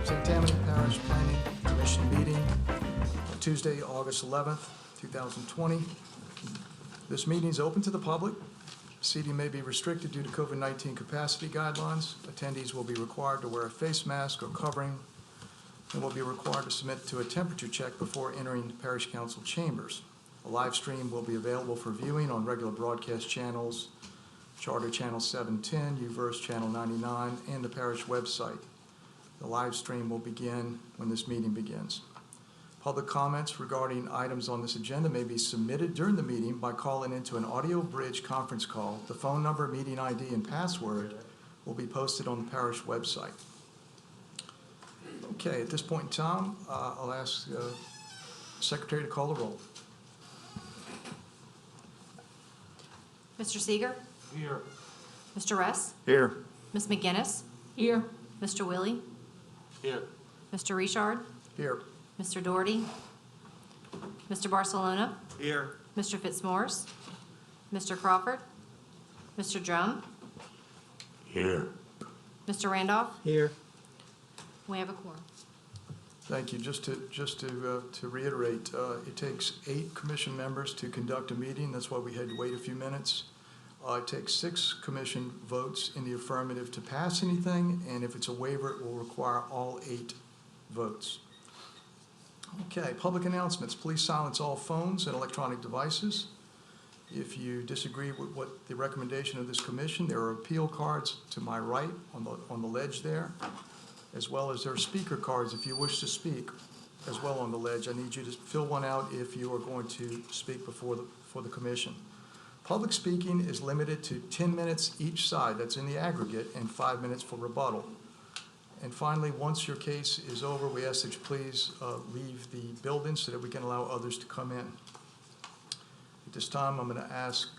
St. Tammany Parish Planning Commission meeting, Tuesday, August 11th, 2020. This meeting is open to the public. Seating may be restricted due to COVID-19 capacity guidelines. Attendees will be required to wear a face mask or covering and will be required to submit to a temperature check before entering the Parish Council chambers. A live stream will be available for viewing on regular broadcast channels, Charter Channel 710, UVerse Channel 99, and the Parish website. The live stream will begin when this meeting begins. Public comments regarding items on this agenda may be submitted during the meeting by calling into an audio bridge conference call. The phone number, meeting ID, and password will be posted on the Parish website. Okay, at this point in time, I'll ask the Secretary to call the roll. Mr. Seeger? Here. Mr. Ress? Here. Ms. McGinnis? Here. Mr. Willie? Here. Mr. Richard? Here. Mr. Doherty? Mr. Barcelona? Here. Mr. Fitzmaurice? Mr. Crawford? Mr. Drum? Here. Mr. Randolph? Here. We have a quorum. Thank you. Just to reiterate, it takes 8 commission members to conduct a meeting. That's why we had to wait a few minutes. It takes 6 commission votes in the affirmative to pass anything, and if it's a waiver, it will require all 8 votes. Okay, public announcements. Please silence all phones and electronic devices. If you disagree with what the recommendation of this commission, there are appeal cards to my right on the ledge there, as well as there are speaker cards if you wish to speak as well on the ledge. I need you to fill one out if you are going to speak for the commission. Public speaking is limited to 10 minutes each side, that's in the aggregate, and 5 minutes for rebuttal. And finally, once your case is over, we ask that you please leave the building so that we can allow others to come in. At this time, I'm going to ask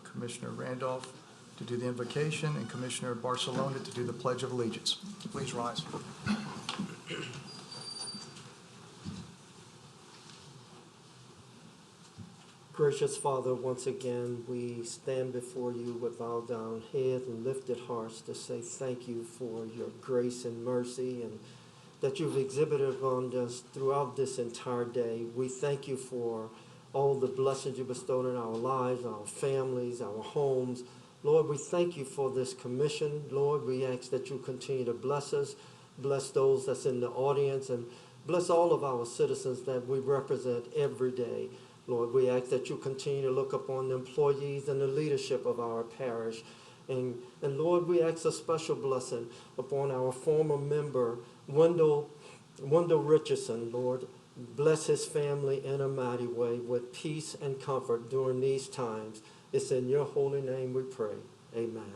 Commissioner Randolph to do the invocation and Commissioner Barcelona to do the Pledge of Allegiance. Please rise. Gracious Father, once again, we stand before you with bowed down heads and lifted hearts to say thank you for your grace and mercy and that you've exhibited upon us throughout this entire day. We thank you for all the blessings you bestowed in our lives, our families, our homes. Lord, we thank you for this commission. Lord, we ask that you continue to bless us, bless those that's in the audience, and bless all of our citizens that we represent every day. Lord, we ask that you continue to look upon the employees and the leadership of our parish. And Lord, we ask a special blessing upon our former member, Wendell Richardson. Lord, bless his family in a mighty way with peace and comfort during these times. It's in your holy name we pray. Amen.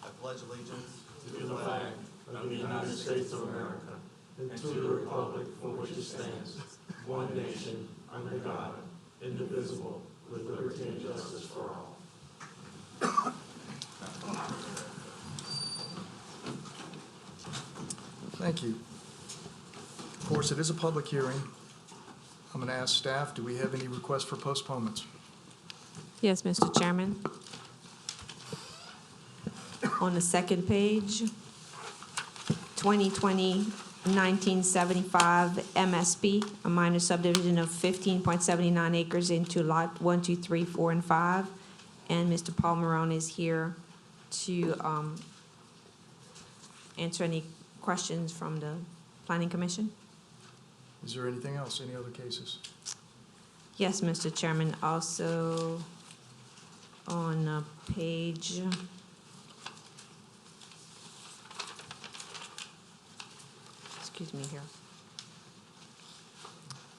I pledge allegiance to the flag of the United States of America and to the republic for which it stands, one nation, under God, indivisible, with liberty and justice for all. Thank you. Of course, it is a public hearing. I'm going to ask staff, do we have any requests for postponements? Yes, Mr. Chairman. On the second page, 2020-1975 MSP, a minor subdivision of 15.79 acres into lot 1, 2, 3, 4, and 5. And Mr. Paul Marone is here to answer any questions from the Planning Commission. Is there anything else, any other cases? Yes, Mr. Chairman. Also on page here.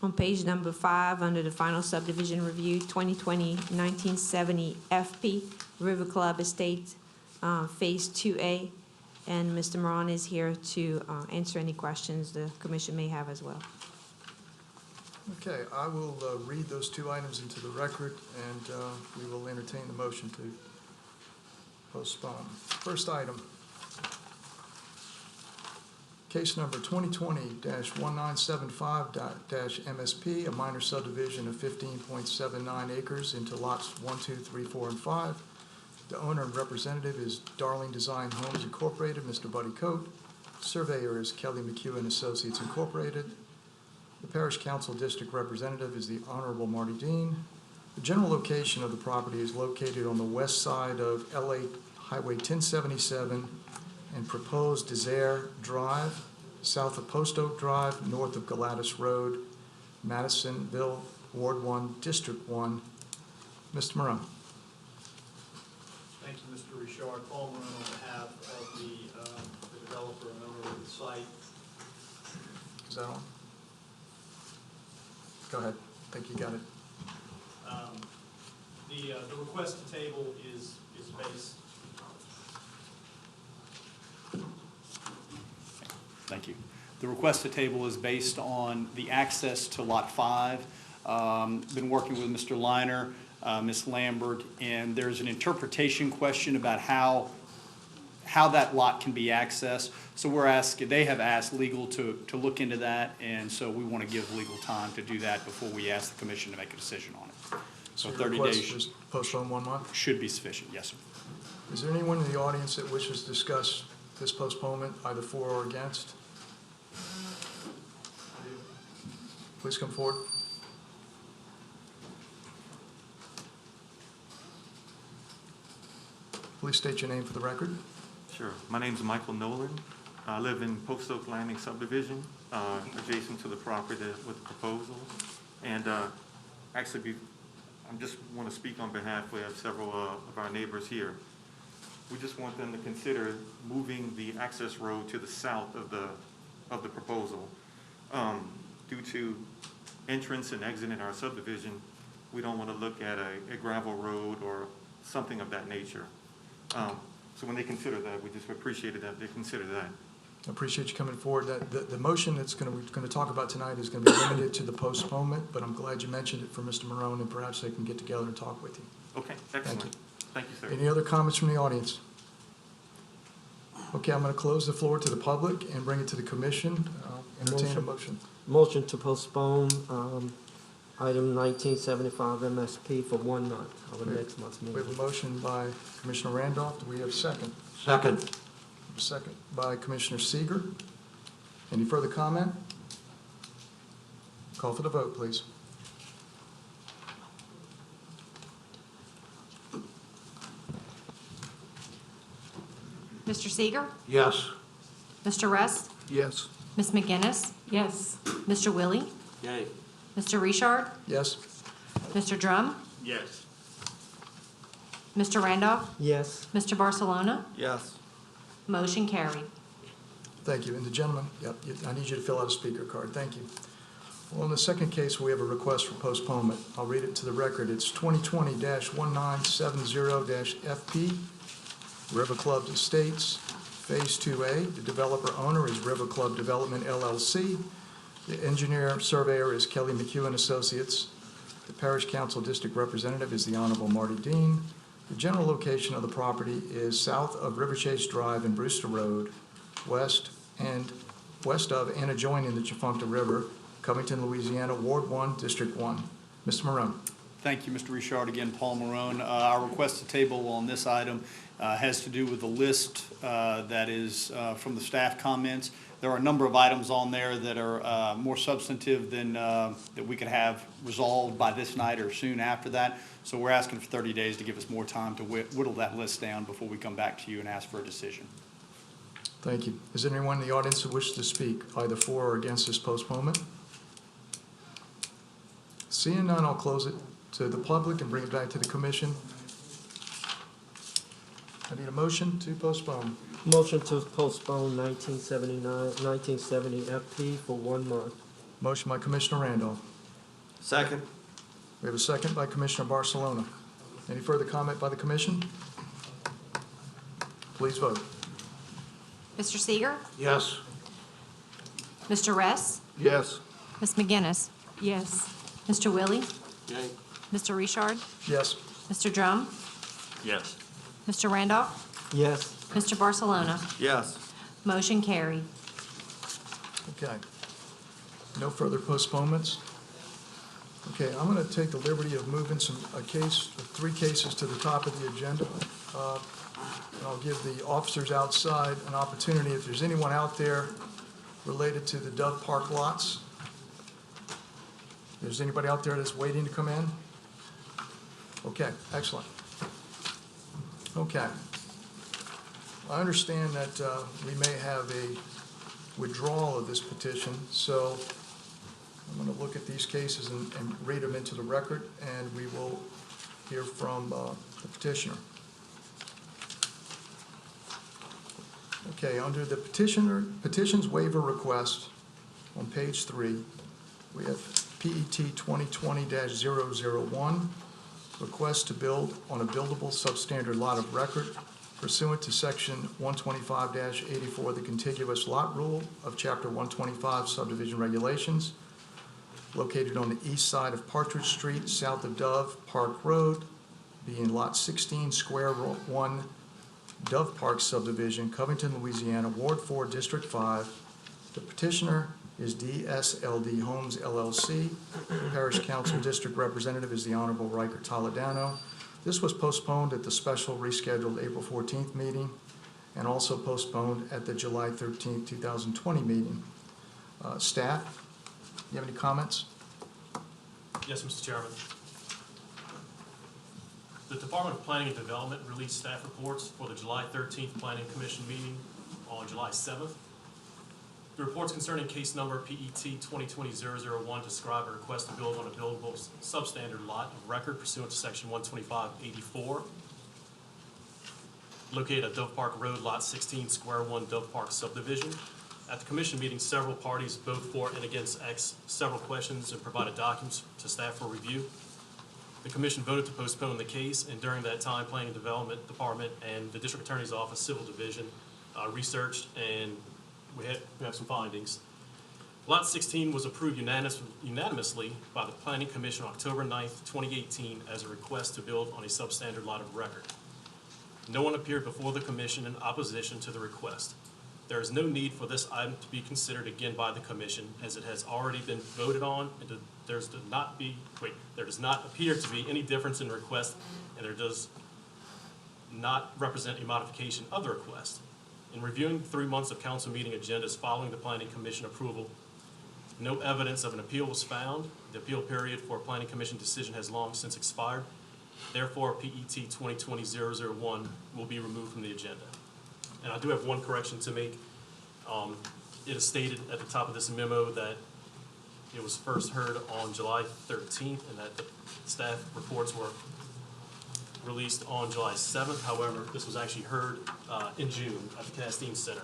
On page number 5, under the final subdivision review, 2020-1970 FP, River Club Estate, Phase 2A, and Mr. Moran is here to answer any questions the commission may have as well. Okay, I will read those 2 items into the record, and we will entertain the motion to postpone. First item. Case number 2020-1975-MSP, a minor subdivision of 15.79 acres into lots 1, 2, 3, 4, and 5. The owner and representative is Darling Design Homes Incorporated, Mr. Buddy Coate. Surveyor is Kelly McHugh and Associates Incorporated. The Parish Council District Representative is the Honorable Marty Dean. The general location of the property is located on the west side of LA Highway 1077 and proposed Desire Drive, south of Post Oak Drive, north of Galatas Road, Madisonville, Ward 1, District 1. Mr. Morone. Thank you, Mr. Richard. Paul Marone on behalf of the developer and owner of the site. Is that on? Go ahead. I think you got it. The request to table is based. Thank you. The request to table is based on the access to Lot 5. Been working with Mr. Liner, Ms. Lambert, and there's an interpretation question about how that lot can be accessed. So they have asked legal to look into that, and so we want to give legal time to do that before we ask the commission to make a decision on it. So your 30 request days is postponed 1 month? should be sufficient, yes, sir. Is there anyone in the audience that wishes to discuss this postponement, either for or against? Please come forward. Please state your name for the record. Sure. My name's Michael Nolan. I live in Post Oak Landing Subdivision, adjacent to the property with the proposal. And actually, I just want to speak on behalf. We have several of our neighbors here. We just want them to consider moving the access road to the south of the proposal. Due to entrance and exit in our subdivision, we don't want to look at a gravel road or something of that nature. So when they consider that, we just appreciated that they consider that. I appreciate you coming forward. The motion that's we're going to talk about tonight is going to be limited to the postponement, but I'm glad you mentioned it for Mr. Morone, and perhaps they can get together and talk with you. Okay, excellent. Thank you, sir. Any other comments from the audience? Okay, I'm going to close the floor to the public and bring it to the commission. Entertain a motion. Motion to postpone item 1975 MSP for 1 month, our next month's We have a meeting. motion by Commissioner Randolph. Do we have a second? Second. A second by Commissioner Seeger. Any further comment? Call for the vote, please. Mr. Seeger? Yes. Mr. Rest? Yes. Ms. McGinnis? Yes. Mr. Willie? Yay. Mr. Richard? Yes? Mr. Drum? Yes. Mr. Randolph? Yes. Mr. Barcelona? Yes. Motion carried. Thank you. And the gentleman, I need you to fill out a speaker card. Thank you. Well, in the second case, we have a request for postponement. I'll read it to the record. It's 2020-1970-FP, River Club Estates, Phase 2A. The developer owner is River Club Development, LLC. The engineer surveyor is Kelly McHugh and Associates. The Parish Council District Representative is the Honorable Marty Dean. The general location of the property is south of River Chase Drive and Brewster Road, west of and adjoining the Chafuncta River, Covington, Louisiana, Ward 1, District 1. Mr. Morone. Thank you, Mr. Richard. Again, Paul Morone. Our request to table on this item has to do with the list that is from the staff comments. There are a number of items on there that are more substantive than that we could have resolved by this night or soon after that. So we're asking for 30 days to give us more time to whittle that list down before we come back to you and ask for a decision. Thank you. Is there anyone in the audience who wishes to speak either for or against this postponement? Seeing none, I'll close it to the public and bring it back to the commission. I need a motion to postpone. Motion to postpone 1970 FP for 1 month. Motion by Commissioner Randolph. Second. We have a second by Commissioner Barcelona. Any further comment by the commission? Please vote. Mr. Seeger? Yes. Mr. Rest? Yes. Ms. McGinnis? Yes. Mr. Willie? Yay. Mr. Richard? Yes. Mr. Drum? Yes. Mr. Randolph? Yes. Mr. Barcelona? Yes. Motion carried. Okay. No further postponements. Okay, I'm going to take the liberty of moving three cases to the top of the agenda. And I'll give the officers outside an opportunity, if there's anyone out there related to the Dove Park lots. Is anybody out there that's waiting to come in? Okay, excellent. Okay. I understand that we may have a withdrawal of this petition, so I'm going to look at these cases and read them into the record, and we will hear from the petitioner. Okay, under the petition's waiver request on page 3, we have PET 2020-001, request to build on a buildable substandard lot of record pursuant to section 125-84 of the contiguous lot rule of chapter 125 subdivision regulations, located on the east side of Partridge Street, south of Dove Park Road, being lot 16, square 1, Dove Park subdivision, Covington, Louisiana, Ward 4, District 5. The petitioner is DSLD Homes LLC. Parish Council District Representative is the Honorable Riker Toledano. This was postponed at the special rescheduled April 14th meeting and also postponed at the July 13th, 2020 meeting. Staff, do you have any comments? Yes, Mr. Chairman. The Department of Planning and Development released staff reports for the July 13th Planning Commission meeting on July 7th. The reports concerning case number PET 2020-001 describe a request to build on a buildable substandard lot of record pursuant to section 125-84, located at Dove Park Road, lot 16, square 1, Dove Park subdivision. At the commission meeting, several parties, both for and against, asked several questions and provided documents to staff for review. The commission voted to postpone the case, and during that time, Planning and Development Department and the District Attorney's Office Civil Division researched, and we have some findings. Lot 16 was approved unanimously by the Planning Commission on October 9th, 2018 as a request to build on a substandard lot of record. No one appeared before the commission in opposition to the request. There is no need for this item to be considered again by the commission, as it has already been voted on, and there does not appear to be any difference in request, and there does not represent a modification of the request. In reviewing 3 months of council meeting agendas following the Planning Commission approval, no evidence of an appeal was found. The appeal period for a Planning Commission decision has long since expired. Therefore, PET 2020-001 will be removed from the agenda. And I do have one correction to make. It is stated at the top of this memo that it was first heard on July 13th and that the staff reports were released on July 7th. However, this was actually heard in June at the Castine Center.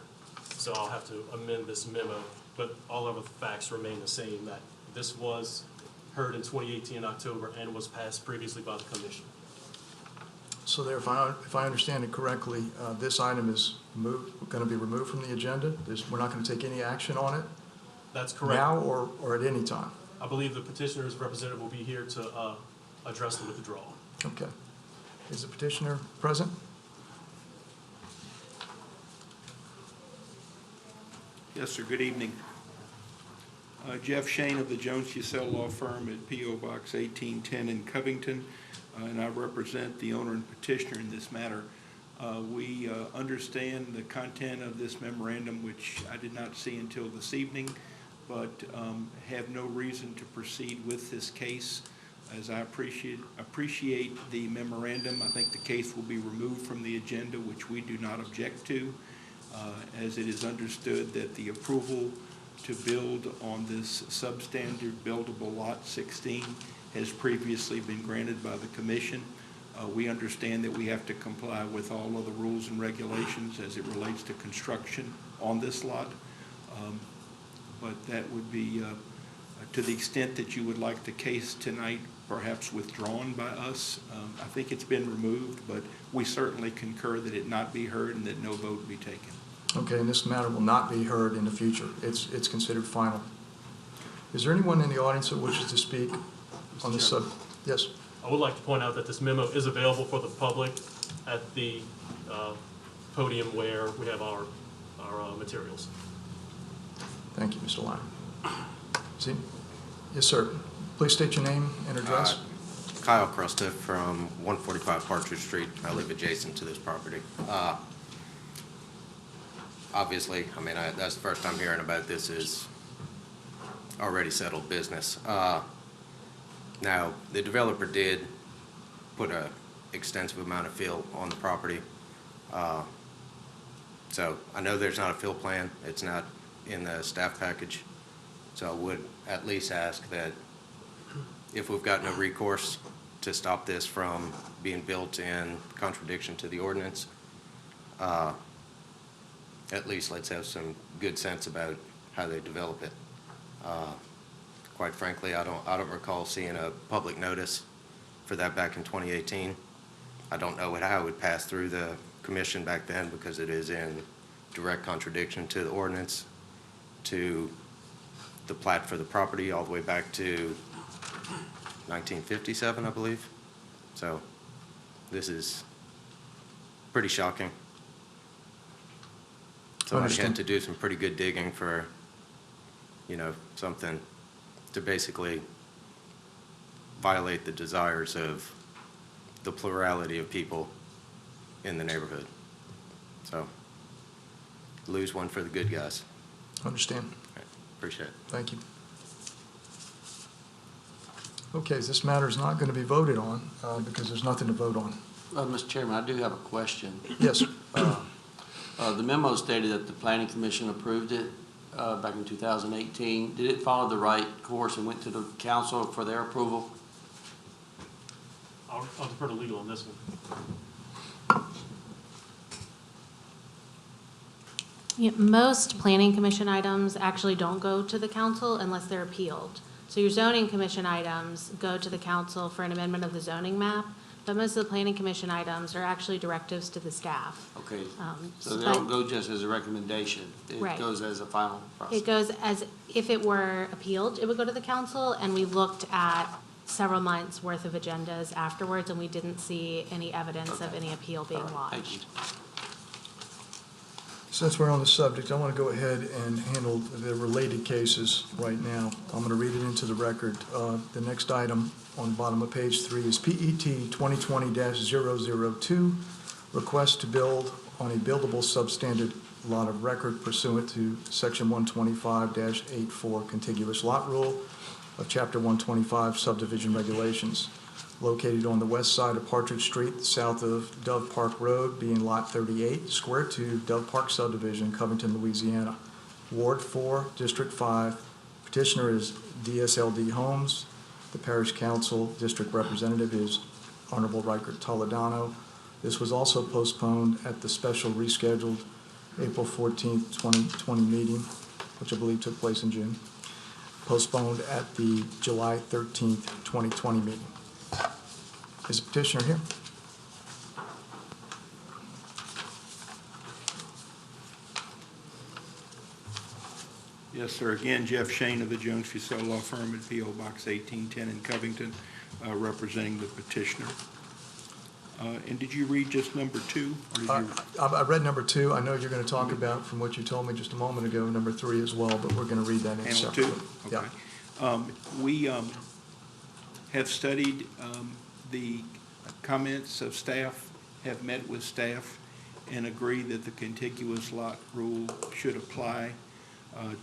So I'll have to amend this memo, but all of the facts remain the same, that this was heard in 2018 in October and was passed previously by the commission. So there, if I understand it correctly, this item is going to be removed from the agenda? We're not going to take any action on it? That's correct. Now or at any time? I believe the petitioner's representative will be here to address the withdrawal. Okay. Is the petitioner present? Yes, sir. Good evening. Jeff Shane of the Jones Fussell Law Firm at P.O. Box 1810 in Covington, and I represent the owner and petitioner in this matter. We understand the content of this memorandum, which I did not see until this evening, but have no reason to proceed with this case. As I appreciate the memorandum, I think the case will be removed from the agenda, which we do not object to, as it is understood that the approval to build on this substandard buildable lot 16 has previously been granted by the commission. We understand that we have to comply with all of the rules and regulations as it relates to construction on this lot, but that would be to the extent that you would like the case tonight perhaps withdrawn by us. I think it's been removed, but we certainly concur that it not be heard and that no vote be taken. Okay, and this matter will not be heard in the future. It's considered final. Is there anyone in the audience that wishes to speak on this subject? Yes. I would like to point out that this memo is available for the public at the podium where we have our materials. Thank you, Mr. Lyon. See? Yes, sir. Please state your name and address. Kyle Crusta from 145 Partridge Street. I live adjacent to this property. Obviously, I mean, that's the first I'm hearing about this is already settled business. Now, the developer did put a extensive amount of fill on the property. So I know there's not a fill plan. It's not in the staff package. So I would at least ask that if we've got no recourse to stop this from being built in contradiction to the ordinance, at least let's have some good sense about how they develop it. Quite frankly, I don't recall seeing a public notice for that back in 2018. I don't know how it would pass through the commission back then because it is in direct contradiction to the ordinance, to the plat for the property all the way back to 1957, I believe. So this is pretty shocking. So I had to do some pretty good digging for, you know, something to basically violate the desires of the plurality of people in the neighborhood. So lose one for the good guys. Understand. Right. Appreciate it. Thank you. Okay, this matter is not going to be voted on because there's nothing to vote on. Mr. Chairman, I do have a question. Yes. The memo stated that the Planning Commission approved it back in 2018. Did it follow the right course and went to the council for their approval? I'll defer to legal on this one. Yeah, most planning commission items actually don't go to the council unless they're appealed. So your zoning commission items go to the council for an amendment of the zoning map, but most of the planning commission items are actually directives to the staff. Okay, so they don't go just as a recommendation. It Right. goes as a final process. It goes as, if it were appealed, it would go to the council, and we looked at several months' worth of agendas afterwards, and we didn't see any evidence of any appeal being lodged. Thank you. Since we're on the subject, I want to go ahead and handle the related cases right now. I'm going to read it into the record. The next item on the bottom of page 3 is PET 2020-002, request to build on a buildable substandard lot of record pursuant to section 125-84 contiguous lot rule of chapter 125 subdivision regulations, located on the west side of Partridge Street, south of Dove Park Road, being lot 38, square 2, Dove Park Subdivision, Covington, Louisiana. Ward 4, District 5. Petitioner is DSLD Homes. The Parish Council District Representative is Honorable Riker Toledano. This was also postponed at the special rescheduled April 14th, 2020 meeting, which I believe took place in June. Postponed at the July 13th, 2020 meeting. Is the petitioner here? Yes, sir. Again, Jeff Shane of the Jones Fussell Law Firm at P.O. Box 1810 in Covington, representing the petitioner. And did you read just number 2? Or did you... I read number 2. I know you're going to talk about, from what you told me just a moment ago, number 3 as well, but we're going to read that in separately. Okay. Yeah. We have studied the comments of staff, have met with staff, and agree that the contiguous lot rule should apply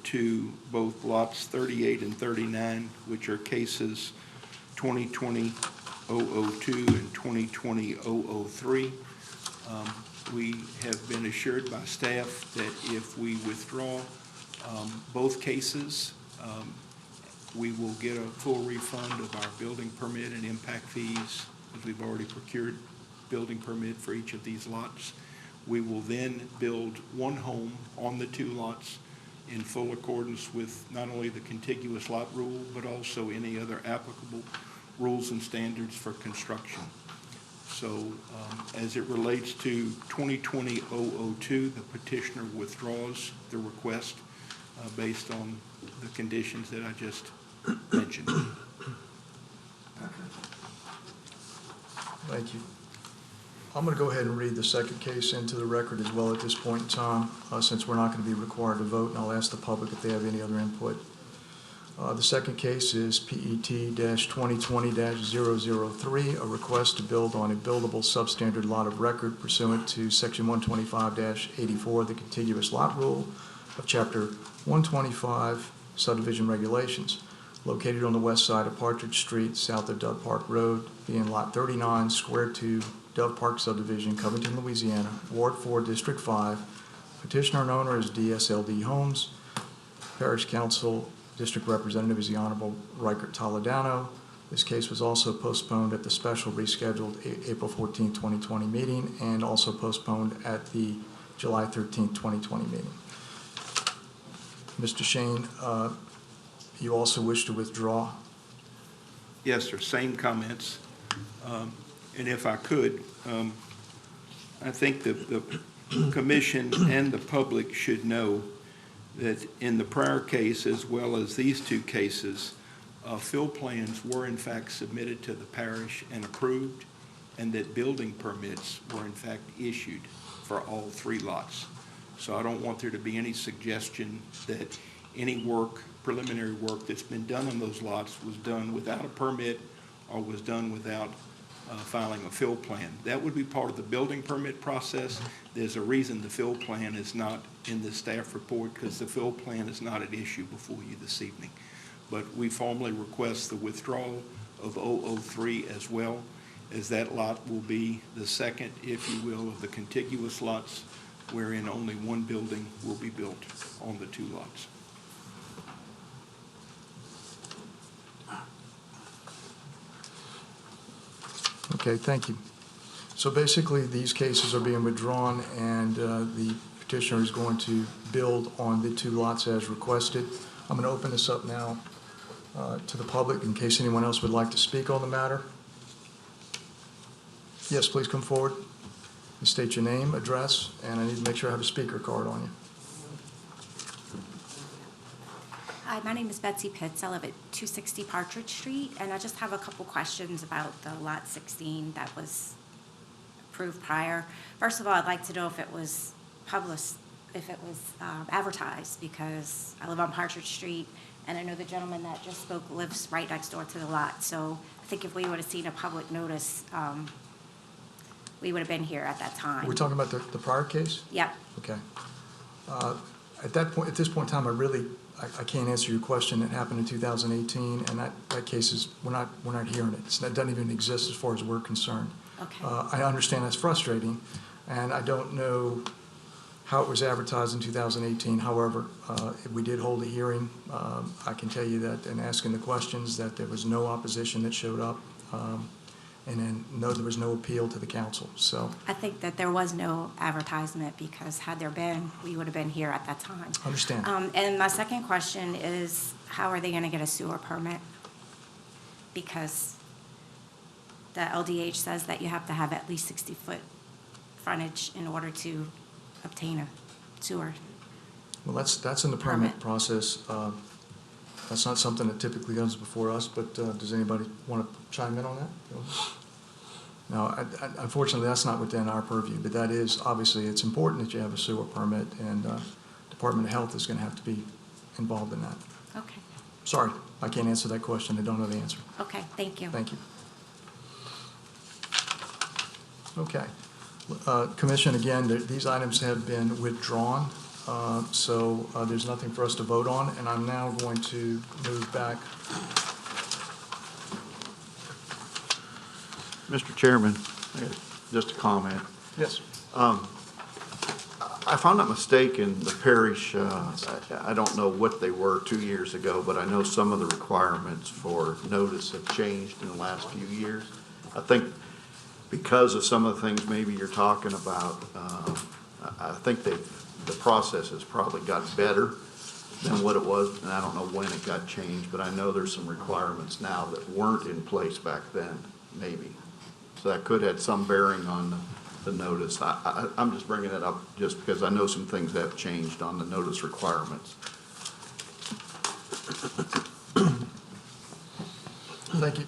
to both lots 38 and 39, which are cases 2020-002 and 2020-003. We have been assured by staff that if we withdraw both cases, we will get a full refund of our building permit and impact fees, as we've already procured building permit for each of these lots. We will then build one home on the 2 lots in full accordance with not only the contiguous lot rule, but also any other applicable rules and standards for construction. So as it relates to 2020-002, the petitioner withdraws the request based on the conditions that I just mentioned. Thank you. I'm going to go ahead and read the second case into the record as well at this point in time, since we're not going to be required to vote, and I'll ask the public if they have any other input. The second case is PET-2020-003, a request to build on a buildable substandard lot of record pursuant to Section 125-84 of the contiguous lot rule of Chapter 125 Subdivision Regulations, located on the west side of Partridge Street, south of Dove Park Road, being Lot 39, Square 2, Dove Park Subdivision, Covington, Louisiana, Ward 4, District 5. Petitioner and owner is DSLD Homes. Parish Council District Representative is the Honorable Reichert Toledano. This case was also postponed at the special rescheduled April 14, 2020 meeting, and also postponed at the July 13, 2020 meeting. Mr. Shane, you also wish to withdraw? Yes, sir, same comments. And if I could, I think the commission and the public should know that in the prior case, as well as these two cases, fill plans were in fact submitted to the parish and approved, and that building permits were in fact issued for all three lots. So I don't want there to be any suggestion that any work, preliminary work that's been done on those lots was done without a permit or was done without filing a fill plan. That would be part of the building permit process. There's a reason the fill plan is not in the staff report, because the fill plan is not at issue before you this evening. But we formally request the withdrawal of 003 as well, as that lot will be the second, if you will, of the contiguous lots wherein only one building will be built on the two lots. Okay, thank you. So basically, these cases are being withdrawn, and the petitioner is going to build on the two lots as requested. I'm going to open this up now to the public in case anyone else would like to speak on the matter. Yes, please come forward and state your name, address, and I need to make sure I have a speaker card on you. Hi, my name is Betsy Pitts. I live at 260 Partridge Street, and I just have a couple questions about the Lot 16 that was approved prior. First of all, I'd like to know if it was published, if it was advertised, because I live on Partridge Street, and I know the gentleman that just spoke lives right next door to the lot. So I think if we would have seen a public notice, we would have been here at that time. We're talking about the prior case? Yep. Okay. At this point in time, I can't answer your question. It happened in 2018, and that case is, we're not hearing it. It doesn't even exist as far as we're concerned. Okay. I understand that's frustrating, and I don't know how it was advertised in 2018. However, we did hold a hearing. I can tell you that in asking the questions that there was no opposition that showed up, and then no, there was no appeal to the council. So I think that there was no advertisement, because had there been, we would have been here at that time. Understand. And my second question is, how are they going to get a sewer permit? Because the LDH says that you have to have at least 60-foot frontage in order to obtain a sewer. Well, that's in the permit process. That's not something that typically comes before us, but does anybody want to chime in on that? No, unfortunately, that's not within our purview, but that is, obviously, it's important that you have a sewer permit, and Department of Health is going to have to be involved in that. Okay. Sorry, I can't answer that question. I don't know the answer. Okay, thank you. Thank you. Okay. Commission, again, these items have been withdrawn, so there's nothing for us to vote on, and I'm now going to move back. Mr. Chairman, just a comment. Yes. If I'm not mistaken, the parish, I don't know what they were 2 years ago, but I know some of the requirements for notice have changed in the last few years. I think because of some of the things maybe you're talking about, I think the process has probably got better than what it was, and I don't know when it got changed, but I know there's some requirements now that weren't in place back then, maybe. So that could have some bearing on the notice. I'm just bringing it up just because I know some things have changed on the notice requirements. Thank you.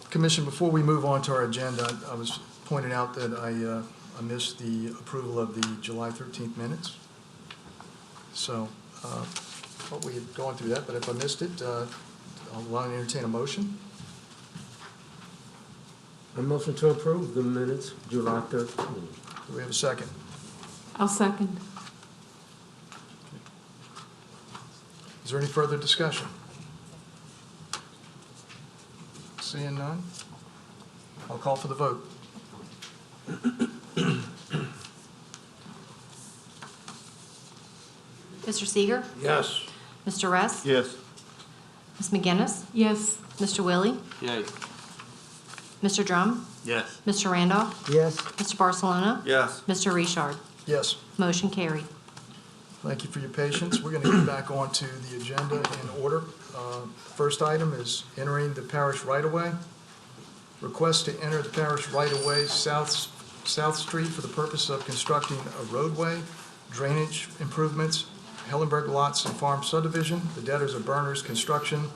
Commission, before we move on to our agenda, I was pointed out that I missed the approval of the July 13th minutes. So thought we had gone through that, but if I missed it, I'll want to entertain a motion. A motion to approve the minutes, July 13th. Do we have a second? I'll second. Is there any further discussion? Seeing none, I'll call for the vote. Mr. Seeger? Yes. Mr. Rest? Yes. Ms. McGinnis? Yes. Mr. Willie? Yay. Mr. Drum? Yes. Mr. Randolph? Yes. Mr. Barcelona? Yes. Mr. Richard? Yes. Motion carried. Thank you for your patience. We're going to get back onto the agenda in order. First item is entering the parish right-of-way. Request to enter the parish right-of-way South Street for the purpose of constructing a roadway, drainage improvements, Hellenberg Lots and Farm Subdivision. The debtors are Berners Construction.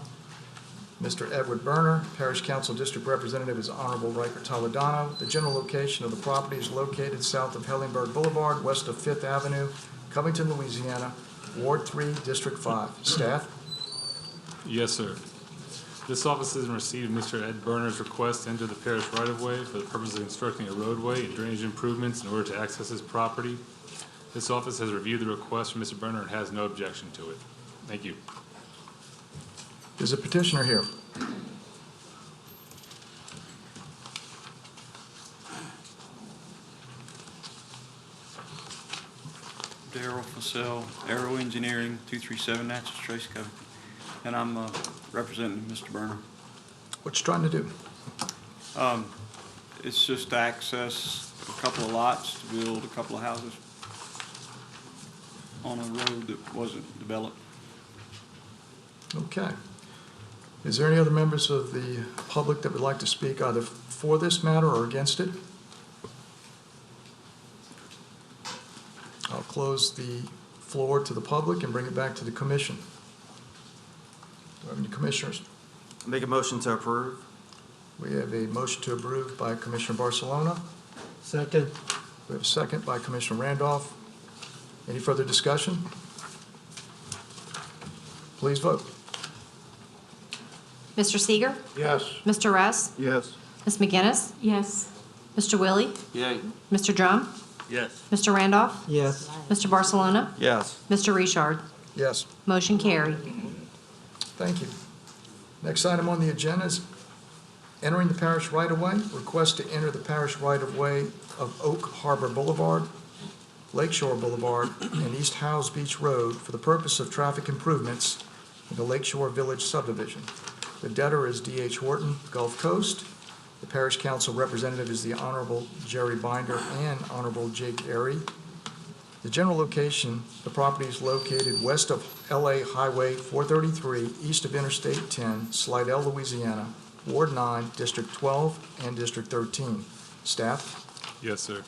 Mr. Edward Berner, Parish Council District Representative is Honorable Riker Toledano. The general location of the property is located south of Hellenberg Boulevard, west of 5th Avenue, Covington, Louisiana, Ward 3, District 5. Staff? Yes, sir. This office is in receipt of Mr. Ed Berner's request to enter the parish right-of-way for the purpose of constructing a roadway and drainage improvements in order to access his property. This office has reviewed the request from Mr. Berner and has no objection to it. Thank you. Is the petitioner here? Darrell Fussell, Aero Engineering, 237 Natchez Trace, Covington. And I'm representing Mr. Berner. What you trying to do? It's just to access a couple of lots to build a couple of houses on a road that wasn't developed. Okay. Is there any other members of the public that would like to speak either for this matter or against it? I'll close the floor to the public and bring it back to the commission. Do I have any commissioners? Make a motion to approve. We have a motion to approve by Commissioner Barcelona. Second. We have a second by Commissioner Randolph. Any further discussion? Please vote. Mr. Seeger? Yes. Mr. Rest? Yes. Ms. McGinnis? Yes. Mr. Willie? Yay. Mr. Drum? Yes. Mr. Randolph? Yes. Mr. Barcelona? Yes. Mr. Richard? Yes. Motion carried. Thank you. Next item on the agenda is entering the parish right-of-way. Request to enter the parish right-of-way of Oak Harbor Boulevard, Lakeshore Boulevard, and East Howes Beach Road for the purpose of traffic improvements in the Lakeshore Village subdivision. The debtor is D.H. Horton, Gulf Coast. The parish council representative is the Honorable Jerry Binder and Honorable Jake Airy. The general location, the property is located west of LA Highway 433, east of Interstate 10, Slidell, Louisiana, Ward 9, District 12, and District 13. Staff? Yes, sir.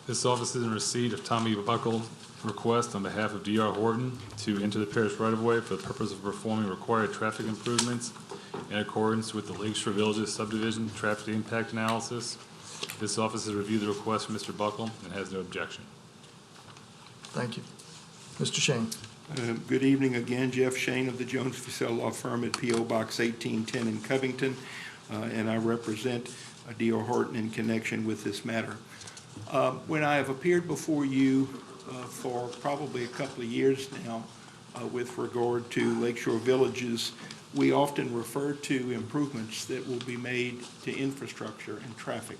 This office is in receipt of Tommy Buckle's request on behalf of D.R. Horton to enter the parish right-of-way for the purpose of performing required traffic improvements in accordance with the Lakeshore Villages Subdivision Traffic Impact Analysis. This office has reviewed the request from Mr. Buckle and has no objection. Thank you. Mr. Shane? Good evening again. Jeff Shane of the Jones Fussell Law Firm at P.O. Box 1810 in Covington, and I represent D.R. Horton in connection with this matter. When I have appeared before you for probably a couple of years now with regard to Lakeshore Villages, we often refer to improvements that will be made to infrastructure and traffic.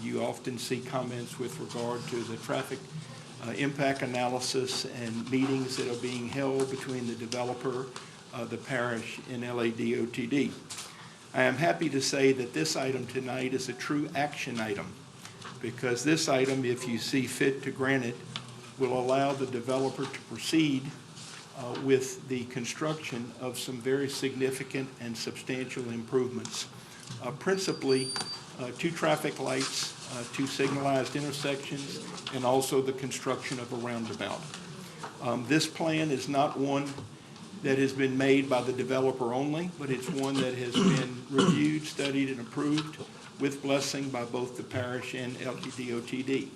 You often see comments with regard to the traffic impact analysis and meetings that are being held between the developer, the parish, and LADOTD. I am happy to say that this item tonight is a true action item, because this item, if you see fit to grant it, will allow the developer to proceed with the construction of some very significant and substantial improvements. Principally, 2 traffic lights, 2 signalized intersections, and also the construction of a roundabout. This plan is not one that has been made by the developer only, but it's one that has been reviewed, studied, and approved with blessing by both the parish and LADOTD.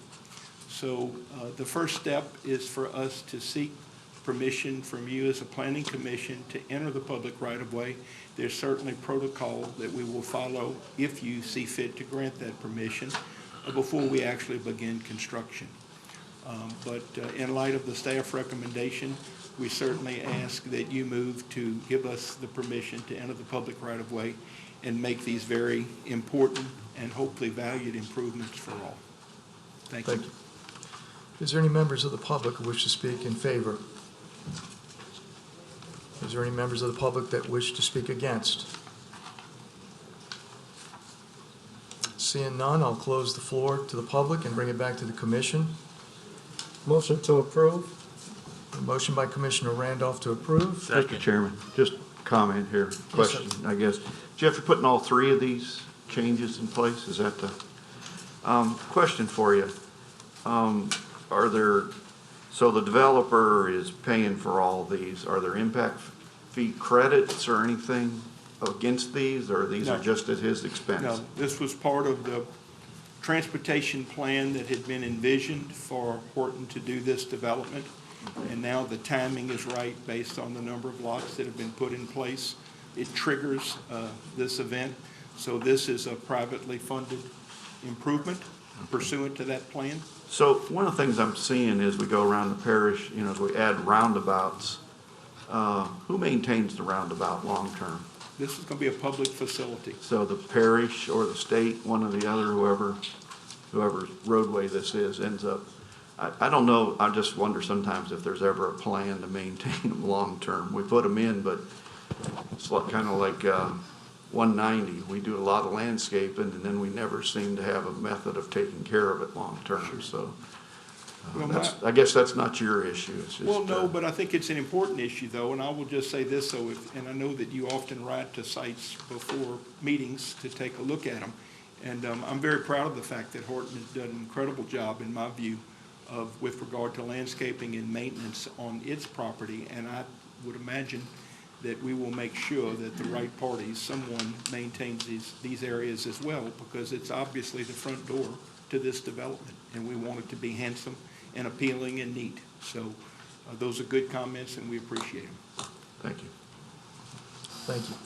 So the first step is for us to seek permission from you as a planning commission to enter the public right-of-way. There's certainly protocol that we will follow if you see fit to grant that permission before we actually begin construction. But in light of the staff recommendation, we certainly ask that you move to give us the permission to enter the public right-of-way and make these very important and hopefully valued improvements for all. Thank you. Thank you. Is there any members of the public who wish to speak in favor? Is there any members of the public that wish to speak against? Seeing none, I'll close the floor to the public and bring it back to the commission. Motion to approve? A motion by Commissioner Randolph to approve. Mr. Chairman, just comment here, sir. question, I guess. Jeff, you're putting all three of these changes in place? Is that the, question for you? Are there, so the developer is paying for all these, are there impact fee credits or anything against these, or these are No. just at his expense? No, this was part of the transportation plan that had been envisioned for Horton to do this development. And now the timing is right based on the number of lots that have been put in place. It triggers this event. So this is a privately funded improvement pursuant to that plan. So one of the things I'm seeing as we go around the parish, you know, as we add roundabouts, who maintains the roundabout long-term? This is going to be a public facility. So the parish or the state, one or the other, whoever roadway this is, ends up, I don't know, I just wonder sometimes if there's ever a plan to maintain them long-term. We put them in, but it's kind of like 190. We do a lot of landscaping, and then we never seem to have a method of taking care of it long-term. So I guess that's not your issue. It's just, Well, no, but I think it's an important issue, though, and I will just say this, though, and I know that you often ride to sites before meetings to take a look at them, and I'm very proud of the fact that Horton has done an incredible job, in my view, with regard to landscaping and maintenance on its property, and I would imagine that we will make sure that the right parties, someone maintains these areas as well, because it's obviously the front door to this development, and we want it to be handsome and appealing and neat. So those are good comments, and we appreciate them. Thank you. Thank you.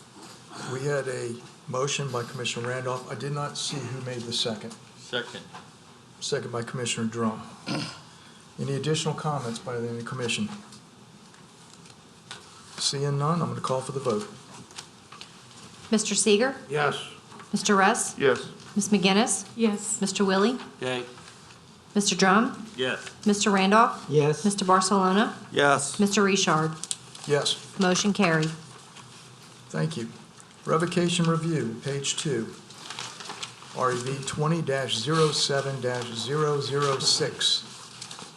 We had a motion by Commissioner Randolph. I did not see who made the second. Second. Second by Commissioner Drum. Any additional comments by the commission? Seeing none, I'm going to call for the vote. Mr. Seeger? Yes. Mr. Russ? Yes. Ms. McGinnis? Yes. Mr. Willie? Yay. Mr. Drum? Yes. Mr. Randolph? Yes. Mr. Barcelona? Yes. Mr. Richard? Yes. Motion carried. Thank you. Revocation review, page 2. REV 20-07-006.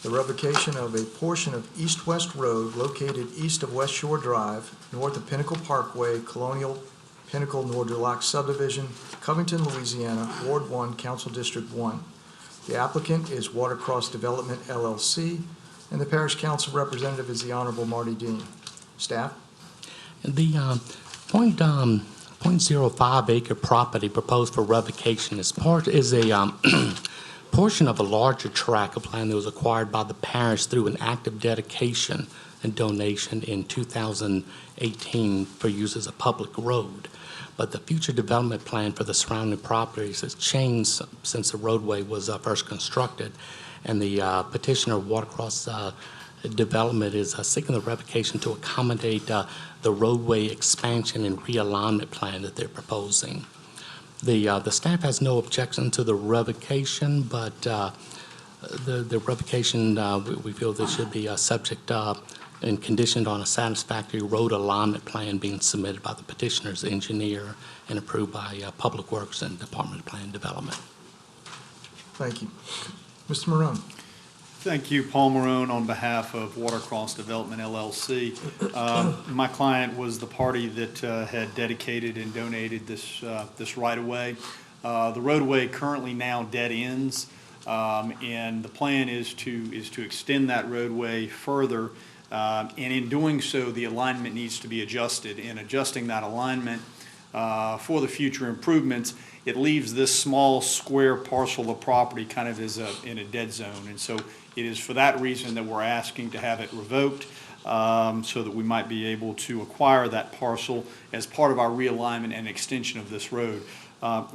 The revocation of a portion of East-West Road located east of West Shore Drive, north of Pinnacle Parkway, Colonial Pinnacle Nord-du-Lac Subdivision, Covington, Louisiana, Ward 1, Council District 1. The applicant is Watercross Development, LLC, and the Parish Council representative is the Honorable Marty Dean. Staff? The .05 acre property proposed for revocation is a portion of a larger tract of land that was acquired by the parish through an act of dedication and donation in 2018 for use as a public road. But the future development plan for the surrounding properties has changed since the roadway was first constructed, and the petitioner Watercross Development is seeking the revocation to accommodate the roadway expansion and realignment plan that they're proposing. The staff has no objection to the revocation, but the revocation, we feel this should be subject and conditioned on a satisfactory road alignment plan being submitted by the petitioner's engineer and approved by Public Works and Department of Plan Development. Thank you. Mr. Marone? Thank you, Paul Marone, on behalf of Watercross Development, LLC. My client was the party that had dedicated and donated this right-of-way. The roadway currently now dead ends, and the plan is to extend that roadway further. And in doing so, the alignment needs to be adjusted. In adjusting that alignment, for the future improvements, it leaves this small square parcel of property kind of in a dead zone. And so it is for that reason that we're asking to have it revoked, so that we might be able to acquire that parcel as part of our realignment and extension of this road.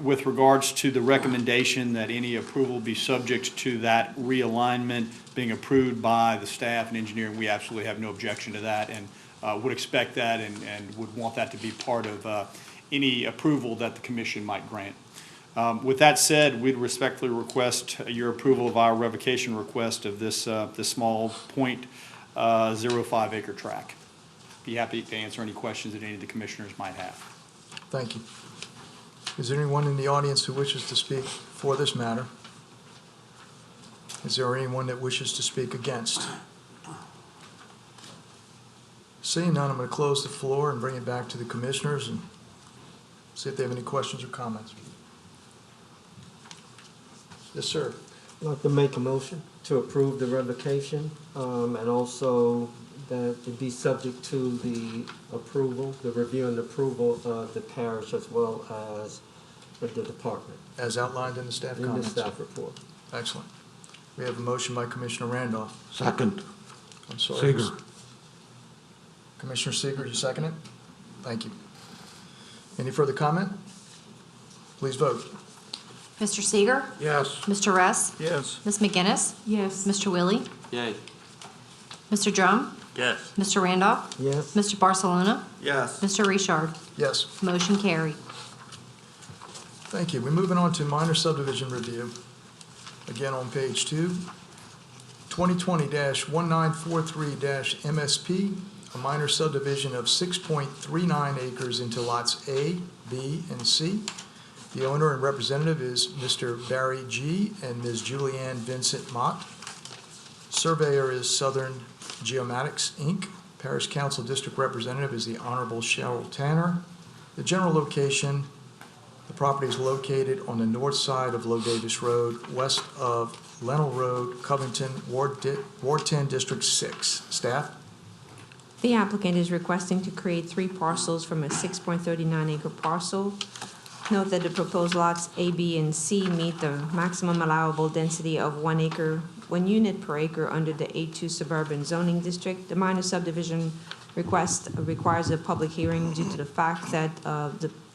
With regards to the recommendation that any approval be subject to that realignment being approved by the staff and engineering, we absolutely have no objection to that, and would expect that and would want that to be part of any approval that the commission might grant. With that said, we'd respectfully request your approval of our revocation request of this small 0.05 acre tract. Be happy to answer any questions that any of the commissioners might have. Thank you. Is there anyone in the audience who wishes to speak for this matter? Is there anyone that wishes to speak against? Seeing none, I'm going to close the floor and bring it back to the commissioners and see if they have any questions or comments. Yes, sir. I'd like to make a motion to approve the revocation, and also that it be subject to the approval, the review and approval of the parish as well as of the department. As outlined in the staff comments. In the staff report. Excellent. We have a motion by Commissioner Randolph. Second. I'm sorry. Seeger. Commissioner Seeger, you second it? Thank you. Any further comment? Please vote. Mr. Seeger? Yes. Mr. Russ? Yes. Ms. McGinnis? Yes. Mr. Willie? Yay. Mr. Drum? Yes. Mr. Randolph? Yes. Mr. Barcelona? Yes. Mr. Richard? Yes. Motion carried. Thank you. We're moving on to minor subdivision review. Again, on page 2, 2020-1943-MSP, a minor subdivision of 6.39 acres into lots A, B, and C. The owner and representative is Mr. Barry G. and Ms. Julianne Vincent Mott. Surveyor is Southern Geomatics, Inc. Parish Council District Representative is the Honorable Cheryl Tanner. The general location, the property is located on the north side of Low Davis Road, west of Lennell Road, Covington, Ward 10, District 6. Staff? The applicant is requesting to create 3 parcels from a 6.39 acre parcel. Note that the proposed lots A, B, and C meet the maximum allowable density of 1 unit per acre under the A2 suburban zoning district. The minor subdivision request requires a public hearing due to the fact that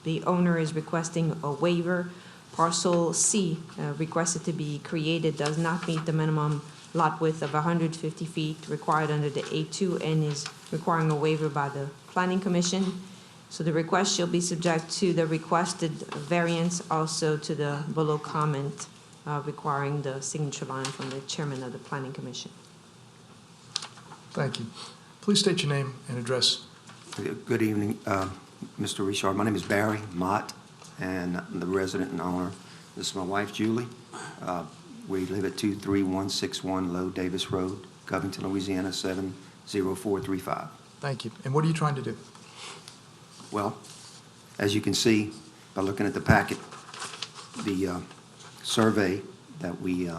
the owner is requesting a waiver. Parcel C requested to be created does not meet the minimum lot width of 150 feet required under the A2 and is requiring a waiver by the Planning Commission. So the request shall be subject to the requested variance, also to the below comment requiring the signature line from the chairman of the Planning Commission. Thank you. Please state your name and address. Good evening, Mr. Richard. My name is Barry Mott, and I'm the resident and owner. This is my wife, Julie. We live at 23161 Low Davis Road, Covington, Louisiana, 70435. Thank you. And what are you trying to do? Well, as you can see by looking at the packet, the survey that we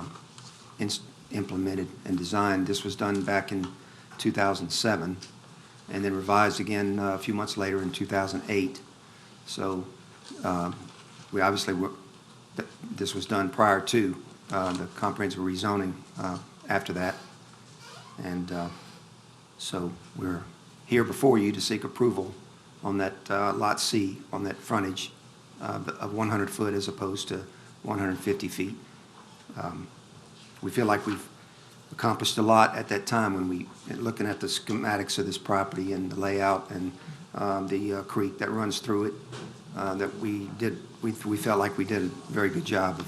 implemented and designed, this was done back in 2007 and then revised again a few months later in 2008. So we obviously this was done prior to the comprehensive rezoning after that. And so we're here before you to seek approval on that Lot C, on that frontage of 100 foot as opposed to 150 feet. We feel like we've accomplished a lot at that time when we, looking at the schematics of this property and the layout and the creek that runs through it, that we felt like we did a very good job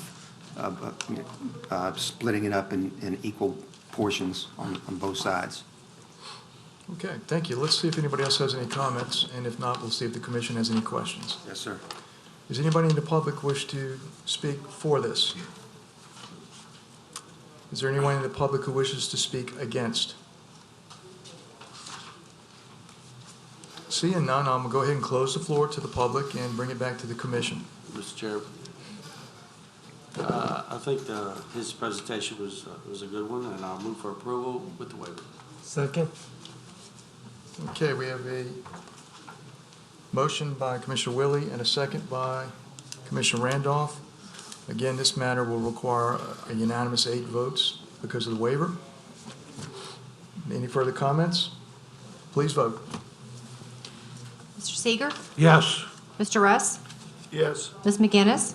of splitting it up in equal portions on both sides. Okay, thank you. Let's see if anybody else has any comments, and if not, we'll see if the commission has any questions. Yes, sir. Does anybody in the public wish to speak for this? Is there anyone in the public who wishes to speak against? Seeing none, I'm going to go ahead and close the floor to the public and bring it back to the commission. Mr. Chair, I think his presentation was a good one, and I'll move for approval with the waiver. Second. Okay, we have Motion by Commissioner Willie and a second by Commissioner Randolph. Again, this matter will require a unanimous 8 votes because of the waiver. Any further comments? Please vote. Mr. Seeger? Yes. Mr. Russ? Yes. Ms. McGinnis?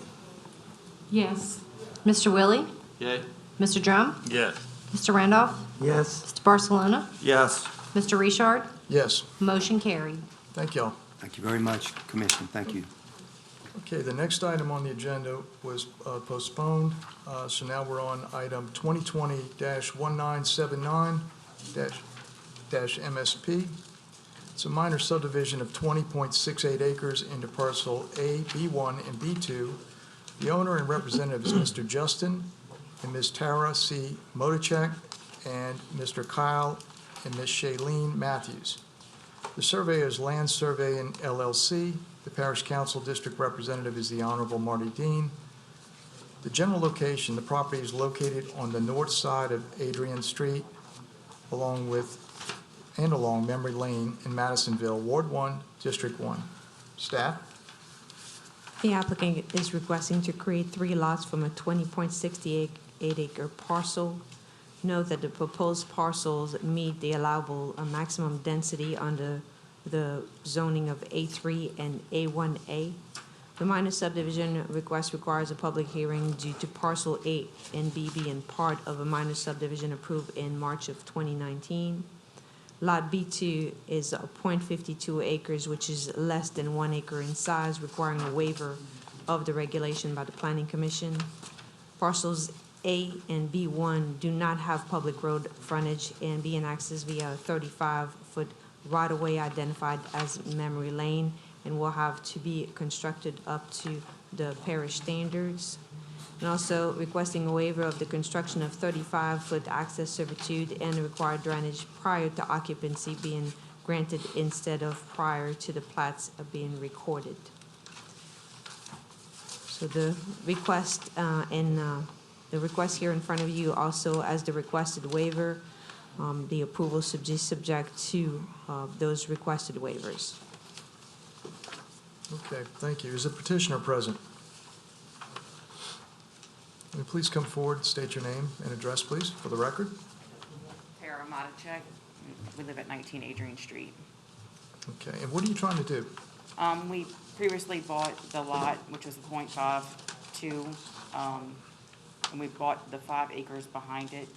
Yes. Mr. Willie? Yay. Mr. Drum? Yes. Mr. Randolph? Yes. Mr. Barcelona? Yes. Mr. Richard? Yes. Motion carried. Thank you all. Thank you very much, Commission. Thank you. Okay, the next item on the agenda was postponed, so now we're on item 2020-1979-MSP. It's a minor subdivision of 20.68 acres into parcel A, B1, and B2. The owner and representative is Mr. Justin and Ms. Tara C. Motachek and Mr. Kyle and Ms. Shailene Matthews. The surveyor is Land Surveying LLC. The Parish Council District Representative is the Honorable Marty Dean. The general location, the property is located on the north side of Adrian Street, along Memory Lane in Madisonville, Ward 1, District 1. Staff? The applicant is requesting to create 3 lots from a 20.68 acre parcel. Note that the proposed parcels meet the allowable maximum density under the zoning of A3 and A1A. The minor subdivision request requires a public hearing due to parcel A and B being part of a minor subdivision approved in March of 2019. Lot B2 is 0.52 acres, which is less than 1 acre in size, requiring a waiver of the regulation by the Planning Commission. Parcels A and B1 do not have public road frontage and being accessed via a 35-foot right-of-way identified as Memory Lane and will have to be constructed up to the parish standards. And also requesting a waiver of the construction of 35-foot access servitude and required drainage prior to occupancy being granted instead of prior to the plats being recorded. So the request the request here in front of you also as the requested waiver, the approval should be subject to those requested waivers. Okay, thank you. Is the petitioner present? Will you please come forward, state your name and address, please, for the record? Tara Motachek. We live at 19 Adrian Street. Okay, and what are you trying to do? We previously bought the lot, which was .52, and we bought the 5 acres behind it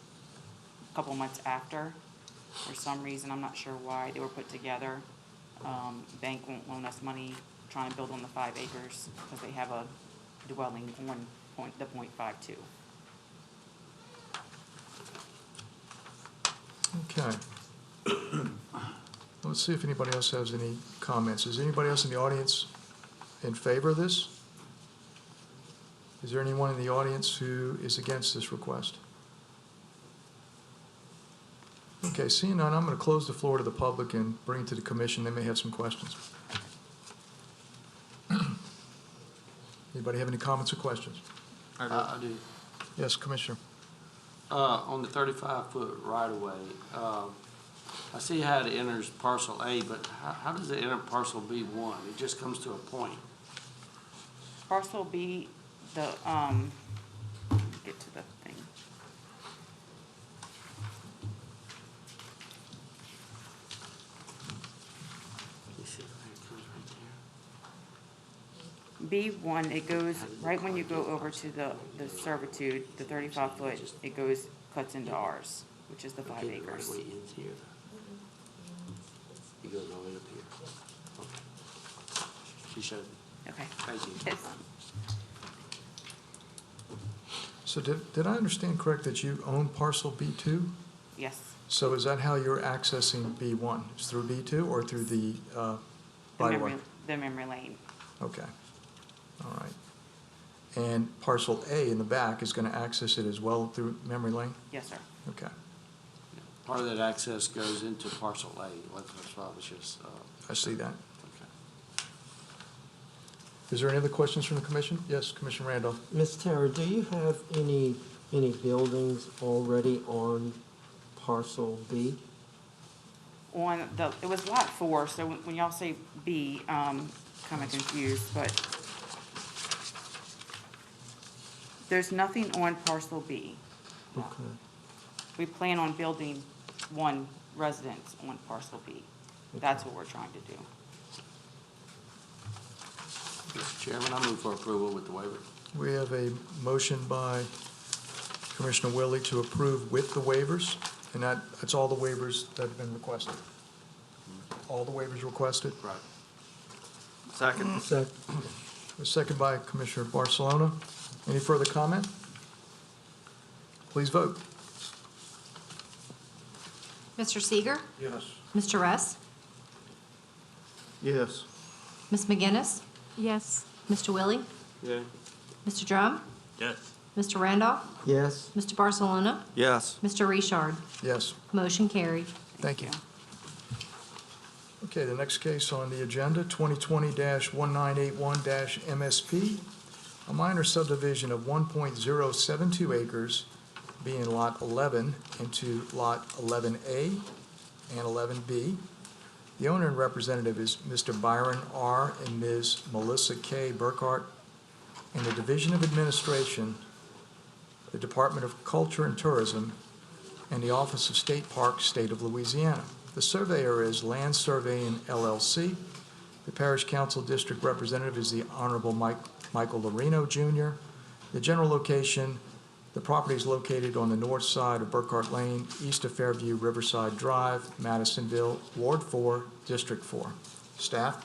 a couple months after. For some reason, I'm not sure why, they were put together. Bank won't loan us money trying to build on the 5 acres because they have a dwelling on the .52. Okay. Let's see if anybody else has any comments. Is anybody else in the audience in favor of this? Is there anyone in the audience who is against this request? Okay, seeing none, I'm going to close the floor to the public and bring it to the commission. They may have some questions. Anybody have any comments or questions? I do. Yes, Commissioner. On the 35-foot right-of-way, I see how it enters parcel A, but how does it enter parcel B1? It just comes to a point. Parcel B, get to the thing. B1, it goes, right when you go over to the servitude, the 35-foot, it goes, cuts into ours, which is the 5 acres. Right-of-way ends here. It goes all the way up here. Okay. She showed me. Okay. Thank you. Yes. So did I understand correct that you own parcel B2? Yes. So is that how you're accessing B1? Is through B2 or through the right-of-way? The memory lane. Okay. All right. And parcel A in the back is going to access it as well through memory lane? Yes, sir. Okay. Part of that access goes into parcel A, like that's why I was just. I see that. Okay. Is there any other questions from the commission? Yes, Commissioner Randolph. Ms. Tara, do you have any buildings already on parcel B? on the, it was lot 4, so when y'all say B, kind of confused, but there's nothing on parcel B. Okay. We plan on building 1 residence on parcel B. That's what we're trying to do. Mr. Chairman, I move for approval with the waiver. We have a motion by Commissioner Willie to approve with the waivers, and that's all the waivers that have been requested. All the waivers requested. Right. Second. A second by Commissioner Barcelona. Any further comment? Please vote. Mr. Seeger? Yes. Mr. Russ? Yes. Ms. McGinnis? Yes. Mr. Willie? Yeah. Mr. Drum? Yes. Mr. Randolph? Yes. Mr. Barcelona? Yes. Mr. Richard? Yes. Motion carried. Thank you. Okay, the next case on the agenda, 2020-1981-MSP, a minor subdivision of 1.072 acres, being Lot 11 into Lot 11A and 11B. The owner and representative is Mr. Byron R. and Ms. Melissa K. Burkhart, and the Division of Administration, the Department of Culture and Tourism, and the Office of State Parks, State of Louisiana. The surveyor is Land Surveying LLC. The Parish Council District Representative is the Honorable Michael Lorino, Jr. The general location, the property is located on the north side of Burkhart Lane, east of Fairview Riverside Drive, Madisonville, Ward 4, District 4. Staff?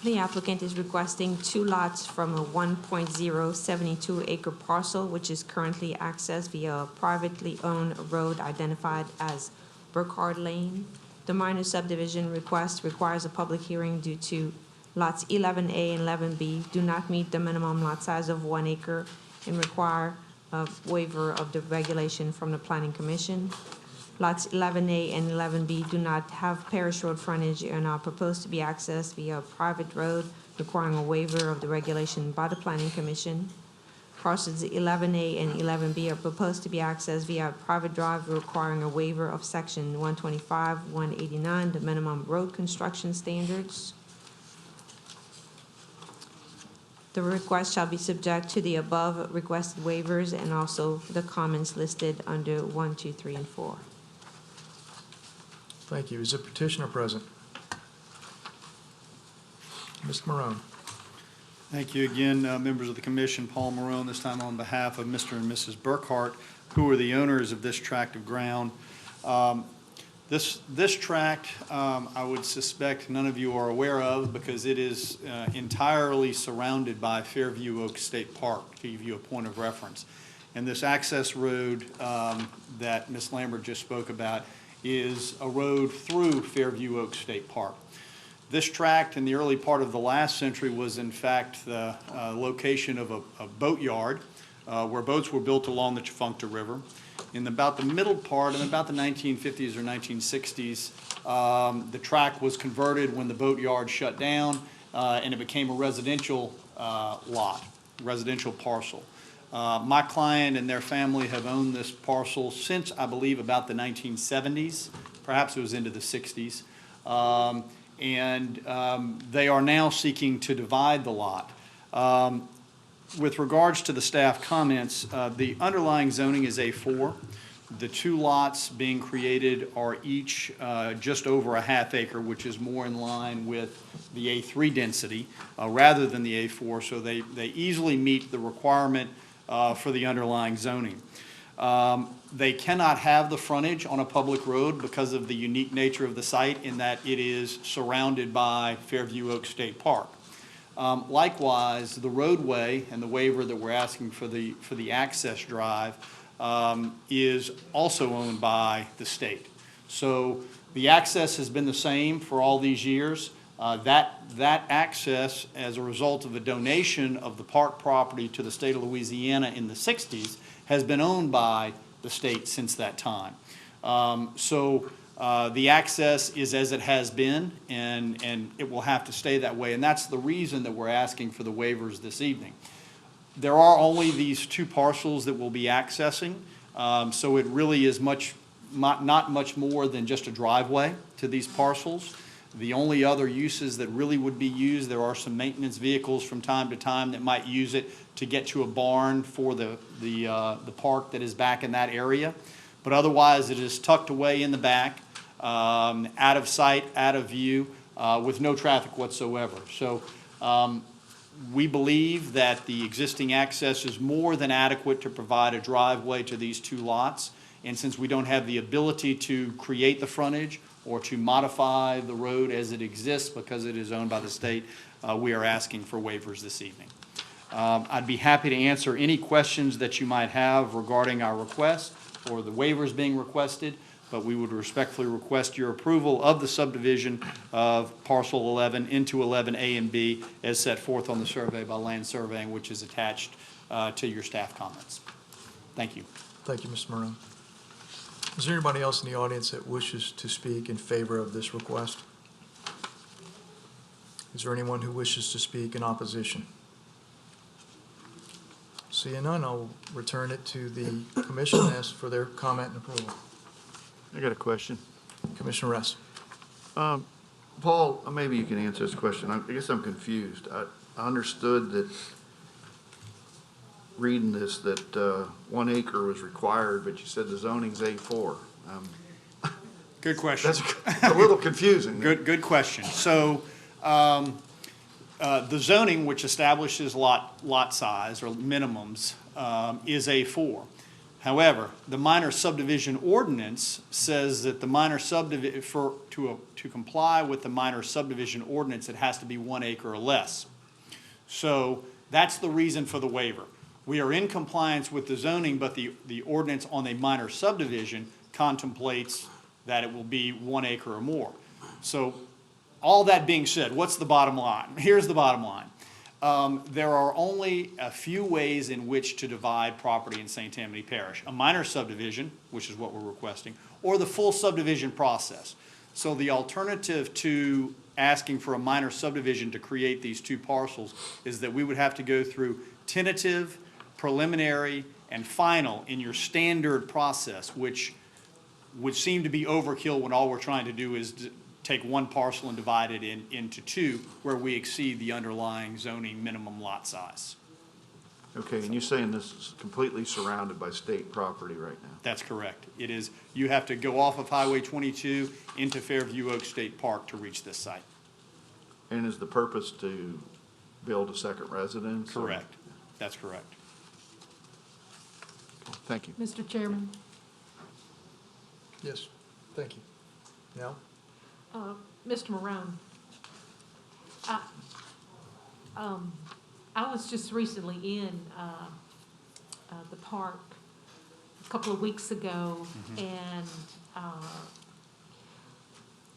The applicant is requesting 2 lots from a 1.072 acre parcel, which is currently accessed via a privately owned road identified as Burkhart Lane. The minor subdivision request requires a public hearing due to lots 11A and 11B do not meet the minimum lot size of 1 acre and require a waiver of the regulation from the Planning Commission. Lots 11A and 11B do not have parish road frontage and are proposed to be accessed via a private road requiring a waiver of the regulation by the Planning Commission. Parcels 11A and 11B are proposed to be accessed via a private drive requiring a waiver of Section 125, 189, the minimum road construction standards. The request shall be subject to the above requested waivers and also the comments listed under 1, 2, 3, and 4. Thank you. Is the petitioner present? Mr. Marone. Thank you again, members of the commission. Paul Marone, this time on behalf of Mr. and Mrs. Burkhart, who are the owners of this tract of ground. This tract, I would suspect none of you are aware of because it is entirely surrounded by Fairview Oaks State Park, to give you a point of reference. And this access road that Ms. Lambert just spoke about is a road through Fairview Oaks State Park. This tract in the early part of the last century was in fact the location of a boat yard where boats were built along the Tchefuncte River. In about the middle part, in about the 1950s or 1960s, the tract was converted when the boat yard shut down and it became a residential lot, residential parcel. My client and their family have owned this parcel since, I believe, about the 1970s. Perhaps it was into the 60s. They are now seeking to divide the lot. With regards to the staff comments, the underlying zoning is A4. The 2 lots being created are each just over a half acre, which is more in line with the A3 density rather than the A4, so they easily meet the requirement for the underlying zoning. They cannot have the frontage on a public road because of the unique nature of the site in that it is surrounded by Fairview Oaks State Park. Likewise, the roadway and the waiver that we're asking for the access drive is also owned by the state. So the access has been the same for all these years. That access, as a result of a donation of the park property to the state of Louisiana in the 60s, has been owned by the state since that time. The access is as it has been, and it will have to stay that way. And that's the reason that we're asking for the waivers this evening. There are only these 2 parcels that we'll be accessing, so it really is much not much more than just a driveway to these parcels. The only other uses that really would be used, there are some maintenance vehicles from time to time that might use it to get to a barn for the park that is back in that area. But otherwise, it is tucked away in the back, out of sight, out of view, with no traffic whatsoever. So we believe that the existing access is more than adequate to provide a driveway to these two lots. And since we don't have the ability to create the frontage or to modify the road as it exists because it is owned by the state, we are asking for waivers this evening. I'd be happy to answer any questions that you might have regarding our request or the waivers being requested, but we would respectfully request your approval of the subdivision of parcel 11 into 11A and B as set forth on the survey by Land Surveying, which is attached to your staff comments. Thank you. Thank you, Mr. Morone. Is there anybody else in the audience that wishes to speak in favor of this request? Is there anyone who wishes to speak in opposition? Seeing none, I'll return it to the commission and ask for their comment and approval. I got a question. Commissioner Ress. Paul, maybe you can answer this question. I guess I'm confused. I understood that, reading this, that 1 acre was required, but you said the zoning's A4. Good question. That's a little confusing. Good question. So the zoning, which establishes lot size or minimums, is A4. However, the minor subdivision ordinance says that the minor subdivision, to comply with the minor subdivision ordinance, it has to be 1 acre or less. So that's the reason for the waiver. We are in compliance with the zoning, but the ordinance on a minor subdivision contemplates that it will be 1 acre or more. So all that being said, what's the bottom line? Here's the bottom line. There are only a few ways in which to divide property in St. Tammany Parish. A minor subdivision, which is what we're requesting, or the full subdivision process. So the alternative to asking for a minor subdivision to create these two parcels is that we would have to go through tentative, preliminary, and final in your standard process, which would seem to be overkill when all we're trying to do is take one parcel and divide it into two, where we exceed the underlying zoning minimum lot size. Okay, and you're saying this is completely surrounded by state property right now? That's correct. It is. You have to go off of Highway 22 into Fairview Oaks State Park to reach this site. And is the purpose to build a second residence? Correct. That's correct. Okay, thank you. Mr. Chairman. Yes, thank you. Now? Mr. Morone, I was just recently in the park a couple of weeks ago, and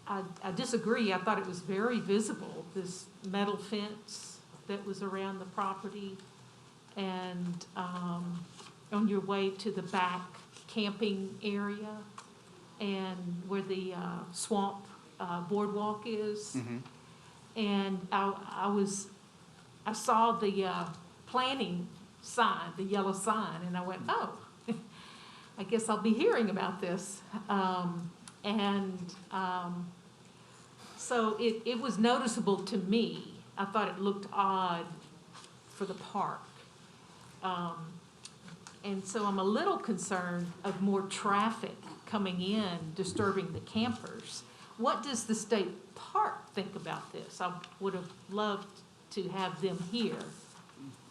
I disagree. I thought it was very visible, this metal fence that was around the property, and on your way to the back camping area and where the swamp boardwalk is. And I saw the planning sign, the yellow sign, and I went, oh, I guess I'll be hearing about this. So it was noticeable to me. I thought it looked odd for the park. And so I'm a little concerned of more traffic coming in, disturbing the campers. What does the state park think about this? I would have loved to have them here.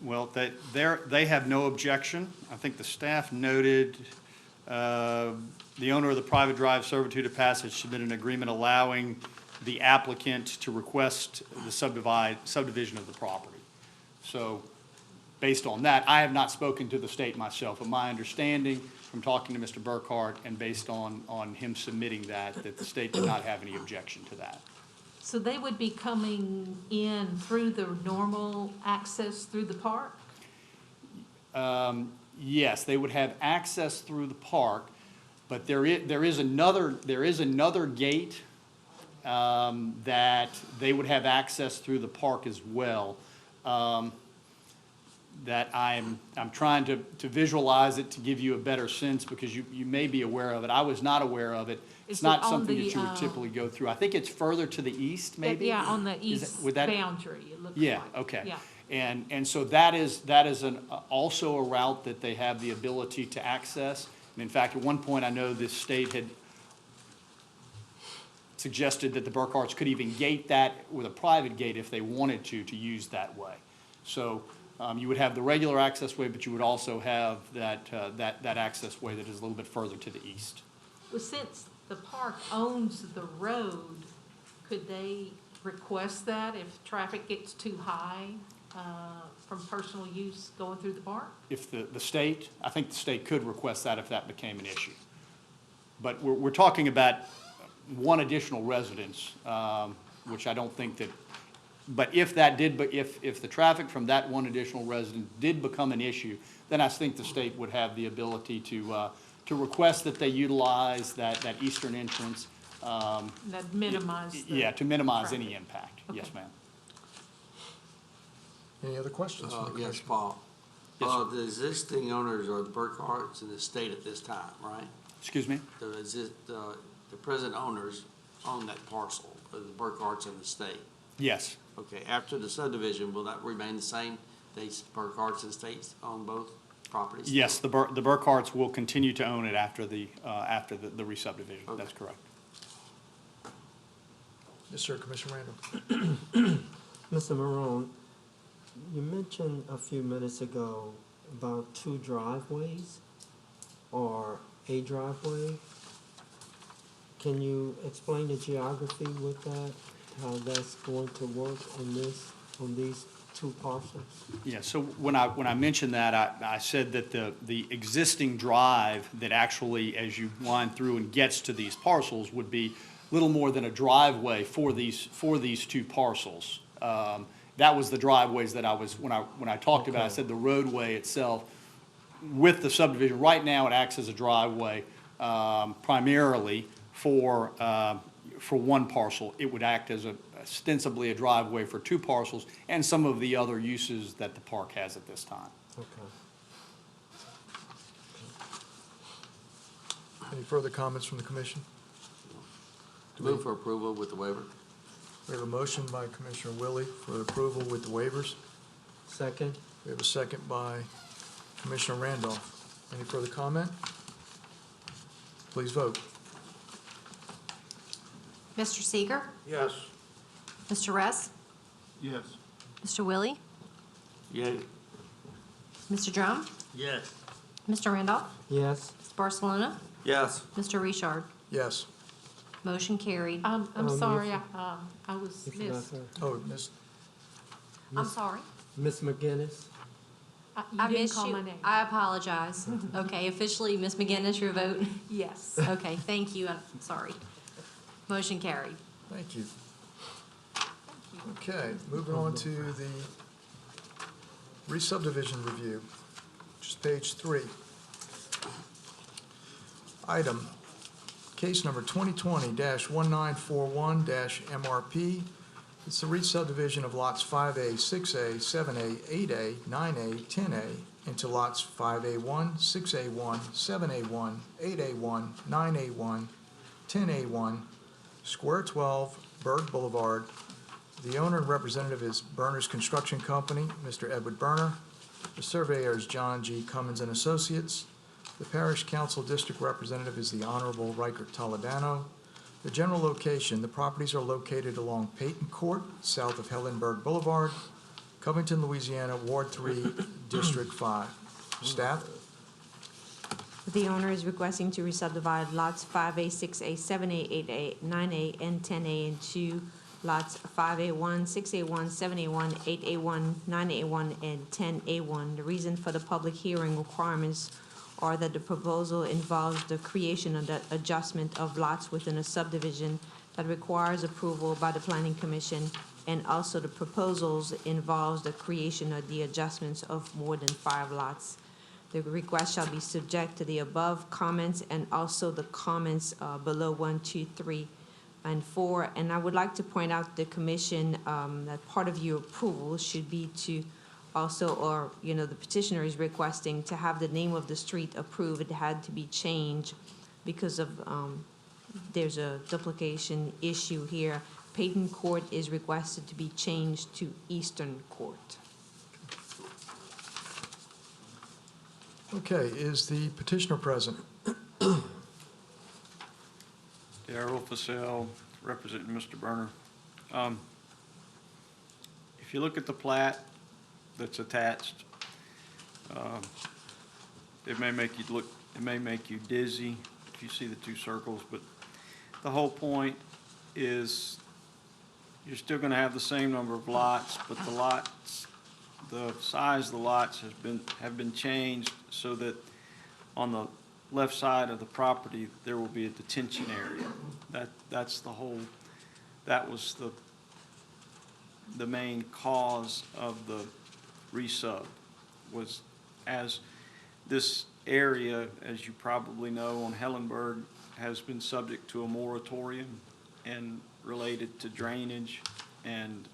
Well, they have no objection. I think the staff noted the owner of the private drive servitude of passage submitted an agreement allowing the applicant to request the subdivision of the property. So based on that, I have not spoken to the state myself, but my understanding from talking to Mr. Burkhart and based on him submitting that the state did not have any objection to that. So they would be coming in through the normal access through the park? Yes, they would have access through the park, but there is another gate that they would have access through the park as well. that I'm trying to visualize it to give you a better sense, because you may be aware of it. I was not aware of it. It's Is it not on something the, that you would typically go through. I think it's further to the east, maybe? Yeah, on the Is it- east would that- boundary, it looks like. Yeah, okay. Yeah. And so that is also a route that they have the ability to access. And in fact, at one point, I know this state had suggested that the Burkharts could even gate that with a private gate if they wanted to use that way. So you would have the regular access way, but you would also have that access way that is a little bit further to the east. Well, since the park owns the road, could they request that if traffic gets too high from personal use going through the park? If the state, I think the state could request that if that became an issue. But we're talking about one additional residence, which I don't think that, but if that did, but if the traffic from that one additional residence did become an issue, then I think the state would have the ability to request that they utilize that eastern entrance. That minimize the Yeah, to minimize traffic. any impact. Yes, ma'am. Any other questions from the Yes, commission? Paul. Yes, sir. The existing owners are the Burkharts in the state at this time, right? Excuse me? The present owners own that parcel, the Burkharts in the state. Yes. Okay, after the subdivision, will that remain the same? They, Burkharts and states own both properties? Yes, the Burkharts will continue to own it after the re-subdivision. Okay. That's correct. Yes, sir, Commissioner Randall. Mr. Marone, you mentioned a few minutes ago about two driveways or a driveway. Can you explain the geography with that, how that's going to work on these two parcels? Yeah, so when I mentioned that, I said that the existing drive that actually, as you wind through and gets to these parcels, would be little more than a driveway for these two parcels. That was the driveways that I was, when I talked about, I said the roadway itself with the subdivision. Right now, it acts as a driveway primarily for one parcel. It would act as ostensibly a driveway for two parcels and some of the other uses that the park has at this time. Okay. Any further comments from the commission? Move for approval with the waiver. We have a motion by Commissioner Willie for approval with the waivers. Second? We have a second by Commissioner Randolph. Any further comment? Please vote. Mr. Seeger? Yes. Mr. Ress? Yes. Mr. Willie? Yay. Mr. Drum? Yes. Mr. Randolph? Yes. Ms. Barcelona? Yes. Mr. Richard? Yes. Motion carried. I'm sorry, I was You forgot missed. her. Oh, Miss, I'm sorry. Miss McGinnis? I You didn't missed call you. my name. I apologize. Okay, officially, Ms. McGinnis, your vote? Yes. Okay, thank you. I'm sorry. Motion carried. thank you. Okay, moving on to the re-subdivision review, just page 3. Item, case number 2020-1941-MRP. It's the re-subdivision of lots 5A, 6A, 7A, 8A, 9A, 10A into lots 5A1, 6A1, 7A1, 8A1, 9A1, 10A1, Square 12, Berg Boulevard. The owner and representative is Berner's Construction Company, Mr. Edward Berner. The surveyor is John G. Cummins and Associates. The Parish Council District Representative is the Honorable Riker Toledano. The general location, the properties are located along Peyton Court, south of Hellenberg Boulevard, Covington, Louisiana, Ward 3, District 5. Staff? The owner is requesting to re-subdivide lots 5A, 6A, 7A, 8A, 9A, and 10A into lots 5A1, 6A1, 7A1, 8A1, 9A1, and 10A1. The reason for the public hearing requirements are that the proposal involves the creation of the adjustment of lots within a subdivision that requires approval by the Planning Commission, and also the proposals involves the creation of the adjustments of more than 5 lots. The request shall be subject to the above comments and also the comments below 1, 2, 3, and 4. And I would like to point out to the commission that part of your approval should be to also, or, the petitioner is requesting to have the name of the street approved. It had to be changed because of, there's a duplication issue here. Peyton Court is requested to be changed to Eastern Court. Okay, is the petitioner present? Darrell Fasell, representing Mr. Berner. If you look at the plat that's attached, it may make you dizzy if you see the two circles, but the whole point is you're still gonna have the same number of lots, but the size of the lots have been changed so that on the left side of the property, there will be a detention area. That was the main cause of the resub, was as this area, as you probably know, on Hellenberg, has been subject to a moratorium and related to drainage, and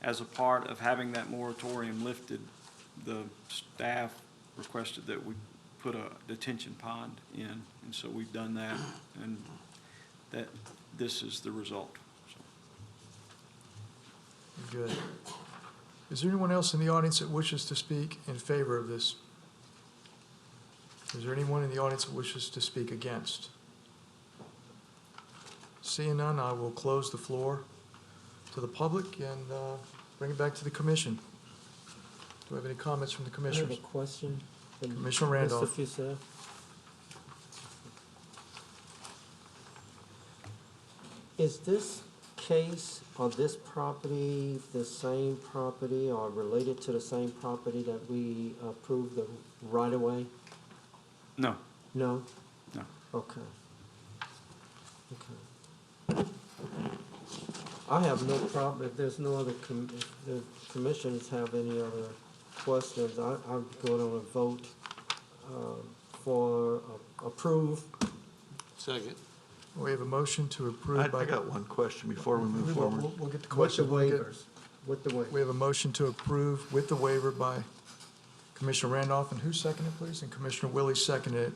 as a part of having that moratorium lifted, the staff requested that we put a detention pond in, and so we've done that, and that this is the result. Good. Is there anyone else in the audience that wishes to speak in favor of this? Is there anyone in the audience that wishes to speak against? Seeing none, I will close the floor to the public and bring it back to the commission. Do I have any comments from the I commissioners? have a question. Commissioner Randolph. Mr. Fasell. Is this case or this property the same property or related to the same property that we approved the right-of-way? No. No? No. Okay. Okay. I have no problem, if there's no other, if the commissioners have any other questions, I'm going on a vote for approve. Second. We have a motion to approve I by... got one question before we move forward. We'll get the With the question. We'll get- waivers. With the waivers. We have a motion to approve with the waiver by Commissioner Randolph, and who seconded it, please? And Commissioner Willie seconded it.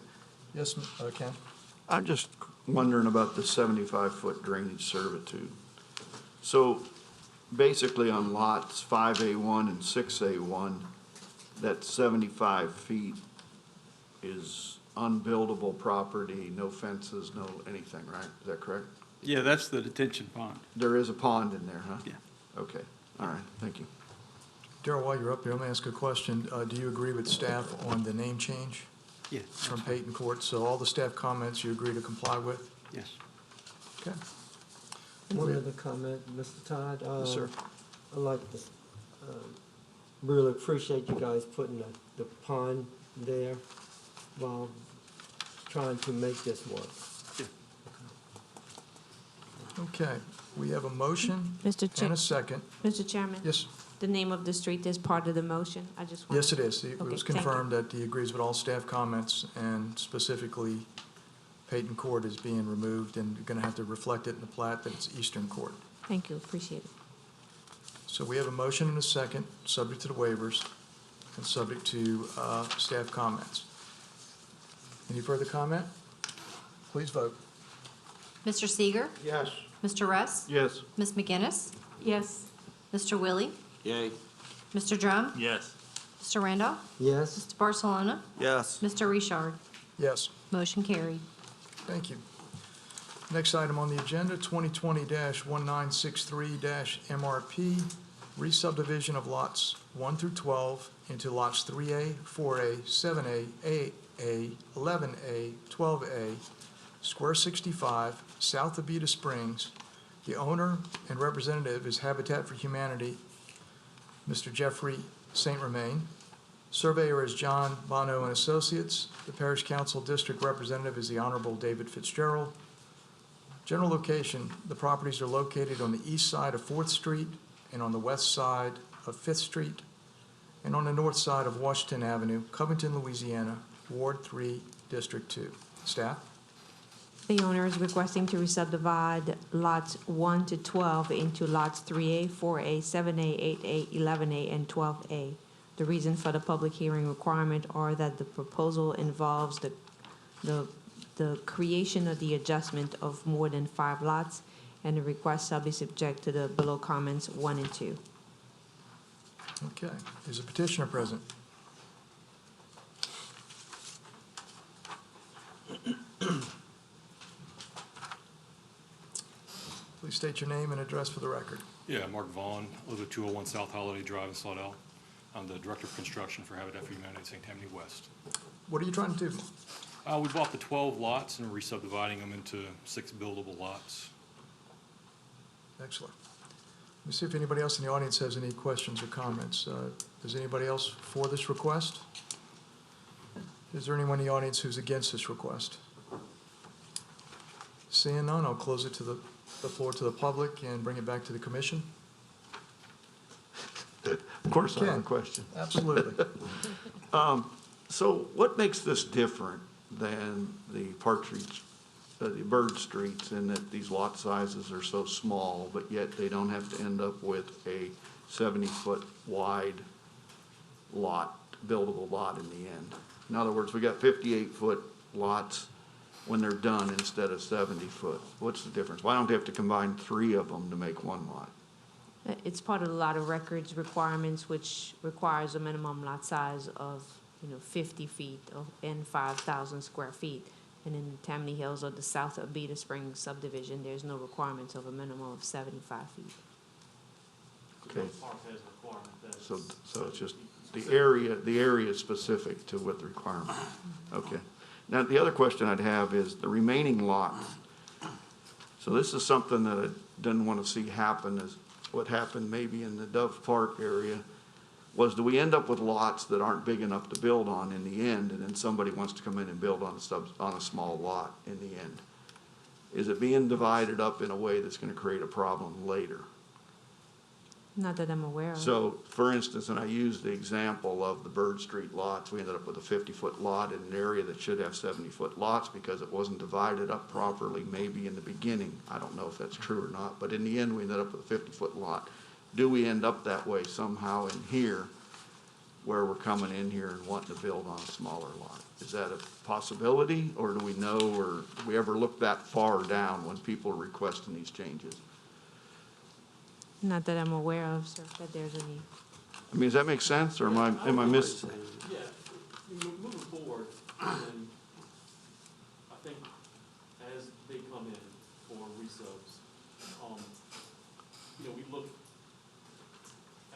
Yes, Ken? I'm just wondering about the 75-foot drainage servitude. So basically on lots 5A1 and 6A1, that 75 feet is unbuildable property, no fences, no anything, right? Is that correct? Yeah, that's the detention pond. There is a pond in there, huh? Yeah. Okay, all right, thank you. Darrell, while you're up here, let me ask a question. Do you agree with staff on the name change? Yeah. From Peyton Court? So all the staff comments you agree to comply with? Yes. Okay. One other comment, Mr. Todd. Yes, sir. I'd like to really appreciate you guys putting the pond there while trying to make this work. Okay, we have a motion Mr. and a second. Mr. Chairman? Yes, The name of the street is part of the motion. I just want. yes, it is. It Okay, was thank you. confirmed that he agrees with all staff comments, and specifically Peyton Court is being removed, and you're going to have to reflect it in the plat that it's Eastern Court. Thank you, appreciate it. So we have a motion and a second, subject to the waivers and subject to staff comments. Any further comment? Please vote. Mr. Seeger? Yes. Mr. Russ? Yes. Ms. McGinnis? Yes. Mr. Willie? Yay. Mr. Drum? Yes. Mr. Randolph? Yes? Mr. Barcelona? Yes. Mr. Richard? Yes. Motion carried. Thank you. Next item on the agenda, 2020-1963-MRP, re-subdivision of lots 1 through 12 into lots 3A, 4A, 7A, 8A, 11A, 12A, Square 65, south of Beta Springs. The owner and representative is Habitat for Humanity, Mr. Jeffrey St. Remain. Surveyor is John Bono and Associates. The Parish Council District Representative is the Honorable David Fitzgerald. General location, the properties are located on the east side of 4th Street and on the west side of 5th Street and on the north side of Washington Avenue, Covington, Louisiana, Ward 3, District 2. Staff? The owner is requesting to resubdivide lots 1 to 12 into lots 3A, 4A, 7A, 8A, 11A, and 12A. The reason for the public hearing requirement are that the proposal involves the creation of the adjustment of more than 5 lots, and the request shall be subject to the below comments 1 and 2. Okay, is a petitioner present? Please state your name and address for the record. Yeah, Mark Vaughn, live at 201 South Holiday Drive in Slaughter. I'm the Director of Construction for Habitat for Humanity at St. Tammany West. What are you trying to do? We bought the 12 lots and we're resubdividing them into 6 buildable lots. Excellent. Let me see if anybody else in the audience has any questions or comments. Is anybody else for this request? Is there anyone in the audience who's against this request? Seeing none, I'll close it to the floor to the public and bring it back to the commission. Of course, I have a question. Absolutely. So what makes this different than the the bird streets, in that these lot sizes are so small, but yet they don't have to end up with a 70-foot wide lot, buildable lot in the end? In other words, we got 58-foot lots when they're done instead of 70-foot. What's the difference? Why don't they have to combine 3 of them to make 1 lot? It's part of the lot of records requirements, which requires a minimum lot size of, 50 feet and 5,000 square feet. And in Tammany Hills or the south of Beta Springs subdivision, there's no requirements of a minimum of 75 feet. Okay. So it's just the area is specific to what the requirement is. Okay. Now, the other question I'd have is the remaining lots. So this is something that I didn't want to see happen, is what happened maybe in the Dove Park area, was do we end up with lots that aren't big enough to build on in the end, and then somebody wants to come in and build on a small lot in the end? Is it being divided up in a way that's going to create a problem later? Not that I'm aware of. So, for instance, and I used the example of the Bird Street lots, we ended up with a 50-foot lot in an area that should have 70-foot lots because it wasn't divided up properly maybe in the beginning. I don't know if that's true or not, but in the end, we ended up with a 50-foot lot. Do we end up that way somehow in here, where we're coming in here and wanting to build on a smaller lot? Is that a possibility, or do we know, or do we ever look that far down when people are requesting these changes? Not that I'm aware of, sir, that there's any. I mean, does that make sense, or am I missing? Yeah, moving forward, and I think as they come in for resubs, we look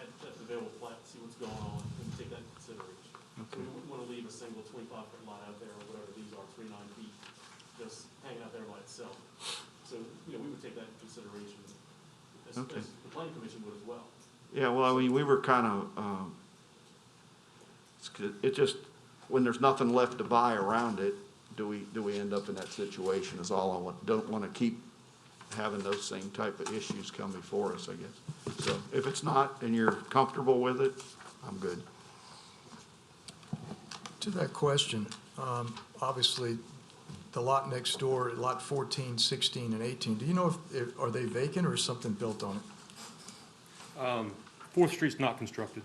at the available plat, see what's going on, and take that into consideration. So we wouldn't want to leave a single 25-foot lot out there, or whatever these are, 39 feet, just hanging out there by itself. So, we would take that into consideration, as the planning commission would as well. Yeah, well, I mean, we were kind of, it just, when there's nothing left to buy around it, do we end up in that situation is all I want. Don't want to keep having those same type of issues come before us, I guess. So if it's not and you're comfortable with it, I'm good. To that question, obviously, the lot next door, lot 14, 16, and 18, do you know if are they vacant or is something built on it? 4th Street's not constructed.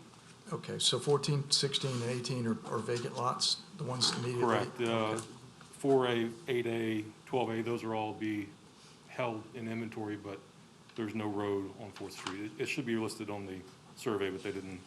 Okay, so 14, 16, and 18 are vacant lots, the ones immediately? Correct. 4A, 8A, 12A, those are all be held in inventory, but there's no road on 4th Street. It should be listed on the survey, but that didn't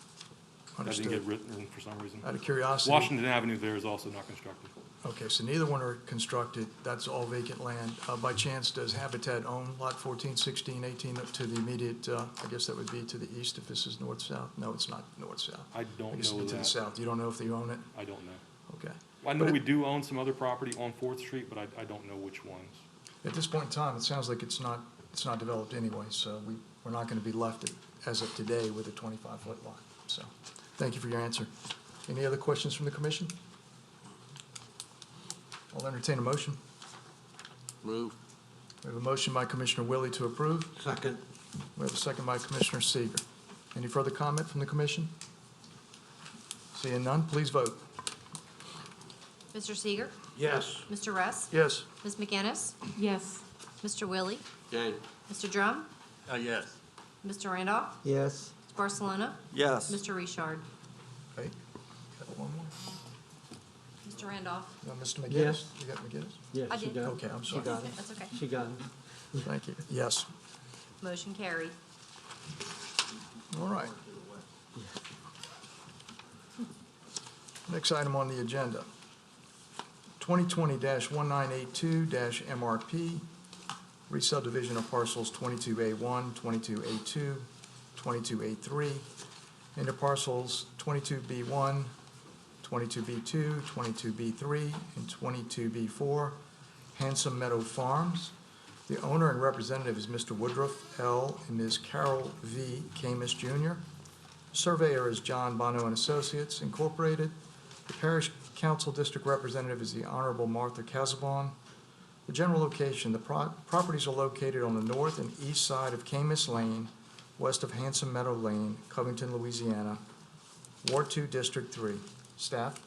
get written for some reason. Out of curiosity. Washington Avenue there is also not constructed. Okay, so neither one are constructed. That's all vacant land. By chance, does Habitat own lot 14, 16, 18 up to the immediate, I guess that would be to the east if this is north-south? No, it's not north-south. I don't guess know it'd be to the that. south. You don't know if they own it? I don't know. Okay. I know we do own some other property on 4th Street, but I don't know which ones. At this point in time, it sounds like it's not developed anyway, so we're not going to be left as of today with a 25-foot lot. So, thank you for your answer. Any other questions from the commission? I'll entertain a motion. Move. We have a motion by Commissioner Willie to approve. Second. We have a second by Commissioner Seeger. Any further comment from the commission? Seeing none, please vote. Mr. Seeger? Yes. Mr. Russ? Yes. Ms. McGinnis? Yes. Mr. Willie? Yay. Mr. Drum? Yes. Mr. Randolph? Yes. Mr. Barcelona? Yes. Mr. Richard? Okay. Got one more. Mr. Randolph? Mr. McGinnis? Yes. You got McGinnis? Yeah, I she did. got it. Okay, I'm She sorry. got it. That's okay. She got it. Thank you. Yes. Motion carried. All right. Next item on the agenda, 2020-1982-MRP, re-subdivision of parcels 22A1, 22A2, 22A3, into parcels 22B1, 22B2, 22B3, and 22B4, Handsome Meadow Farms. The owner and representative is Mr. Woodruff L. and Ms. Carol V. Camus Jr. Surveyor is John Bono and Associates Incorporated. The Parish Council District Representative is the Honorable Martha Casabon. The general location, the properties are located on the north and east side of Camus Lane, west of Handsome Meadow Lane, Covington, Louisiana, Ward 2, District 3. Staff?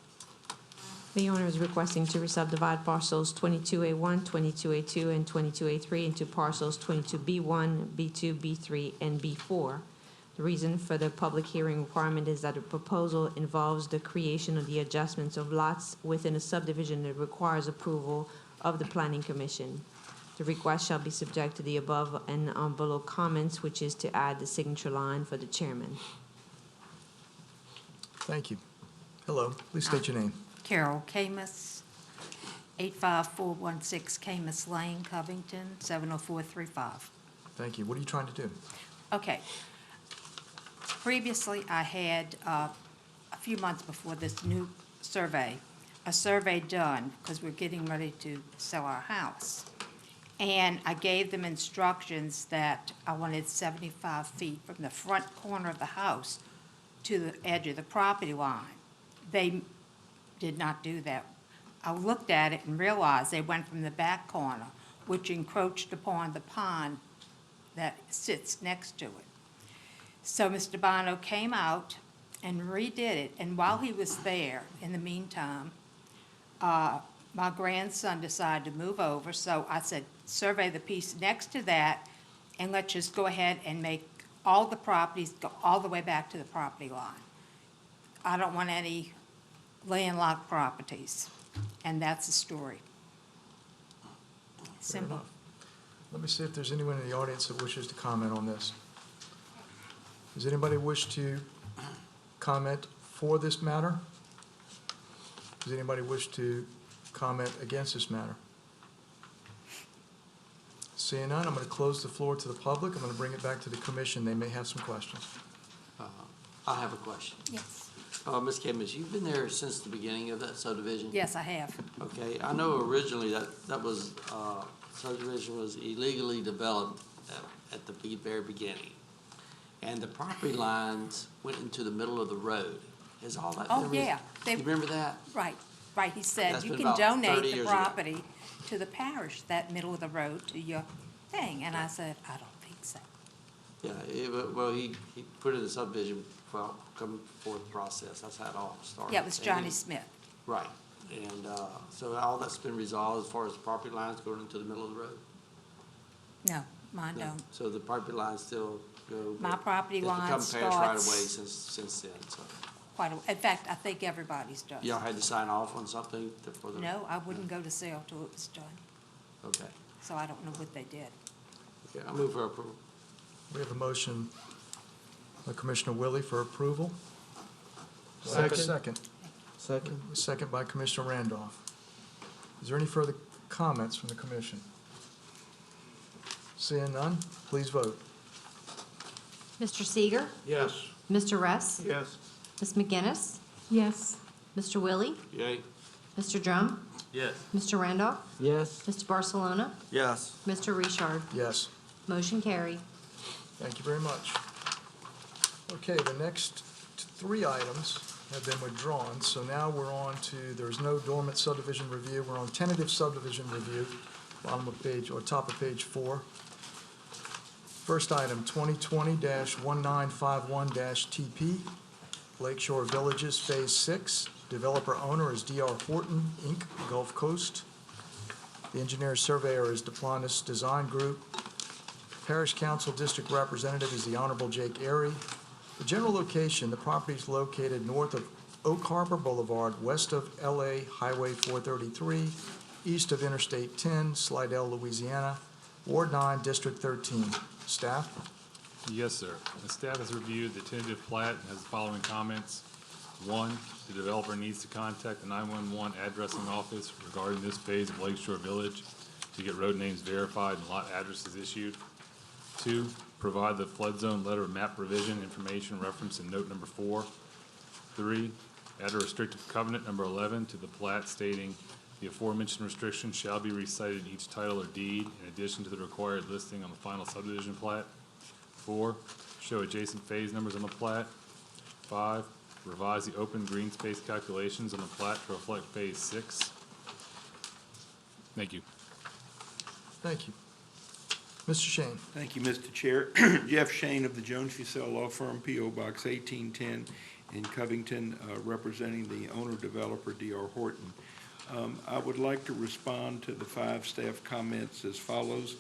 The owner is requesting to resubdivide parcels 22A1, 22A2, and 22A3 into parcels 22B1, B2, B3, and B4. The reason for the public hearing requirement is that the proposal involves the creation of the adjustments of lots within a subdivision that requires approval of the Planning Commission. The request shall be subject to the above and below comments, which is to add the signature line for the chairman. Thank you. Hello, please state your name. Carol Camus, 85416 Camus Lane, Covington, 70435. Thank you. What are you trying to do? Okay. Previously, I had, a few months before this new survey, a survey done because we're getting ready to sell our house. And I gave them instructions that I wanted 75 feet from the front corner of the house to the edge of the property line. They did not do that. I looked at it and realized they went from the back corner, which encroached upon the pond that sits next to it. So Mr. Bono came out and redid it, and while he was there, in the meantime, my grandson decided to move over, so I said, survey the piece next to that, and let's just go ahead and make all the properties go all the way back to the property line. I don't want any landlocked properties, and that's the story. Simple. enough. Let me see if there's anyone in the audience that wishes to comment on this. Does anybody wish to comment for this matter? Does anybody wish to comment against this matter? Seeing none, I'm going to close the floor to the public. I'm going to bring it back to the commission. They may have some questions. I have a question. Yes. Ms. Camus, you've been there since the beginning of that subdivision? Yes, I have. Okay, I know originally that was, subdivision was illegally developed at the very beginning. And the property lines went into the middle of the road. Is all that? Oh, yeah. You remember that? Right, right. He said, That's you been can about 30 donate years the ago. property to the parish, that middle of the road, to your thing. And I said, I don't think so. Yeah, well, he put it in the subdivision, well, come forth process. That's how it all started. Yeah, it was Johnny Smith. Right. And so all that's been resolved as far as the property lines going into the middle of the road? No, mine No. don't. So the property lines still go? My property line It's become parish right starts- away since then, so. Quite a, in fact, I think everybody's done. Y'all had to sign off on something for the? No, I wouldn't go to sale till it was done. Okay. So I don't know what they did. Okay, I move for approval. We have a motion by Commissioner Willie for approval. Second. Second. Second. Second by Commissioner Randolph. Is there any further comments from the commission? Seeing none, please vote. Mr. Seeger? Yes. Mr. Russ? Yes. Ms. McGinnis? Yes. Mr. Willie? Yay. Mr. Drum? Yes. Mr. Randolph? Yes. Mr. Barcelona? Yes. Mr. Richard? Yes. Motion carried. Thank you very much. Okay, the next three items have been withdrawn, so now we're on to, there's no dormant subdivision review. We're on tentative subdivision review, bottom of page, or top of page 4. First item, 2020-1951-TP, Lakeshore Villages Phase 6, Developer owner is D.R. Horton, Inc., Gulf Coast. The engineer surveyor is Duplantis Design Group. Parish Council District Representative is the Honorable Jake Airy. The general location, the property is located north of Oak Harbor Boulevard, west of LA Highway 433, east of Interstate 10, Slidell, Louisiana, Ward 9, District 13. Staff? Yes, sir. The staff has reviewed the tentative plat and has the following comments. 1, the developer needs to contact the 911 addressing office regarding this phase of Lakeshore Village to get road names verified and lot addresses issued. 2, provide the flood zone letter of map revision information referenced in note number 4. 3, add a restrictive covenant number 11 to the plat stating the aforementioned restriction shall be recited in each title or deed in addition to the required listing on the final subdivision plat. 4, show adjacent phase numbers on the plat. 5, revise the open green space calculations on the plat to reflect phase 6. Thank you. Thank you. Mr. Shane? Thank you, Mr. Chair. Jeff Shane of the Jones Fussell Law Firm, P.O. Box 1810 in Covington, representing the owner-developer D.R. Horton. I would like to respond to the 5 staff comments as follows.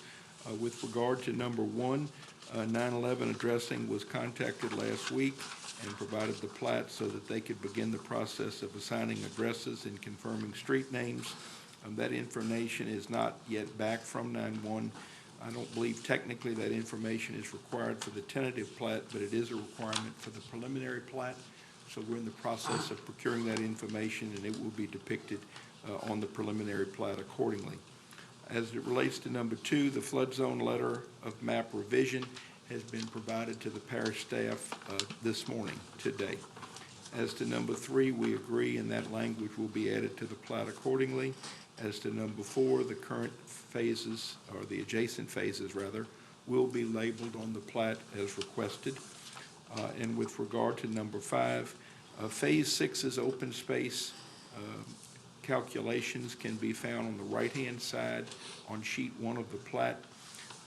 With regard to number 1, 911 Addressing was contacted last week and provided the plat so that they could begin the process of assigning addresses and confirming street names. That information is not yet back from 911. I don't believe technically that information is required for the tentative plat, but it is a requirement for the preliminary plat. So we're in the process of procuring that information, and it will be depicted on the preliminary plat accordingly. As it relates to number 2, the flood zone letter of map revision has been provided to the parish staff this morning, today. As to number 3, we agree, and that language will be added to the plat accordingly. As to number 4, the current phases, or the adjacent phases rather, will be labeled on the plat as requested. And with regard to number 5, phase 6's open space calculations can be found on the right-hand side on sheet 1 of the plat.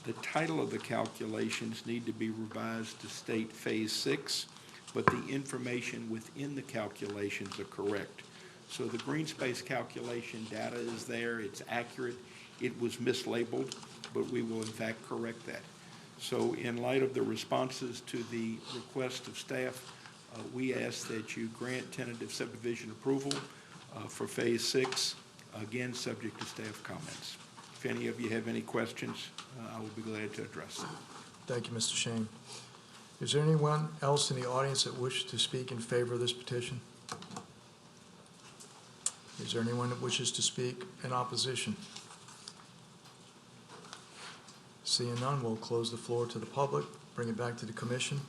The title of the calculations need to be revised to state phase 6, but the information within the calculations are correct. So the green space calculation data is there, it's accurate, it was mislabeled, but we will in fact correct that. So in light of the responses to the request of staff, we ask that you grant tentative subdivision approval for phase 6, again subject to staff comments. If any of you have any questions, I will be glad to address them. Thank you, Mr. Shane. Is there anyone else in the audience that wishes to speak in favor of this petition? Is there anyone that wishes to speak in opposition? Seeing none, we'll close the floor to the public, bring it back to the commission.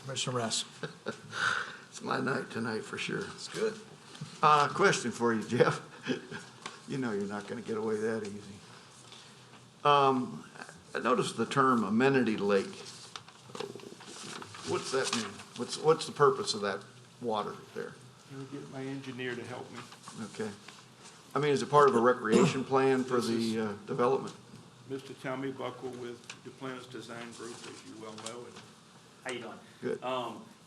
Commissioner Ress. It's my night tonight for sure. It's good. Question for you, Jeff. You know you're not going to get away that easy. I noticed the term amenity lake. What's that mean? What's the purpose of that water there? I'll get my engineer to help me. Okay. I mean, is it part of a recreation plan for the development? Mr. Tommy Buckle with Duplantis Design Group, as you well know. How you doing? Good.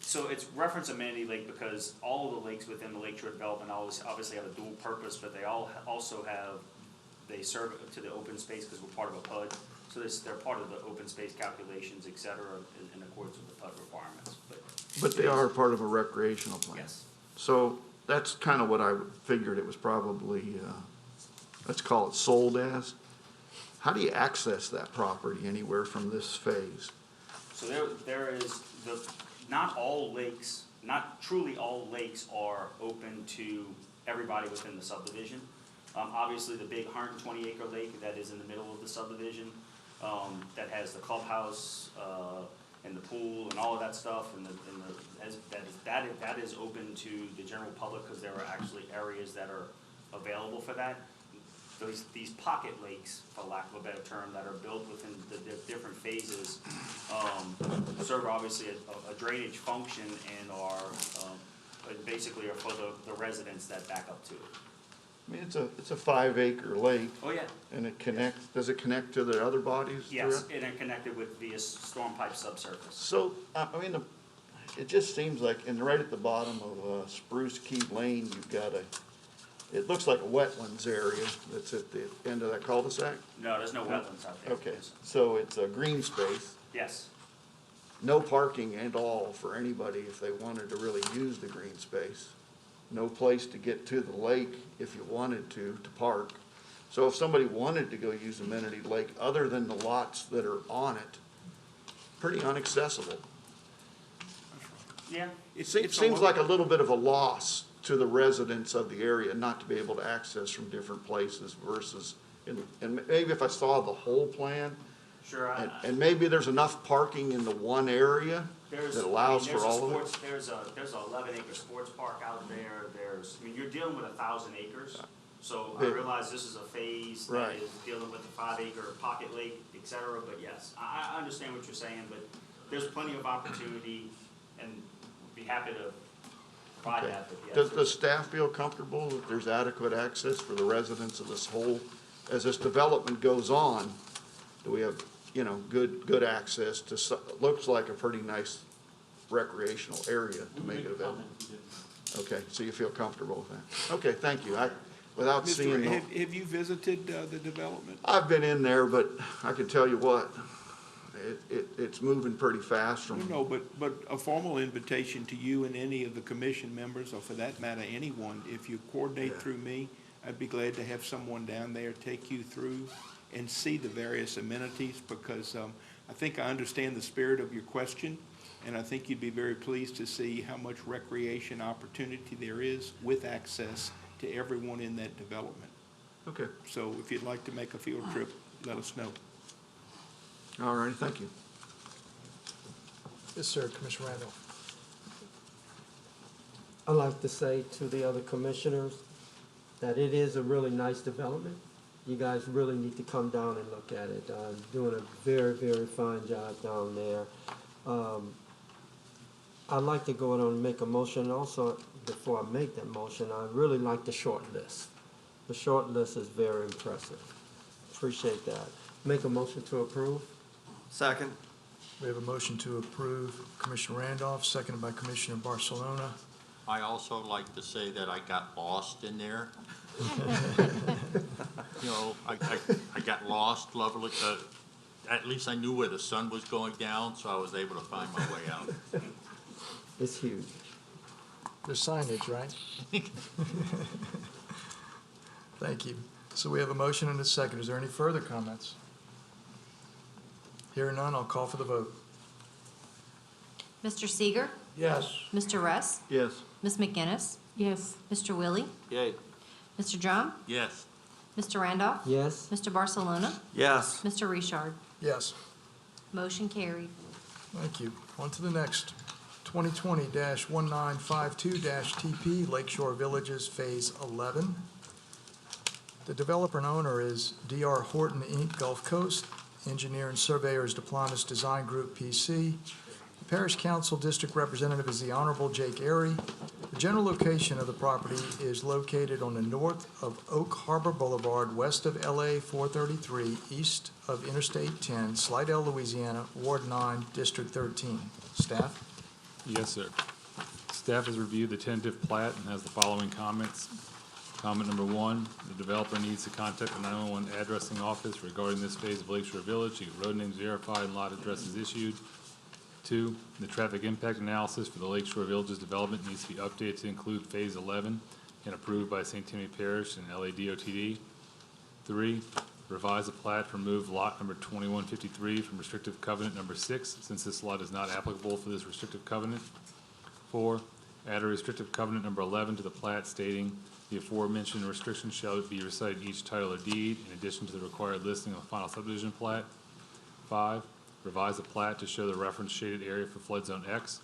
So it's reference amenity lake because all of the lakes within the Lakeshore development obviously have a dual purpose, but they all also they serve to the open space because we're part of a PUD. So they're part of the open space calculations, et cetera, in accordance with the PUD requirements. But they are part of a recreational plan? Yes. So that's kind of what I figured it was probably, let's call it sold as. How do you access that property anywhere from this phase? So there is not all lakes, not truly all lakes are open to everybody within the subdivision. Obviously, the big 120-acre lake that is in the middle of the subdivision, that has the clubhouse and the pool and all of that stuff, that is open to the general public because there are actually areas that are available for that. These pocket lakes, for lack of a better term, that are built within the different phases, serve obviously a drainage function and are basically are for the residents that back up to it. I mean, it's a 5-acre lake. Oh, yeah. And it connects, does it connect to the other bodies? Yes, and they're connected via storm pipe subsurface. So, I mean, it just seems like, and right at the bottom of Spruce Key Lane, you've got it looks like a wetlands area that's at the end of that cul-de-sac. No, there's no wetlands out there. Okay, so it's a green space, Yes, no parking at all for anybody if they wanted to really use the green space. No place to get to the lake if you wanted to park. So if somebody wanted to go use Amenity Lake, other than the lots that are on it, pretty inaccessible. yeah. It seems like a little bit of a loss to the residents of the area not to be able to access from different places versus, and maybe if I saw the whole plan, Sure. and maybe there's enough parking in the one area that allows for all of it. There's a 11-acre sports park out there. You're dealing with 1,000 acres. So I realize this is a phase that Right. is dealing with the 5-acre pocket lake, et cetera. But yes, I understand what you're saying, but there's plenty of opportunity and be happy to provide Okay. that. But yes, Does staff feel comfortable that there's adequate access for the residents of this whole, as this development goes on, do we have, good access to, looks like a pretty nice recreational area to make it available? Okay, so you feel comfortable with that? Okay, thank you. Without seeing, Have you visited the development? I've been in there, but I can tell you what, it's moving pretty fast from. No, but a formal invitation to you and any of the commission members, or for that matter, anyone, if you coordinate through me, I'd be glad to have someone down there take you through and see the various amenities, because I think I understand the spirit of your question, and I think you'd be very pleased to see how much recreation opportunity there is with access to everyone in that development. Okay. So if you'd like to make a field trip, let us know. All right, thank you. Yes, sir, Commissioner Randolph. I'd like to say to the other commissioners that it is a really nice development. You guys really need to come down and look at it. Doing a very, very fine job down there. I'd like to go on and make a motion also. Before I make that motion, I'd really like the short list. The short list is very impressive. Appreciate that. Make a motion to approve. Second. We have a motion to approve Commissioner Randolph, seconded by Commissioner Barcelona. I also like to say that I got lost in there. I got lost, lovely. At least I knew where the sun was going down, so I was able to find my way out. It's huge. There's signage, right? Thank you. So we have a motion and a second. Is there any further comments? Hearing none, I'll call for the vote. Mr. Seeger? Yes. Mr. Russ? Yes. Ms. McGinnis? Yes. Mr. Willie? Yay. Mr. Drum? Yes. Mr. Randolph? Yes. Mr. Barcelona? Yes. Mr. Richard? Yes. Motion carried. Thank you. On to the next. 2020-1952-TP Lakeshore Villages Phase 11. The developer and owner is D.R. Horton, Inc., Gulf Coast. Engineer and surveyor is Duplantis Design Group, P.C. The Parish Council District Representative is the Honorable Jake Airy. The general location of the property is located on the north of Oak Harbor Boulevard, west of LA 433, east of Interstate 10, Slidell, Louisiana, Ward 9, District 13. Staff? Yes, sir. Staff has reviewed the tentative plat and has the following comments. Comment number 1, the developer needs to contact the 911 addressing office regarding this phase of Lakeshore Village. The road names verified and lot addresses issued. 2, the traffic impact analysis for the Lakeshore Villages development needs to be updated to include phase 11 and approved by St. Tammany Parish and LADOTD. 3, revise the plat to remove lot number 2153 from restrictive covenant number 6, since this lot is not applicable for this restrictive covenant. 4, add a restrictive covenant number 11 to the plat stating the aforementioned restrictions shall be recited in each title or deed in addition to the required listing on the final subdivision plat. 5, revise the plat to show the reference shaded area for flood zone X.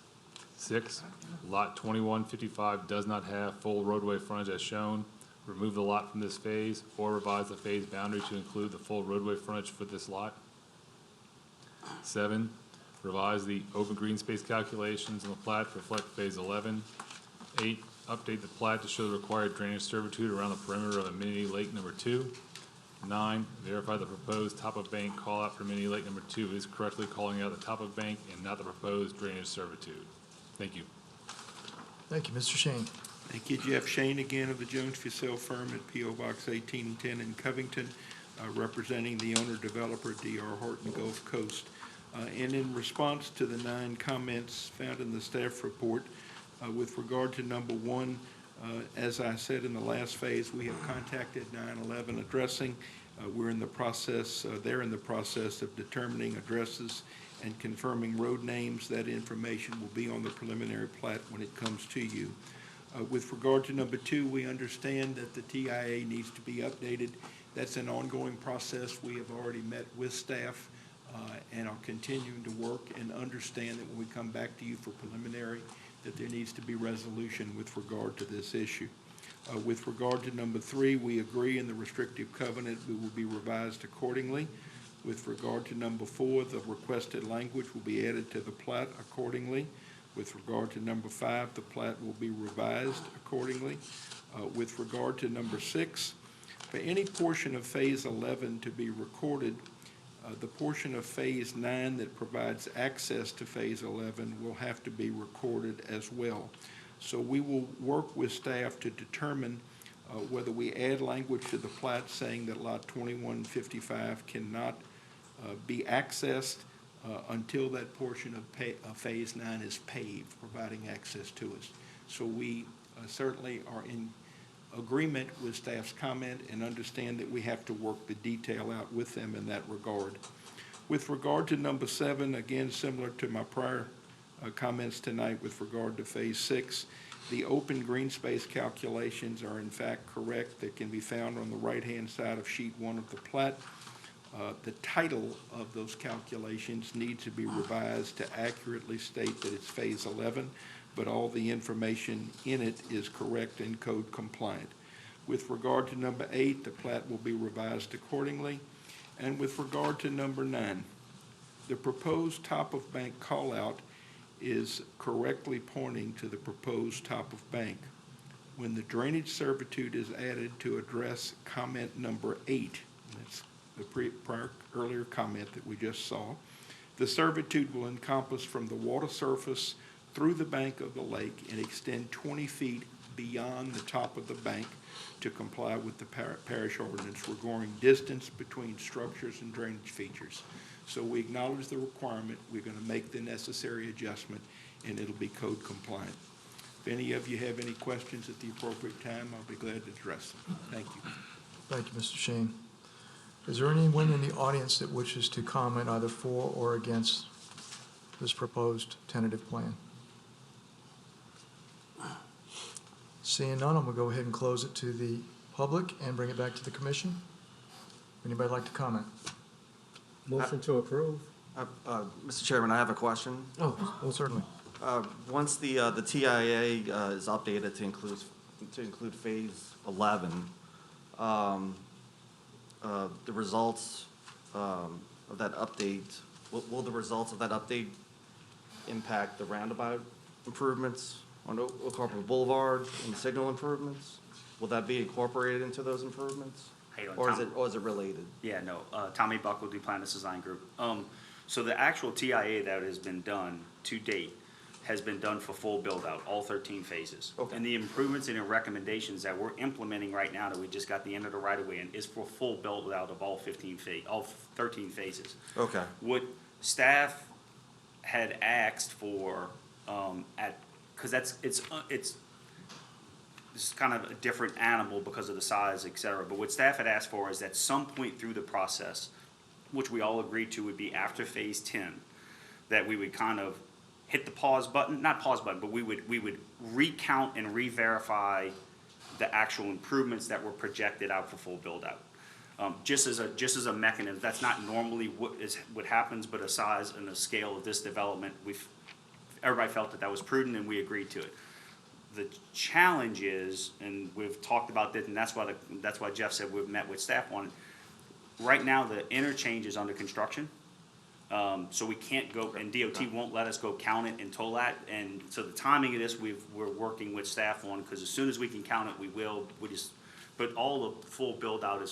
6, lot 2155 does not have full roadway frontage as shown. Remove the lot from this phase or revise the phase boundary to include the full roadway frontage for this lot. 7, revise the open green space calculations in the plat to reflect phase 11. 8, update the plat to show the required drainage servitude around the perimeter of Amenity Lake number 2. 9, verify the proposed top-of bank call-out for Amenity Lake number 2 is correctly calling out the top-of bank and not the proposed drainage servitude. Thank you. Thank you, Mr. Shane. Thank you, Jeff Shane, again of the Jones Fussell firm at P.O. Box 1810 in Covington, representing the owner-developer D.R. Horton Gulf Coast. And in response to the 9 comments found in the staff report, with regard to number 1, as I said in the last phase, we have contacted 911 Addressing. We're in the process, they're in the process of determining addresses and confirming road names. That information will be on the preliminary plat when it comes to you. With regard to number 2, we understand that the TIA needs to be updated. That's an ongoing process. We have already met with staff and are continuing to work and understand that when we come back to you for preliminary, that there needs to be resolution with regard to this issue. With regard to number 3, we agree in the restrictive covenant we will be revised accordingly. With regard to number 4, the requested language will be added to the plat accordingly. With regard to number 5, the plat will be revised accordingly. With regard to number 6, for any portion of Phase 11 to be recorded, the portion of Phase 9 that provides access to Phase 11 will have to be recorded as well. So we will work with staff to determine whether we add language to the plat saying that Lot 2155 cannot be accessed until that portion of Phase 9 is paved, providing access to us. So we certainly are in agreement with staff's comment and understand that we have to work the detail out with them in that regard. With regard to number 7, again, similar to my prior comments tonight with regard to Phase 6, the open green space calculations are in fact correct. They can be found on the right-hand side of sheet 1 of the plat. The title of those calculations needs to be revised to accurately state that it's Phase 11, but all the information in it is correct and code compliant. With regard to number 8, the plat will be revised accordingly. And with regard to number 9, the proposed top of bank call-out is correctly pointing to the proposed top of bank. When the drainage servitude is added to address comment number 8, that's the earlier comment that we just saw, the servitude will encompass from the water surface through the bank of the lake and extend 20 feet beyond the top of the bank to comply with the parish ordinance regarding distance between structures and drainage features. So we acknowledge the requirement. We're going to make the necessary adjustment, and it'll be code compliant. If any of you have any questions at the appropriate time, I'll be glad to address them. Thank you. Thank you, Mr. Shane. Is there anyone in the audience that wishes to comment either for or against this proposed tentative plan? Seeing none, I'm going to go ahead and close it to the public and bring it back to the commission. Anybody like to comment? Motion to approve. Mr. Chairman, I have a question. Oh, certainly. Once the TIA is updated to include Phase 11, the results of that update, will the results of that update impact the roundabout improvements on Oak Harbor Boulevard and the signal improvements? Will that be incorporated into those improvements? Or is it related? Yeah, no, Tommy Buck will do Plan Design Group. So the actual TIA that has been done to date has been done for full build-out, all 13 phases. Okay. And the improvements and the recommendations that we're implementing right now that we just got the end of the right-of-way in is for full build-out of all 13 phases. Okay. What staff had asked for because it's this is kind of a different animal because of the size, et cetera. But what staff had asked for is at some point through the process, which we all agreed to would be after Phase 10, that we would kind of hit the pause button, not pause button, but we would recount and re-verify the actual improvements that were projected out for full build-out. Just as a mechanism, that's not normally what happens, but a size and a scale of this development, everybody felt that was prudent and we agreed to it. The challenge is, and we've talked about this, and that's why Jeff said we've met with staff on it. Right now, the interchange is under construction, so we can't go, and DOT won't let us go count it and toll that. And so the timing of this, we're working with staff on, because as soon as we can count it, we will. But all the full build out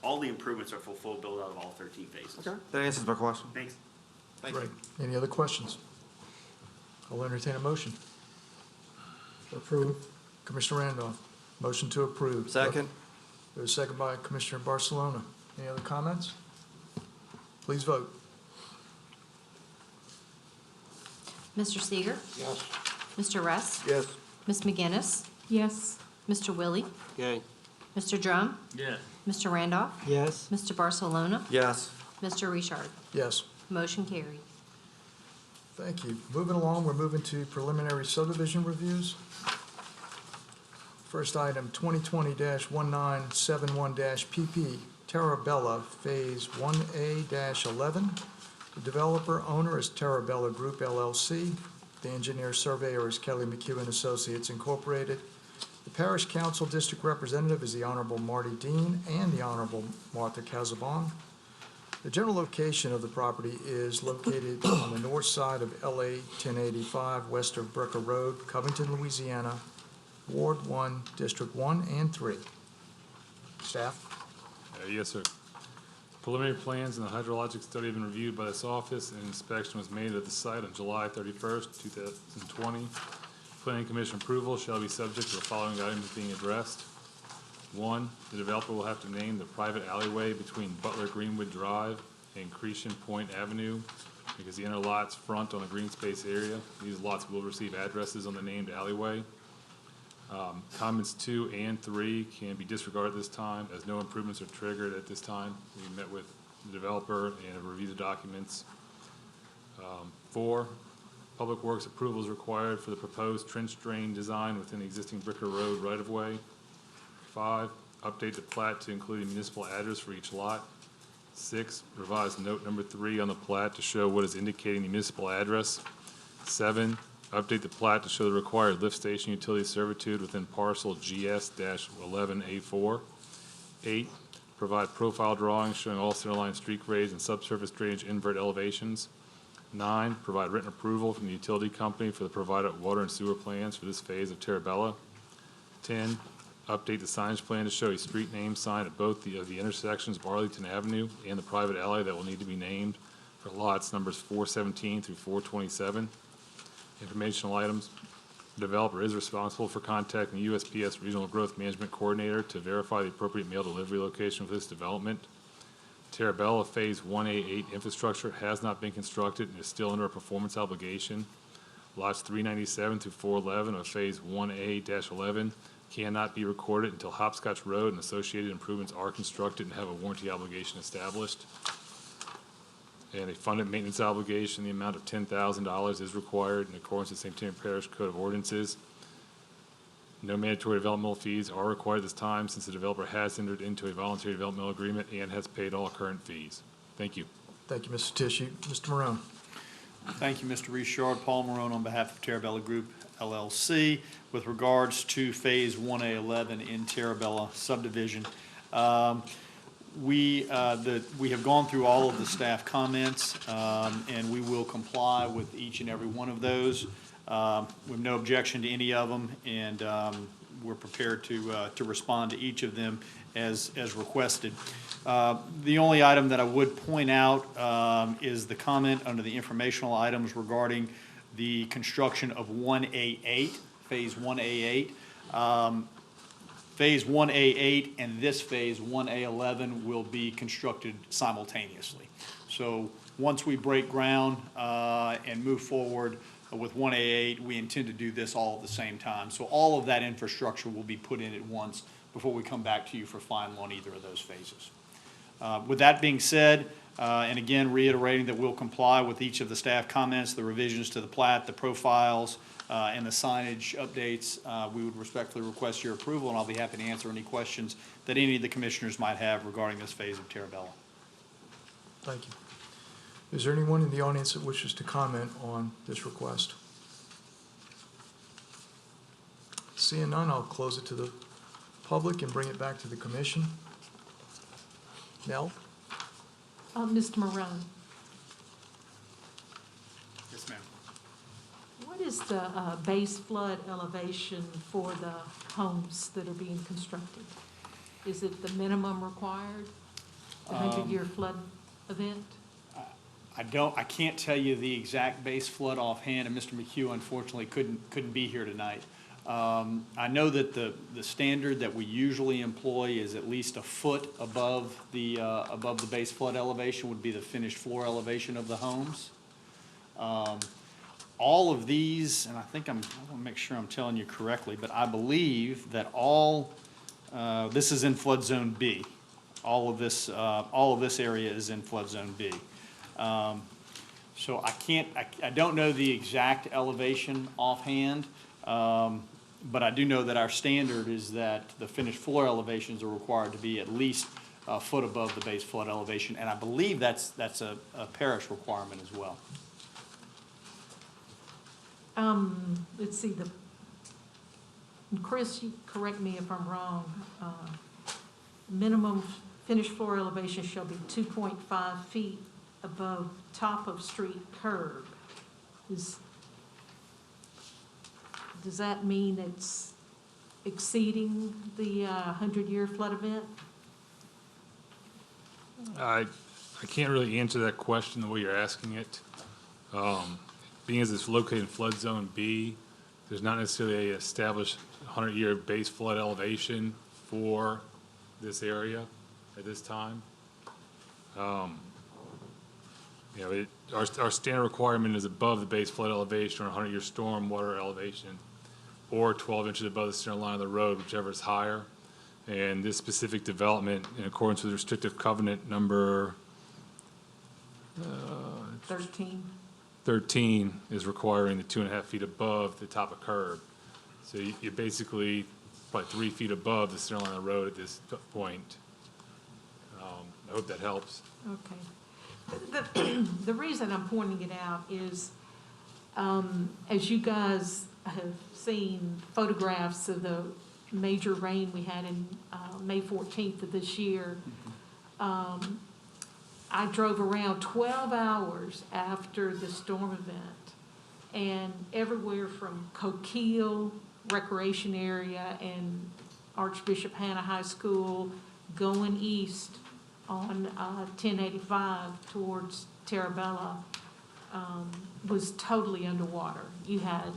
all the improvements are for full build out of all 13 phases. Okay, that answers my question. Thanks. Great. Any other questions? I'll entertain a motion. Approve. Commissioner Randolph, motion to approve. Second. There's a second by Commissioner Barcelona. Any other comments? Please vote. Mr. Seeger? Yes. Mr. Russ? Yes. Ms. McGinnis? Yes. Mr. Willie? Yay. Mr. Drum? Yes. Mr. Randolph? Yes. Mr. Barcelona? Yes. Mr. Richard? Yes. Motion carried. Thank you. Moving along, we're moving to preliminary subdivision reviews. First item, 2020-1971-PP, Terrabella Phase 1A-11. The developer owner is Terrabella Group LLC. The engineer surveyor is Kelly McEwen Associates Incorporated. The Parish Council District Representative is the Honorable Marty Dean and the Honorable Martha Casabon. The general location of the property is located on the north side of LA 1085, west of Brecker Road, Covington, Louisiana, Ward 1, District 1 and 3. Staff? Yes, sir. Preliminary plans and the hydrologic study have been reviewed by this office, and inspection was made at the site on July 31st, 2020. Planning Commission approval shall be subject to the following items being addressed. 1, the developer will have to name the private alleyway between Butler Greenwood Drive and Creation Point Avenue, because the inner lots front on the green space area. These lots will receive addresses on the named alleyway. Comments 2 and 3 can be disregarded this time, as no improvements are triggered at this time. We met with the developer and have reviewed the documents. 4, Public Works approval is required for the proposed trench drain design within the existing Bricker Road right-of-way. 5, update the plat to include a municipal address for each lot. 6, revise note number 3 on the plat to show what is indicating the municipal address. 7, update the plat to show the required lift station utility servitude within parcel GS-11A4. 8, provide profile drawings showing all centerline street grades and subsurface drainage invert elevations. 9, provide written approval from the utility company for the provided water and sewer plans for this phase of Terrabella. 10, update the signage plan to show a street name sign at both of the intersections of Arlington Avenue and the private alley that will need to be named for lots numbers 417 through 427. Informational items. The developer is responsible for contacting the USPS Regional Growth Management Coordinator to verify the appropriate mail delivery location for this development. Terrabella Phase 1A8 infrastructure has not been constructed and is still under a performance obligation. Lots 397 through 411 of Phase 1A-11 cannot be recorded until Hopscotch Road and associated improvements are constructed and have a warranty obligation established. And a funded maintenance obligation, the amount of $10,000 is required in accordance with St. Timothy Parish Code of Ordinances. No mandatory developmental fees are required this time since the developer has entered into a voluntary developmental agreement and has paid all current fees. Thank you. Thank you, Mr. Tishy. Mr. Morone? Thank you, Mr. Richard. Paul Marone on behalf of Terrabella Group LLC. With regards to Phase 1A11 in Terrabella Subdivision, we have gone through all of the staff comments, and we will comply with each and every one of those. We have no objection to any of them, and we're prepared to respond to each of them as requested. The only item that I would point out is the comment under the informational items regarding the construction of 1A8, Phase 1A8. Phase 1A8 and this Phase 1A11 will be constructed simultaneously. So once we break ground and move forward with 1A8, we intend to do this all at the same time. So all of that infrastructure will be put in at once before we come back to you for final on either of those phases. With that being said, and again reiterating that we'll comply with each of the staff comments, the revisions to the plat, the profiles, and the signage updates, we would respectfully request your approval, and I'll be happy to answer any questions that any of the commissioners might have regarding this phase of Terrabella. Thank you. Is there anyone in the audience that wishes to comment on this request? Seeing none, I'll close it to the public and bring it back to the commission. Nell? Mr. Morone, Yes, ma'am. what is the base flood elevation for the homes that are being constructed? Is it the minimum required, the 100-year flood event? I can't tell you the exact base flood offhand, and Mr. McHugh unfortunately couldn't be here tonight. I know that the standard that we usually employ is at least a foot above the base flood elevation would be the finished floor elevation of the homes. All of these, and I want to make sure I'm telling you correctly, but I believe that this is in flood zone B. All of this area is in flood zone B. So I don't know the exact elevation offhand, but I do know that our standard is that the finished floor elevations are required to be at least a foot above the base flood elevation, and I believe that's a parish requirement as well. Let's see, Chris, you correct me if I'm wrong, minimum finished floor elevation shall be 2.5 feet above top of street curb. Does that mean it's exceeding the 100-year flood event? I can't really answer that question the way you're asking it. Being as it's located in flood zone B, there's not necessarily an established 100-year base flood elevation for this area at this time. Our standard requirement is above the base flood elevation or 100-year storm water elevation, or 12 inches above the center line of the road, whichever is higher. And this specific development, in accordance with restrictive covenant number 13, is requiring the 2.5 feet above the top of curb. So you're basically probably 3 feet above the center line of the road at this point. I hope that helps. Okay. The reason I'm pointing it out is, as you guys have seen photographs of the major rain we had in May 14th of this year, I drove around 12 hours after the storm event, and everywhere from Coquille Recreation Area and Archbishop Hannah High School going east on 1085 towards Terabella was totally underwater. You had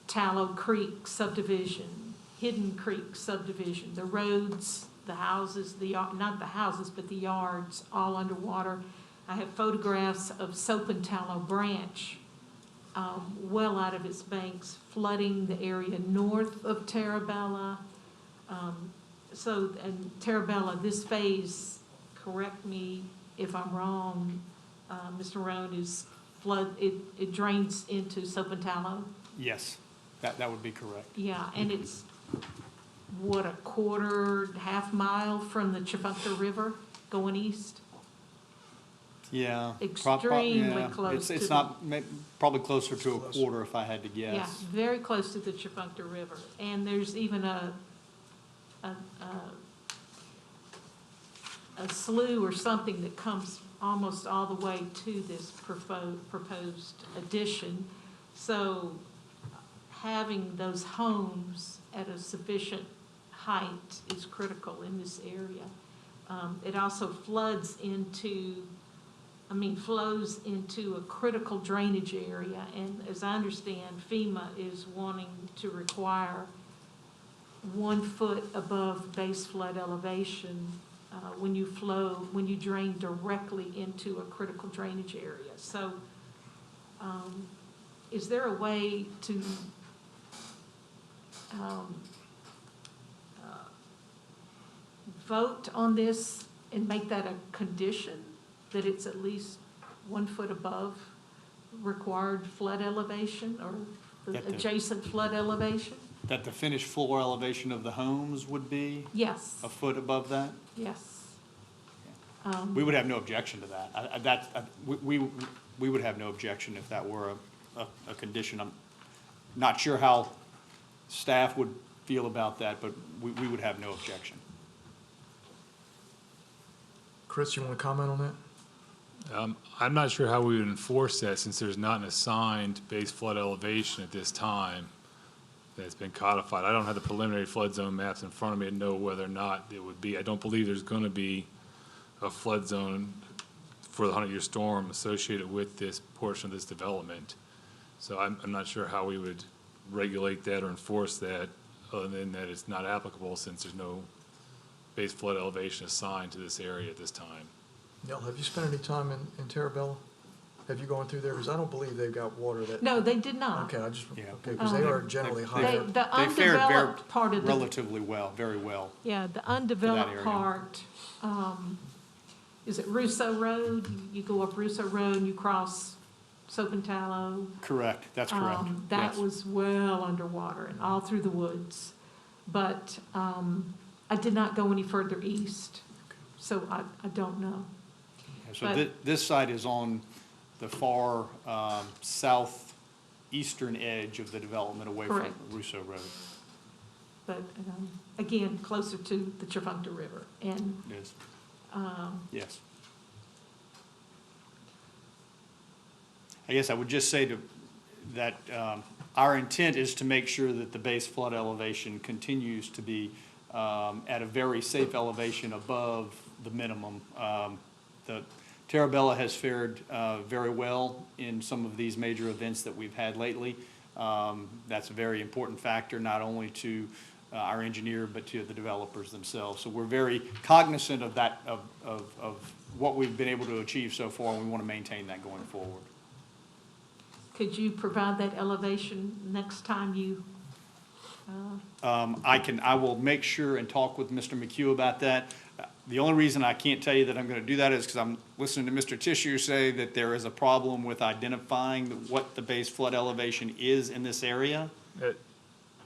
Tallow Creek Subdivision, Hidden Creek Subdivision, the roads, the houses, not the houses, but the yards, all underwater. I have photographs of Soap and Tallow Branch, well out of its banks, flooding the area north of Terabella. And Terabella, this phase, correct me if I'm wrong, Mr. Roan, is it drains into Soap and Tallow? Yes, that would be correct. Yeah, and it's, what, a half mile from the Chiffuncta River going east? Yeah. Extremely close to It's not, probably closer to a quarter if I had to guess. Yeah, very close to the Chiffuncta River. And there's even a slough or something that comes almost all the way to this proposed addition. So having those homes at a sufficient height is critical in this area. It also flows into a critical drainage area. And as I understand, FEMA is wanting to require 1 foot above base flood elevation when you drain directly into a critical drainage area. So is there a way to vote on this and make that a condition, that it's at least 1 foot above required flood elevation or the adjacent flood elevation? That the finished floor elevation of the homes would be? Yes. A foot above that? Yes. We would have no objection to that. We would have no objection if that were a condition. I'm not sure how staff would feel about that, but we would have no objection. Chris, you want to comment on that? I'm not sure how we would enforce that since there's not an assigned base flood elevation at this time that's been codified. I don't have the preliminary flood zone maps in front of me to know whether or not it would be. I don't believe there's going to be a flood zone for the 100-year storm associated with this portion of this development. So I'm not sure how we would regulate that or enforce that, other than that it's not applicable since there's no base flood elevation assigned to this area at this time. Nell, have you spent any time in Terabella? Have you gone through there? Because I don't believe they've got water that. No, they did not. Okay, okay, because they are generally higher. The They fared undeveloped part of the, relatively well, very well. yeah, the undeveloped area. part, is it Russo Road? You go up Russo Road and you cross Soap and Tallow. Correct, that's correct. That Yes. was well underwater and all through the woods. But I did not go any further east, so I don't know. So But- this site is on the far southeastern edge of the development away from Correct. Russo Road. But again, closer to the Travunta River. And Yes. Yes. I guess I would just say that our intent is to make sure that the base flood elevation continues to be at a very safe elevation above the minimum. The Terabella has fared very well in some of these major events that we've had lately. That's a very important factor, not only to our engineer, but to the developers themselves. So we're very cognizant of that, of what we've been able to achieve so far, and we want to maintain that going forward. could you provide that elevation next time you, I will make sure and talk with Mr. McHugh about that. The only reason I can't tell you that I'm going to do that is because I'm listening to Mr. Tissue say that there is a problem with identifying what the base flood elevation is in this area.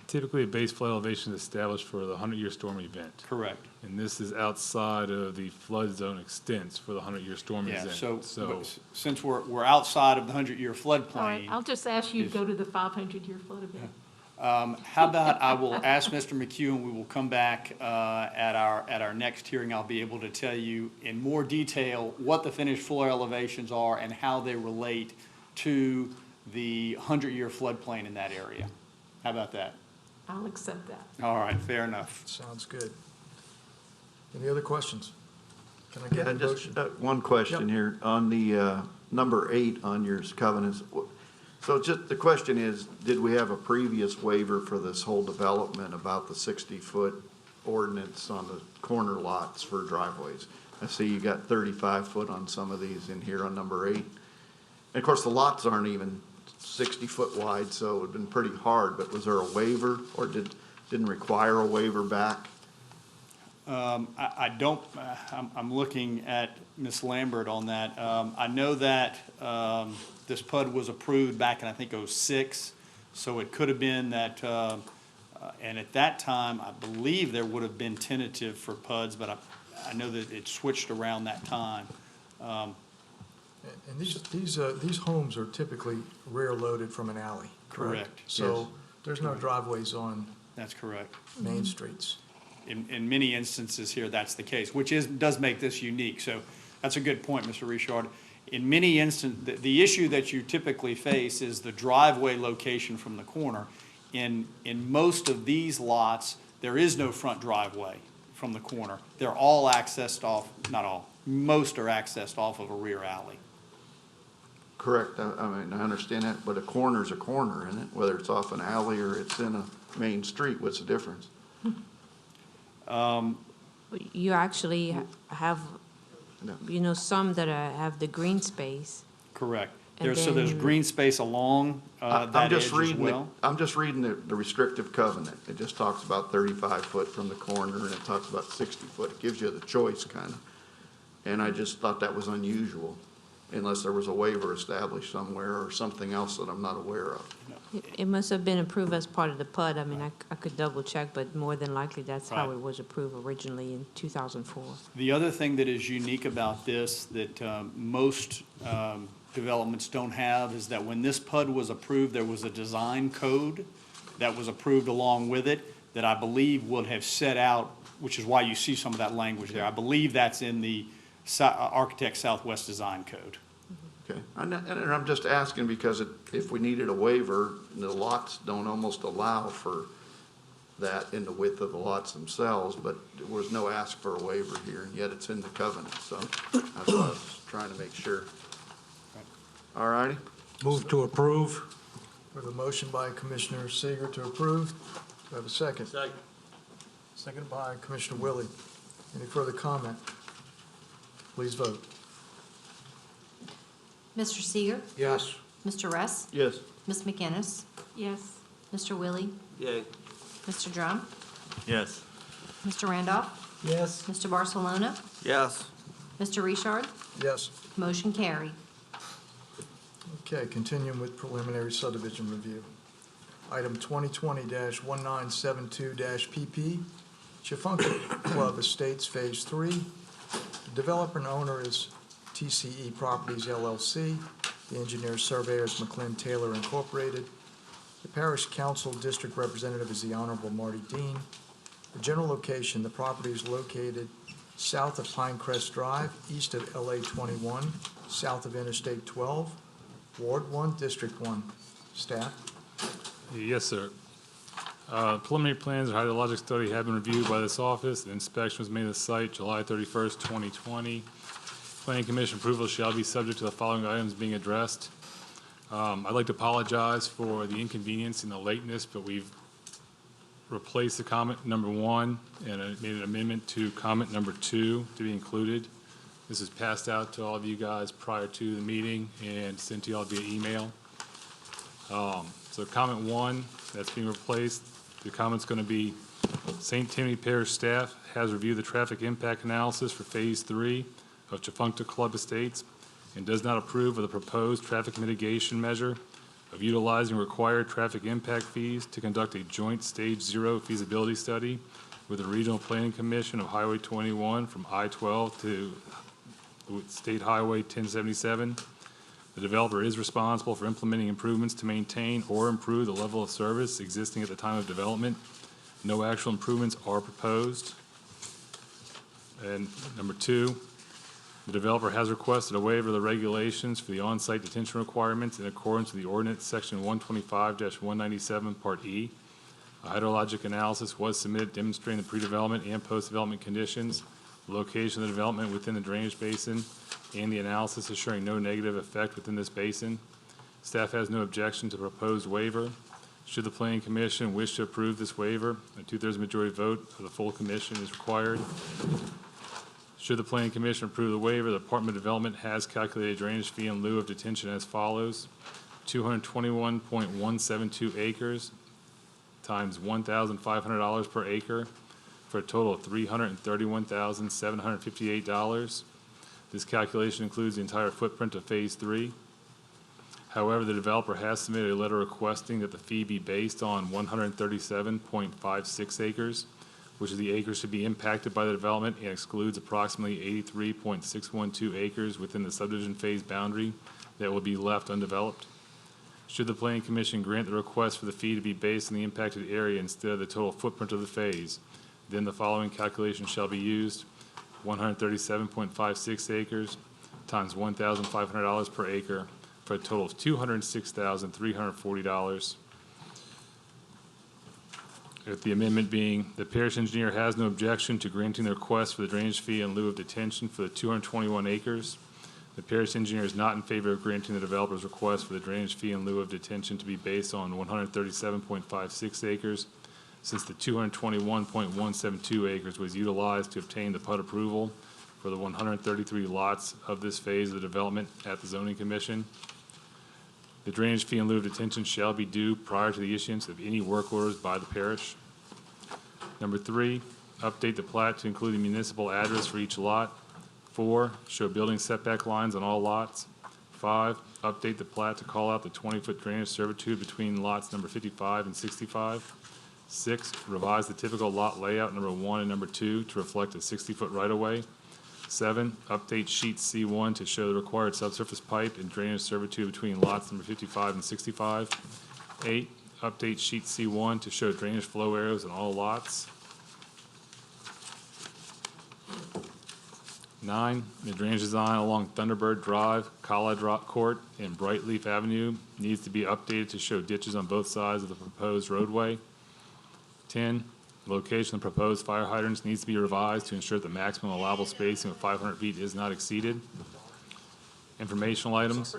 Typically, a base flood elevation is established for the 100-year storm event. Correct. And this is outside of the flood zone extents for the 100-year storm Yeah, event. so since we're outside of the 100-year all right, floodplain, I'll just ask you to go to the 500-year flood event. how about I will ask Mr. McHugh and we will come back at our next hearing. I'll be able to tell you in more detail what the finished floor elevations are and how they relate to the 100-year floodplain in that area. How about that? I'll accept that. All right, fair enough. Sounds good. Any other questions? Can I get Yeah, a just motion? one question Yep. here. On the number 8 on your covenants, so just the question is, did we have a previous waiver for this whole development about the 60-foot ordinance on the corner lots for driveways? I see you got 35-foot on some of these in here on number 8. And of course, the lots aren't even 60-foot wide, so it would have been pretty hard, but was there a waiver or didn't require a waiver back? I don't, I'm looking at Ms. Lambert on that. I know that this PUD was approved back in, I think, '06, so it could have been that, and at that time, I believe there would have been tentative for PUDs, but I know that it switched around that time. And these homes are typically rear loaded from an alley, correct? Correct. So Yes. there's no driveways on That's correct. main streets. In many instances here, that's the case, which does make this unique. So that's a good point, Mr. Richard. In many instances, the issue that you typically face is the driveway location from the corner. In most of these lots, there is no front driveway from the corner. They're all accessed off, not all, most are accessed off of a rear alley. Correct, I mean, I understand that, but a corner's a corner, isn't it? Whether it's off an alley or it's in a main street, what's the difference? You actually have, No. some that have the green space. Correct. And So there's then- green space along I'm that edge just as reading well. I'm just reading the restrictive covenant. It just talks about 35-foot from the corner, and it talks about 60-foot. It gives you the choice, kind of. And I just thought that was unusual, unless there was a waiver established somewhere or something else that I'm not aware of. It must have been approved as part of the PUD. I mean, I could double check, but more than likely, that's how Right. it was approved originally in 2004. The other thing that is unique about this that most developments don't have is that when this PUD was approved, there was a design code that was approved along with it that I believe would have set out, which is why you see some of that language there. I believe that's in the Architect Southwest Design Code. Okay, and I'm just asking because if we needed a waiver, the lots don't almost allow for that in the width of the lots themselves, but there was no ask for a waiver here, and yet it's in the covenant, so that's what I was trying to make sure. All righty? Move to approve. We have a motion by Commissioner Seeger to approve. Do I have a second? Second. Seconded by Commissioner Willie. Any further comment? Please vote. Mr. Seeger? Yes. Mr. Russ? Yes. Ms. McInnes? Yes. Mr. Willie? Yay. Mr. Drum? Yes. Mr. Randolph? Yes. Mr. Barcelona? Yes. Mr. Richard? Yes. Motion carried. Okay, continuing with preliminary subdivision review. Item 2020-1972-PP, Chifunky Club Estates Phase 3. The developer and owner is TCE Properties LLC. The engineer surveyor is McLean Taylor Incorporated. The Parish Council District Representative is the Honorable Marty Dean. The general location, the property is located south of Pinecrest Drive, east of LA 21, south of Interstate 12, Ward 1, District 1. Staff? Yes, sir. Preliminary plans and hydrologic study have been reviewed by this office. The inspection was made of the site July 31st, 2020. Planning Commission approval shall be subject to the following items being addressed. I'd like to apologize for the inconvenience and the lateness, but we've replaced the comment number 1 and made an amendment to comment number 2 to be included. This is passed out to all of you guys prior to the meeting and sent to you all via email. So comment 1 that's being replaced, the comment's going to be St. Tammany Parish staff has reviewed the traffic impact analysis for Phase 3 of Chifunky Club Estates and does not approve of the proposed traffic mitigation measure of utilizing required traffic impact fees to conduct a joint Stage 0 feasibility study with the Regional Planning Commission of Highway 21 from I-12 to State Highway 1077. The developer is responsible for implementing improvements to maintain or improve the level of service existing at the time of development. No actual improvements are proposed. And number 2, the developer has requested a waiver of the regulations for the on-site detention requirements in accordance with the ordinance section 125-197 Part E. A hydrologic analysis was submitted demonstrating the pre-development and post-development conditions, the location of the development within the drainage basin, and the analysis is showing no negative effect within this basin. Staff has no objection to the proposed waiver. Should the Planning Commission wish to approve this waiver, a 2/3 majority vote of the full commission is required. Should the Planning Commission approve the waiver, the Department of Development has calculated a drainage fee in lieu of detention as follows: 221.172 acres times $1,500 per acre for a total of $331,758. This calculation includes the entire footprint of Phase 3. However, the developer has submitted a letter requesting that the fee be based on 137.56 acres, which is the acres to be impacted by the development and excludes approximately 83.612 acres within the subdivision phase boundary that will be left undeveloped. Should the Planning Commission grant the request for the fee to be based on the impacted area instead of the total footprint of the phase, then the following calculation shall be used: 137.56 acres times $1,500 per acre for a total of $206,340. With the amendment being, the parish engineer has no objection to granting the request for the drainage fee in lieu of detention for the 221 acres. The parish engineer is not in favor of granting the developer's request for the drainage fee in lieu of detention to be based on 137.56 acres, since the 221.172 acres was utilized to obtain the PUD approval for the 133 lots of this phase of the development at the Zoning Commission. The drainage fee in lieu of detention shall be due prior to the issuance of any work orders by the parish. Number 3, update the plat to include the municipal address for each lot. 4, show building setback lines on all lots. 5, update the plat to call out the 20-foot drainage servitude between lots number 55 and 65. 6, revise the typical lot layout number 1 and number 2 to reflect a 60-foot right-of-way. 7, update sheet C1 to show the required subsurface pipe and drainage servitude between lots number 55 and 65. 8, update sheet C1 to show drainage flow arrows in all lots. 9, the drainage design along Thunderbird Drive, College Court, and Brightleaf Avenue needs to be updated to show ditches on both sides of the proposed roadway. 10, the location of the proposed fire hydrants needs to be revised to ensure that the maximum allowable spacing of 500 feet is not exceeded. Informational items.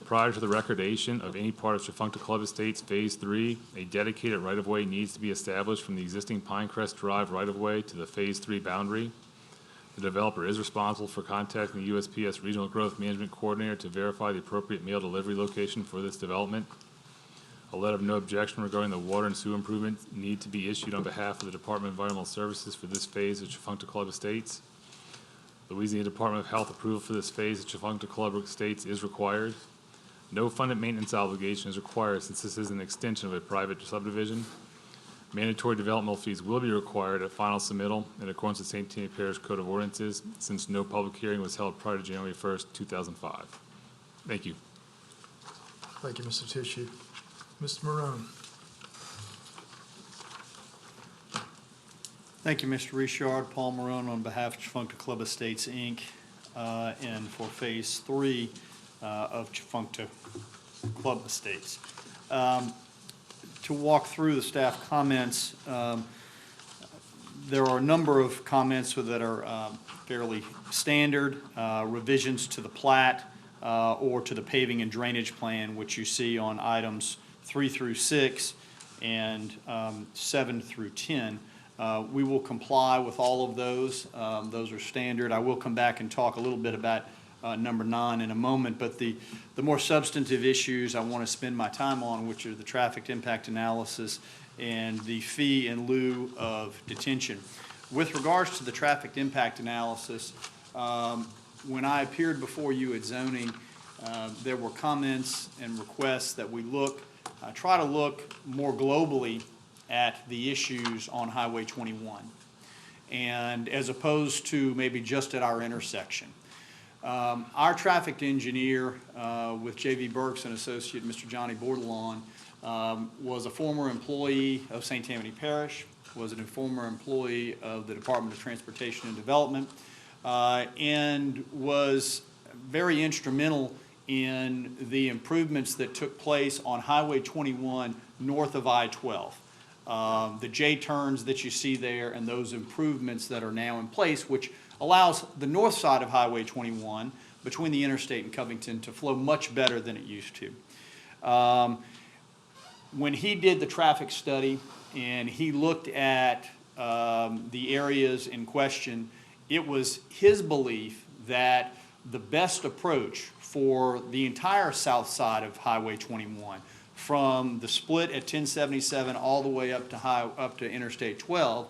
Prior to the recordation of any part of Chifuncta Club Estates Phase 3, a dedicated right-of-way needs to be established from the existing Pinecrest Drive right-of-way to the Phase 3 boundary. The developer is responsible for contacting the USPS Regional Growth Management Coordinator to verify the appropriate mail delivery location for this development. A letter of no objection regarding the water and sewer improvements need to be issued on behalf of the Department of Environmental Services for this phase of Chifuncta Club Estates. Louisiana Department of Health approval for this phase of Chifuncta Club Estates is required. No funded maintenance obligation is required since this is an extension of a private subdivision. Mandatory developmental fees will be required at final submittal in accordance with St. Tammany Parish Code of Ordinances since no public hearing was held prior to January 1st, 2005. Thank you. Thank you, Mr. Tissue. Mr. Marone. Thank you, Mr. Richard. Paul Marone on behalf of Chifuncta Club Estates, Inc., and for Phase 3 of Chifuncta Club Estates. To walk through the staff comments, there are a number of comments that are fairly standard, revisions to the plat or to the paving and drainage plan, which you see on items 3 through 6 and 7 through 10. We will comply with all of those. Those are standard. I will come back and talk a little bit about number 9 in a moment, but the more substantive issues I want to spend my time on, which are the traffic impact analysis and the fee in lieu of detention. With regards to the traffic impact analysis, when I appeared before you at zoning, there were comments and requests that we try to look more globally at the issues on Highway 21, and as opposed to maybe just at our intersection. Our traffic engineer with J.V. Burks and Associate, Mr. Johnny Bordelon, was a former employee of St. Tammany Parish, was a former employee of the Department of Transportation and Development, and was very instrumental in the improvements that took place on Highway 21 north of I-12. The J-turns that you see there and those improvements that are now in place, which allows the north side of Highway 21 between the interstate and Covington to flow much better than it used to. When he did the traffic study and he looked at the areas in question, it was his belief that the best approach for the entire south side of Highway 21, from the split at 1077 all the way up to Interstate 12,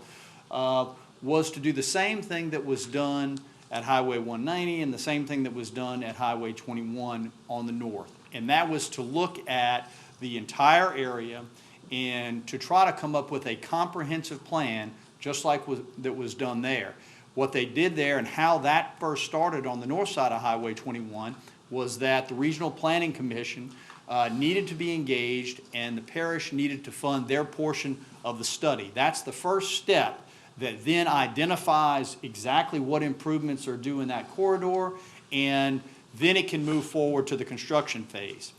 was to do the same thing that was done at Highway 190 and the same thing that was done at Highway 21 on the north. And that was to look at the entire area and to try to come up with a comprehensive plan just like that was done there. What they did there and how that first started on the north side of Highway 21 was that the Regional Planning Commission needed to be engaged and the parish needed to fund their portion of the study. That's the first step that then identifies exactly what improvements are due in that corridor, and then it can move forward to the construction phase.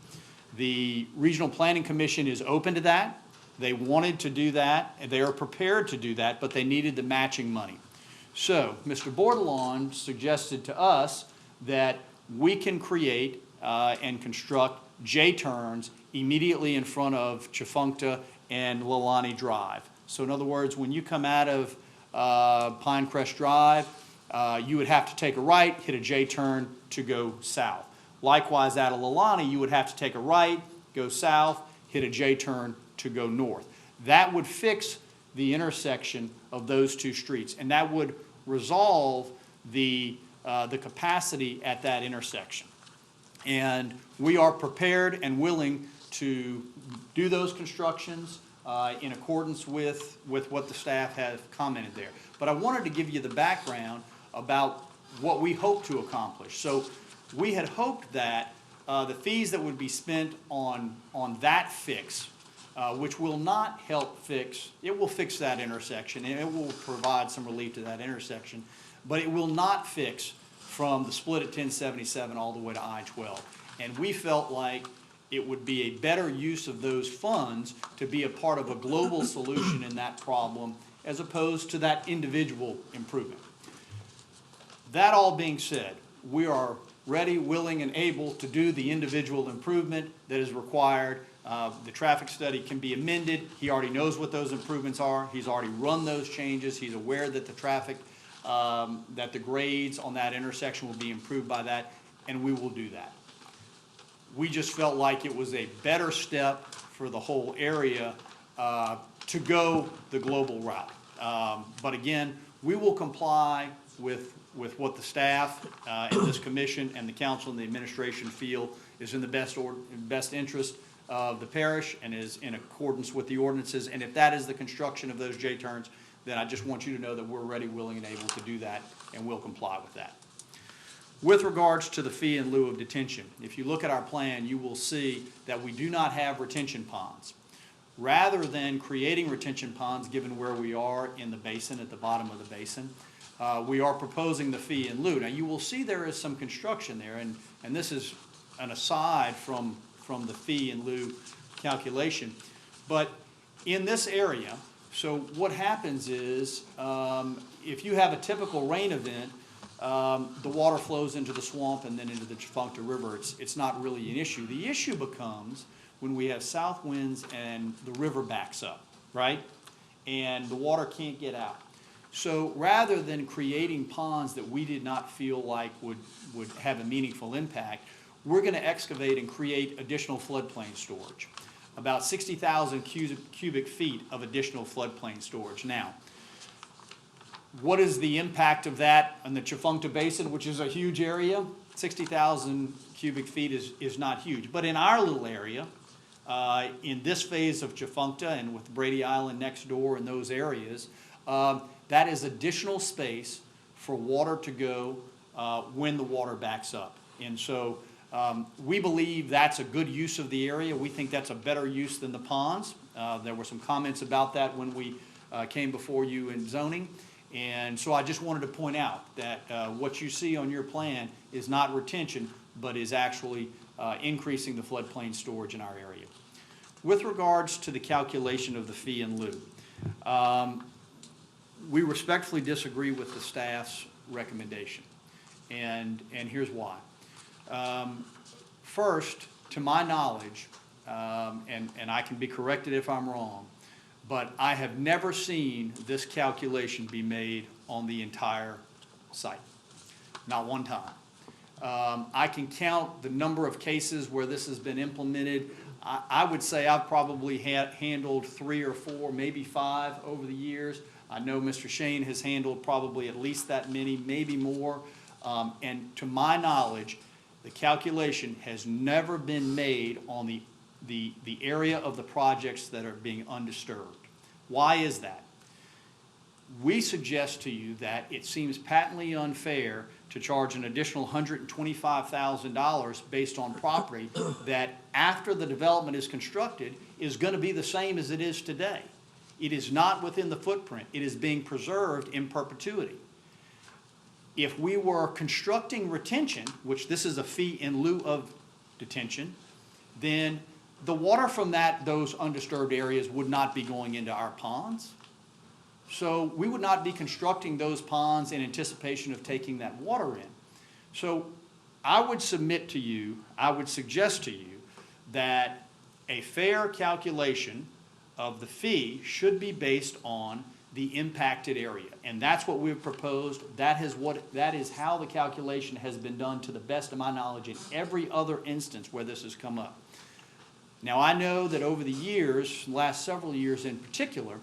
The Regional Planning Commission is open to that. They wanted to do that, and they are prepared to do that, but they needed the matching money. So Mr. Bordelon suggested to us that we can create and construct J-turns immediately in front of Chifuncta and Leilani Drive. So in other words, when you come out of Pinecrest Drive, you would have to take a right, hit a J-turn to go south. Likewise, out of Leilani, you would have to take a right, go south, hit a J-turn to go north. That would fix the intersection of those two streets, and that would resolve the capacity at that intersection. And we are prepared and willing to do those constructions in accordance with what the staff has commented there. But I wanted to give you the background about what we hope to accomplish. So we had hoped that the fees that would be spent on that fix, which will not help fix, it will fix that intersection and it will provide some relief to that intersection, but it will not fix from the split at 1077 all the way to I-12. And we felt like it would be a better use of those funds to be a part of a global solution in that problem as opposed to that individual improvement. That all being said, we are ready, willing, and able to do the individual improvement that is required. The traffic study can be amended. He already knows what those improvements are. He's already run those changes. He's aware that the traffic, that the grades on that intersection will be improved by that, and we will do that. We just felt like it was a better step for the whole area to go the global route. But again, we will comply with what the staff and this commission and the council and the administration feel is in the best interest of the parish and is in accordance with the ordinances. And if that is the construction of those J-turns, then I just want you to know that we're ready, willing, and able to do that, and we'll comply with that. With regards to the fee in lieu of detention, if you look at our plan, you will see that we do not have retention ponds. Rather than creating retention ponds, given where we are in the basin, at the bottom of the basin, we are proposing the fee in lieu. Now, you will see there is some construction there, and this is an aside from the fee in lieu calculation. But in this area, so what happens is, if you have a typical rain event, the water flows into the swamp and then into the Tchefuncte River. It's not really an issue. The issue becomes when we have south winds and the river backs up, right? And the water can't get out. So rather than creating ponds that we did not feel like would have a meaningful impact, we're going to excavate and create additional floodplain storage. About 60,000 cubic feet of additional floodplain storage. Now, what is the impact of that on the Tchefuncte Basin, which is a huge area? 60,000 cubic feet is not huge. But in our little area, in this phase of Tchefuncte and with Brady Island next door and those areas, that is additional space for water to go when the water backs up. And so we believe that's a good use of the area. We think that's a better use than the ponds. There were some comments about that when we came before you in zoning. And so I just wanted to point out that what you see on your plan is not retention, but is actually increasing the floodplain storage in our area. With regards to the calculation of the fee in lieu, we respectfully disagree with the staff's recommendation, and here's why. First, to my knowledge, and I can be corrected if I'm wrong, but I have never seen this calculation be made on the entire site, not one time. I can count the number of cases where this has been implemented. I would say I've probably handled 3 or 4, maybe 5 over the years. I know Mr. Shane has handled probably at least that many, maybe more. And to my knowledge, the calculation has never been made on the area of the projects that are being undisturbed. Why is that? We suggest to you that it seems patently unfair to charge an additional $125,000 based on property that after the development is constructed is going to be the same as it is today. It is not within the footprint. It is being preserved in perpetuity. If we were constructing retention, which this is a fee in lieu of detention, then the water from those undisturbed areas would not be going into our ponds. So we would not be constructing those ponds in anticipation of taking that water in. So I would submit to you, I would suggest to you that a fair calculation of the fee should be based on the impacted area. And that's what we've proposed. That is how the calculation has been done to the best of my knowledge in every other instance where this has come up. Now, I know that over the years, last several years in particular,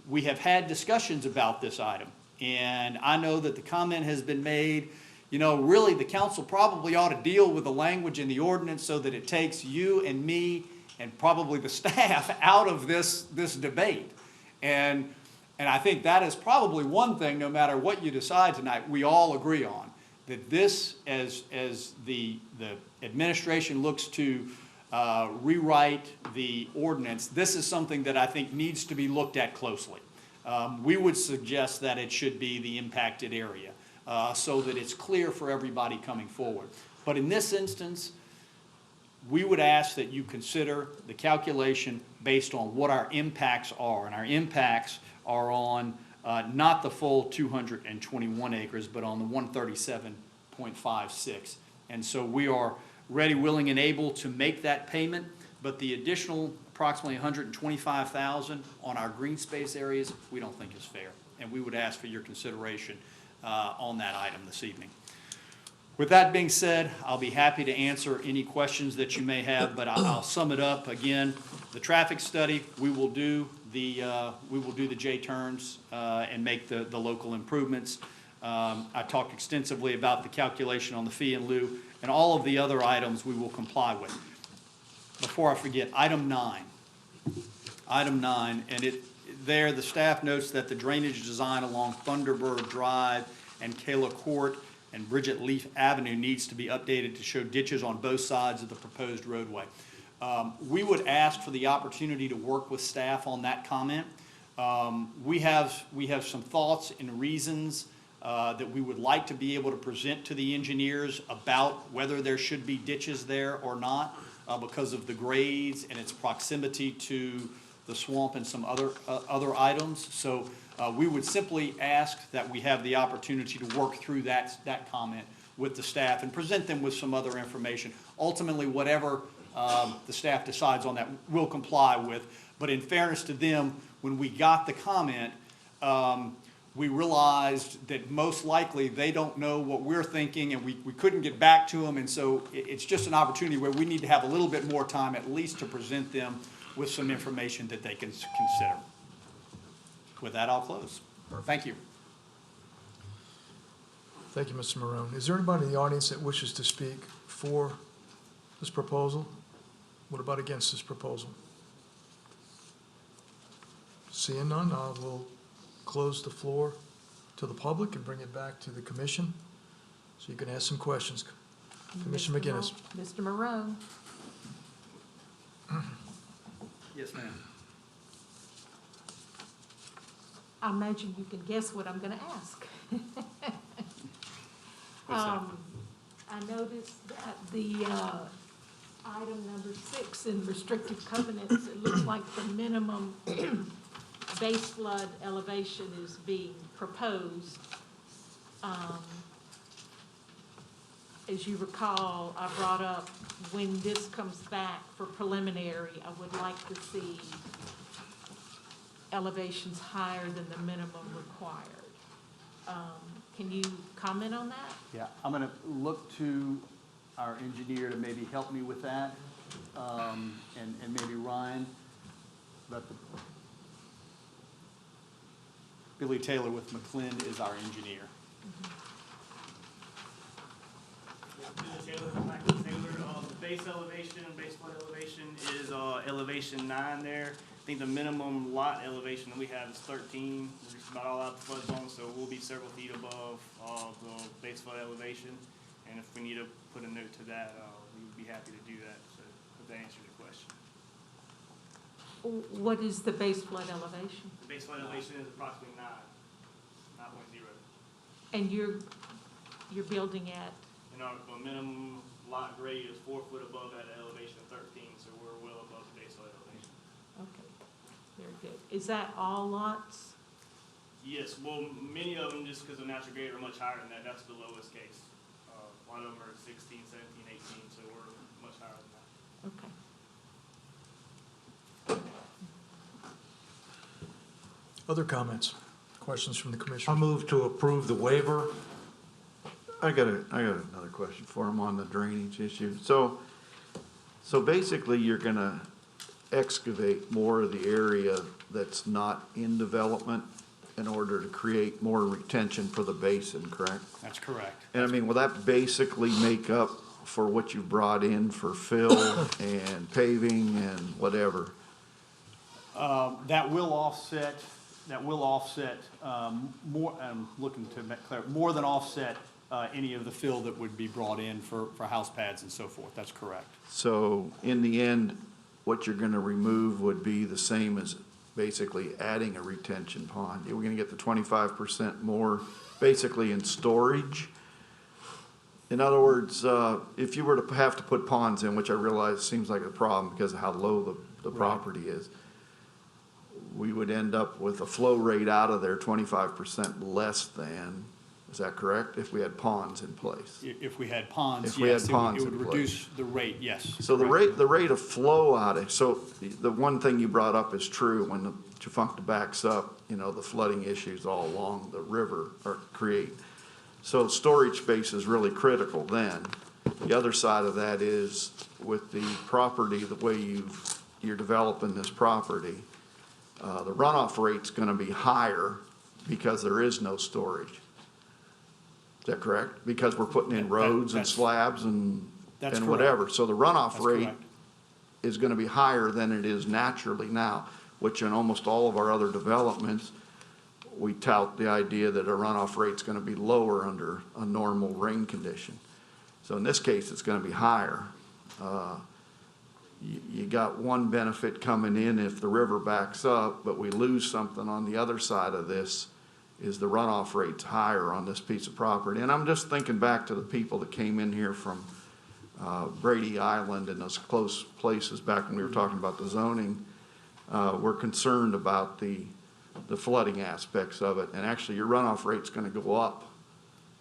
we have had discussions about this item. And I know that the comment has been made, you know, really the council probably ought to deal with the language in the ordinance so that it takes you and me and probably the staff out of this debate. And I think that is probably one thing, no matter what you decide tonight, we all agree on. That this, as the administration looks to rewrite the ordinance, this is something that I think needs to be looked at closely. We would suggest that it should be the impacted area so that it's clear for everybody coming forward. But in this instance, we would ask that you consider the calculation based on what our impacts are. And our impacts are on not the full 221 acres, but on the 137.56. And so we are ready, willing, and able to make that payment, but the additional approximately $125,000 on our green space areas, we don't think is fair. And we would ask for your consideration on that item this evening. With that being said, I'll be happy to answer any questions that you may have, but I'll sum it up again. The traffic study, we will do the J-turns and make the local improvements. I talked extensively about the calculation on the fee in lieu, and all of the other items we will comply with. Before I forget, item 9. Item 9, and there the staff notes that the drainage design along Thunderbird Drive and Kayla Court and Bridget Leaf Avenue needs to be updated to show ditches on both sides of the proposed roadway. We would ask for the opportunity to work with staff on that comment. We have some thoughts and reasons that we would like to be able to present to the engineers about whether there should be ditches there or not because of the grades and its proximity to the swamp and some other items. So we would simply ask that we have the opportunity to work through that comment with the staff and present them with some other information. Ultimately, whatever the staff decides on that, we'll comply with. But in fairness to them, when we got the comment, we realized that most likely they don't know what we're thinking, and we couldn't get back to them. And so it's just an opportunity where we need to have a little bit more time at least to present them with some information that they can consider. With that, I'll close. Thank you. Thank you, Mr. Marone. Is there anybody in the audience that wishes to speak for this proposal? What about against this proposal? Seeing none, I will close the floor to the public and bring it back to the commission so you can ask some questions. Commissioner McGinnis. Mr. Marone. Yes, ma'am. I imagine you can guess what I'm going to ask. What's that? I noticed that the item number 6 in restrictive covenants, it looks like the minimum base flood elevation is being proposed. As you recall, I brought up when this comes back for preliminary, I would like to see elevations higher than the minimum required. Can you comment on that? Yeah, I'm going to look to our engineer to maybe help me with that, and maybe Ryan. But Billy Taylor with McClin is our engineer. The base elevation and base flood elevation is elevation 9 there. I think the minimum lot elevation that we have is 13. We're just about all out the flood zone, so we'll be several feet above the base flood elevation. And if we need to put a note to that, we would be happy to do that. So if that answers your question. What is the base flood elevation? The base flood elevation is approximately 9.0. And you're building at? And our minimum lot grade is 4 foot above that elevation of 13, so we're well above the base flood elevation. Okay, very good. Is that all lots? Yes, well, many of them, just because of natural grade, are much higher than that. That's the lowest case. A lot of them are 16, 17, 18, so we're much higher than that. Okay. Other comments, questions from the commission? I move to approve the waiver. I got another question for him on the drainage issue. So basically, you're gonna excavate more of the area that's not in development in order to create more retention for the basin, correct? That's correct. And I mean, will that basically make up for what you brought in for fill and paving and whatever? That will offset more, I'm looking to make clear, more than offset any of the fill that would be brought in for house pads and so forth. That's correct. So in the end, what you're gonna remove would be the same as basically adding a retention pond. We're gonna get the 25% more basically in storage In other words, if you were to have to put ponds in, which I realize seems like a problem because of how low the property is, we would end up with a flow rate out of there 25% less than, is that correct? If we had ponds in place? If we had ponds, If we had yes, ponds it would in place. reduce the rate, yes. So the correct. rate of flow out of, so the one thing you brought up is true, when the Tchefuncte backs up, you know, the flooding issues all along the river are create. So storage space is really critical then. The other side of that is with the property, the way you're developing this property, the runoff rate's gonna be higher because there is no storage. Is that correct? Because we're putting in roads and slabs and That's whatever. So the runoff That's rate correct. is gonna be higher than it is naturally now, which in almost all of our other developments, we tout the idea that a runoff rate's gonna be lower under a normal rain condition. So in this case, it's gonna be higher. You got one benefit coming in if the river backs up, but we lose something on the other side of this, is the runoff rate's higher on this piece of property. And I'm just thinking back to the people that came in here from Brady Island and those close places back when we were talking about the zoning. We're concerned about the flooding aspects of it, and actually your runoff rate's gonna go up.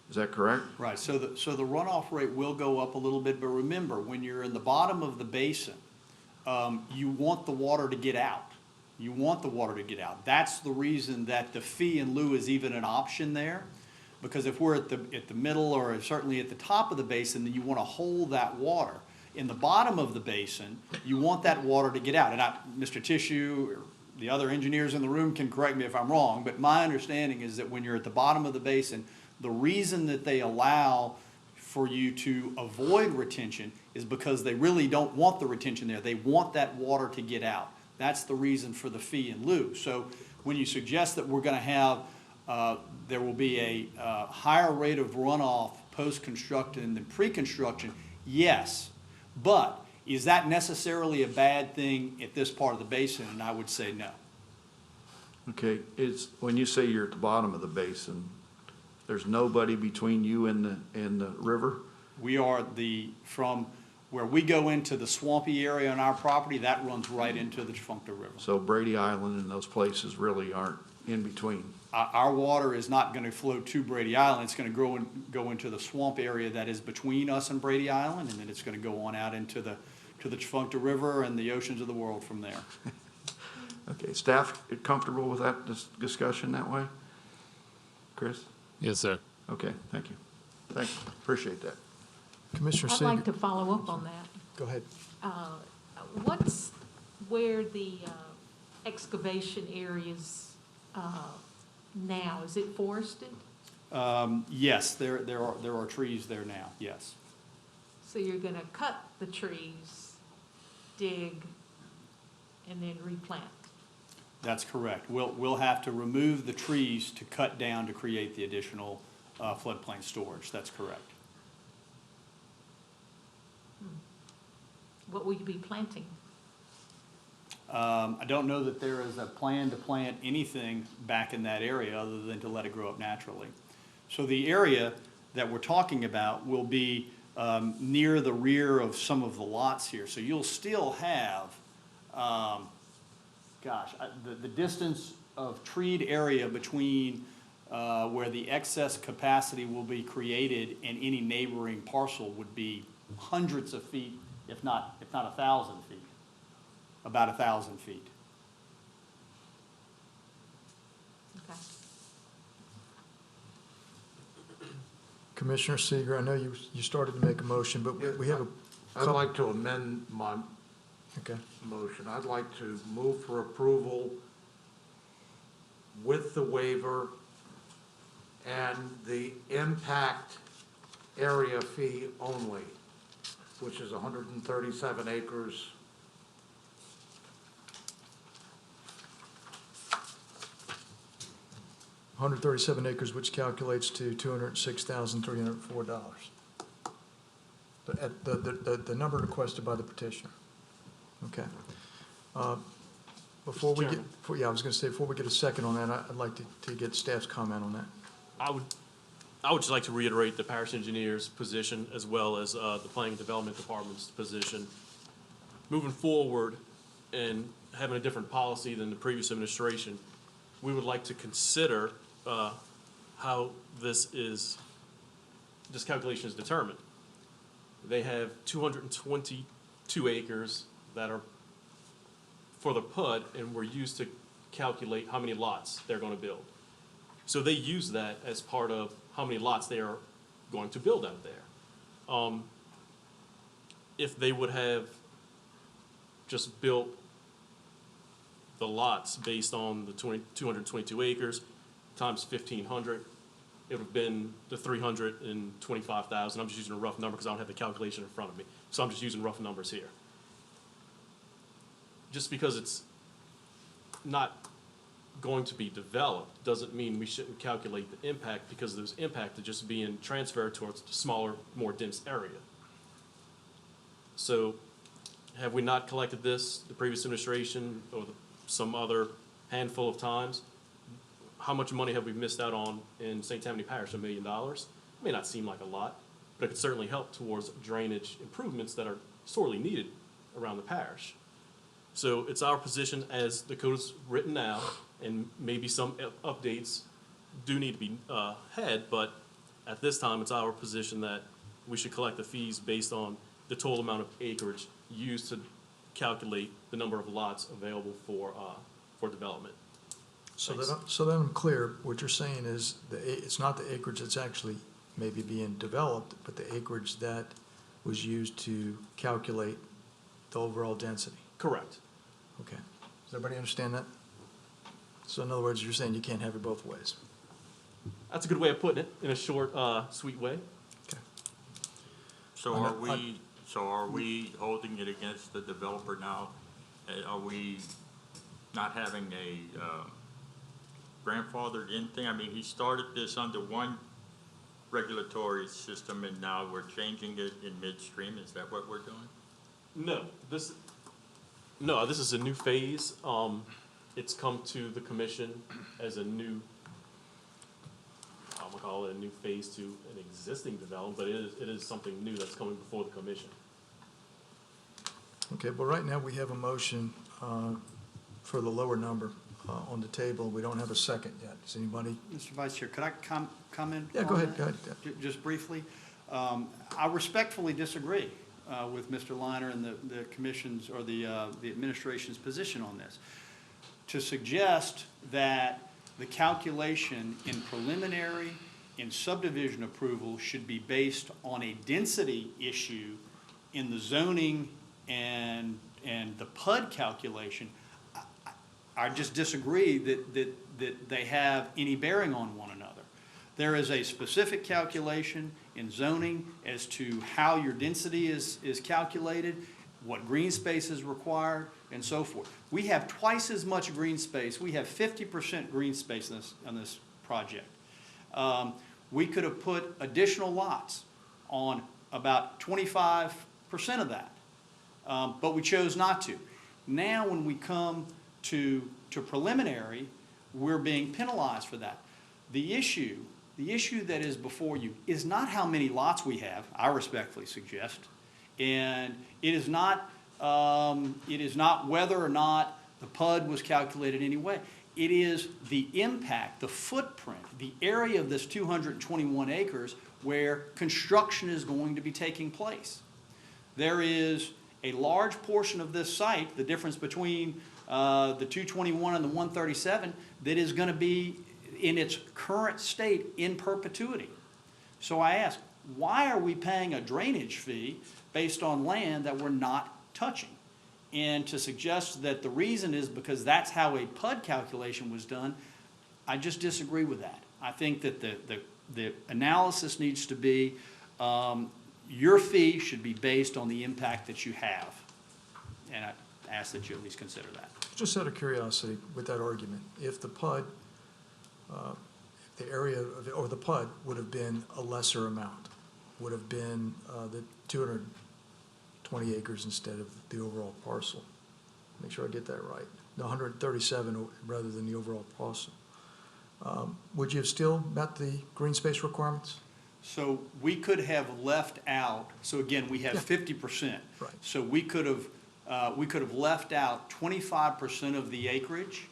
Is that correct? Right, so the runoff rate will go up a little bit, but remember, when you're in the bottom of the basin, you want the water to get out. You want the water to get out. That's the reason that the fee in lieu is even an option there. Because if we're at the middle or certainly at the top of the basin, then you want to hold that water. In the bottom of the basin, you want that water to get out. And Mr. Tissue or the other engineers in the room can correct me if I'm wrong, but my understanding is that when you're at the bottom of the basin, the reason that they allow for you to avoid retention is because they really don't want the retention there. They want that water to get out. That's the reason for the fee in lieu. So when you suggest that we're going to have, there will be a higher rate of runoff post-construction than pre-construction, yes. But is that necessarily a bad thing at this part of the basin? And I would say no. Okay, when you say you're at the bottom of the basin, there's nobody between you and the river? We are from where we go into the swampy area on our property, that runs right into the Tchefuncte River. So Brady Island and those places really aren't in between? Our water is not going to flow to Brady Island. It's going to go into the swamp area that is between us and Brady Island, and then it's going to go on out into the Tchefuncte River and the oceans of the world from there. Okay, staff comfortable with that discussion that way? Chris? Yes, sir. Okay, thank you. Thanks, appreciate that. Commissioner I'd like Seeger. to follow up on that. Go ahead. What's where the excavation areas now? Is it forested? Yes, there are trees there now, yes. So you're going to cut the trees, dig, and then replant? That's correct. We'll have to remove the trees to cut down to create the additional floodplain storage. That's correct. What will you be planting? I don't know that there is a plan to plant anything back in that area other than to let it grow up naturally. So the area that we're talking about will be near the rear of some of the lots here. So you'll still have, the distance of treed area between where the excess capacity will be created and any neighboring parcel would be hundreds of feet, if not 1,000 feet, about 1,000 feet. Okay. Commissioner Seeger, I know you started to make a motion, but we have a. I'd like to amend my motion. I'd like to move for approval with the waiver and the impact area fee only, which is 137 acres. $137 acres, which calculates to $206,304. The number requested by the petitioner. Okay. Before we get, I was going to say, before we get a second on that, I'd like to get staff's comment on that. I would I would just like to reiterate the parish engineer's position as well as the planning and development department's position. Moving forward and having a different policy than the previous administration, we would like to consider how this calculation is determined. They have 222 acres that are for the PUD and were used to calculate how many lots they're going to build. So they use that as part of how many lots they are going to build out there. If they would have just built the lots based on the 222 acres times 1,500, it would have been the 325,000. I'm just using a rough number because I don't have the calculation in front of me. So I'm just using rough numbers here. Just because it's not going to be developed doesn't mean we shouldn't calculate the impact, because there's impact to just being transferred towards a smaller, more dense area. So have we not collected this, the previous administration or some other handful of times? How much money have we missed out on in St. Tammany Parish? $1 million? It may not seem like a lot, but it could certainly help towards drainage improvements that are sorely needed around the parish. So it's our position, as the code is written now, and maybe some updates do need to be had, but at this time, it's our position that we should collect the fees based on the total amount of acreage used to calculate the number of lots available for development. So that I'm clear, what you're saying is it's not the acreage that's actually maybe being developed, but the acreage that was used to calculate the overall density. Correct. Okay. Does everybody understand that? So in other words, you're saying you can't have it both ways. That's a good way of putting it, in a short, sweet way. Okay. So are we holding it against the developer now? Are we not having a grandfathered in thing? I mean, he started this under one regulatory system and now we're changing it in midstream. Is that what we're doing? No, this is a new phase. It's come to the commission as a new, I'm gonna call it a new phase to an existing development, but it is something new that's coming before the commission. Okay, well, right now we have a motion for the lower number on the table. We don't have a second yet. Does anybody? Mr. Vice Chair, could I comment? Yeah, go ahead. Just briefly. I respectfully disagree with Mr. Liner and the commission's or the administration's position on this. To suggest that the calculation in preliminary in subdivision approval should be based on a density issue in the zoning and the PUD calculation, I just disagree that they have any bearing on one another. There is a specific calculation in zoning as to how your density is calculated, what green space is required, and so forth. We have twice as much green space. We have 50% green space on this project. We could have put additional lots on about 25% of that, but we chose not to. Now when we come to preliminary, we're being penalized for that. The issue that is before you is not how many lots we have, I respectfully suggest, and it is not whether or not the PUD was calculated anyway. It is the impact, the footprint, the area of this 221 acres where construction is going to be taking place. There is a large portion of this site, the difference between the 221 and the 137, that is going to be in its current state in perpetuity. So I ask, why are we paying a drainage fee based on land that we're not touching? And to suggest that the reason is because that's how a PUD calculation was done, I just disagree with that. I think that the analysis needs to be, your fee should be based on the impact that you have. And I ask that you at least consider that. Just out of curiosity with that argument, if the PUD, the area of, or the PUD would have been a lesser amount, would have been the 220 acres instead of the overall parcel. Make sure I get that right. The 137 rather than the overall parcel. Would you have still met the green space requirements? So we could have left out, so again, we have Yeah. 50%. Right. So we could have left out 25% of the acreage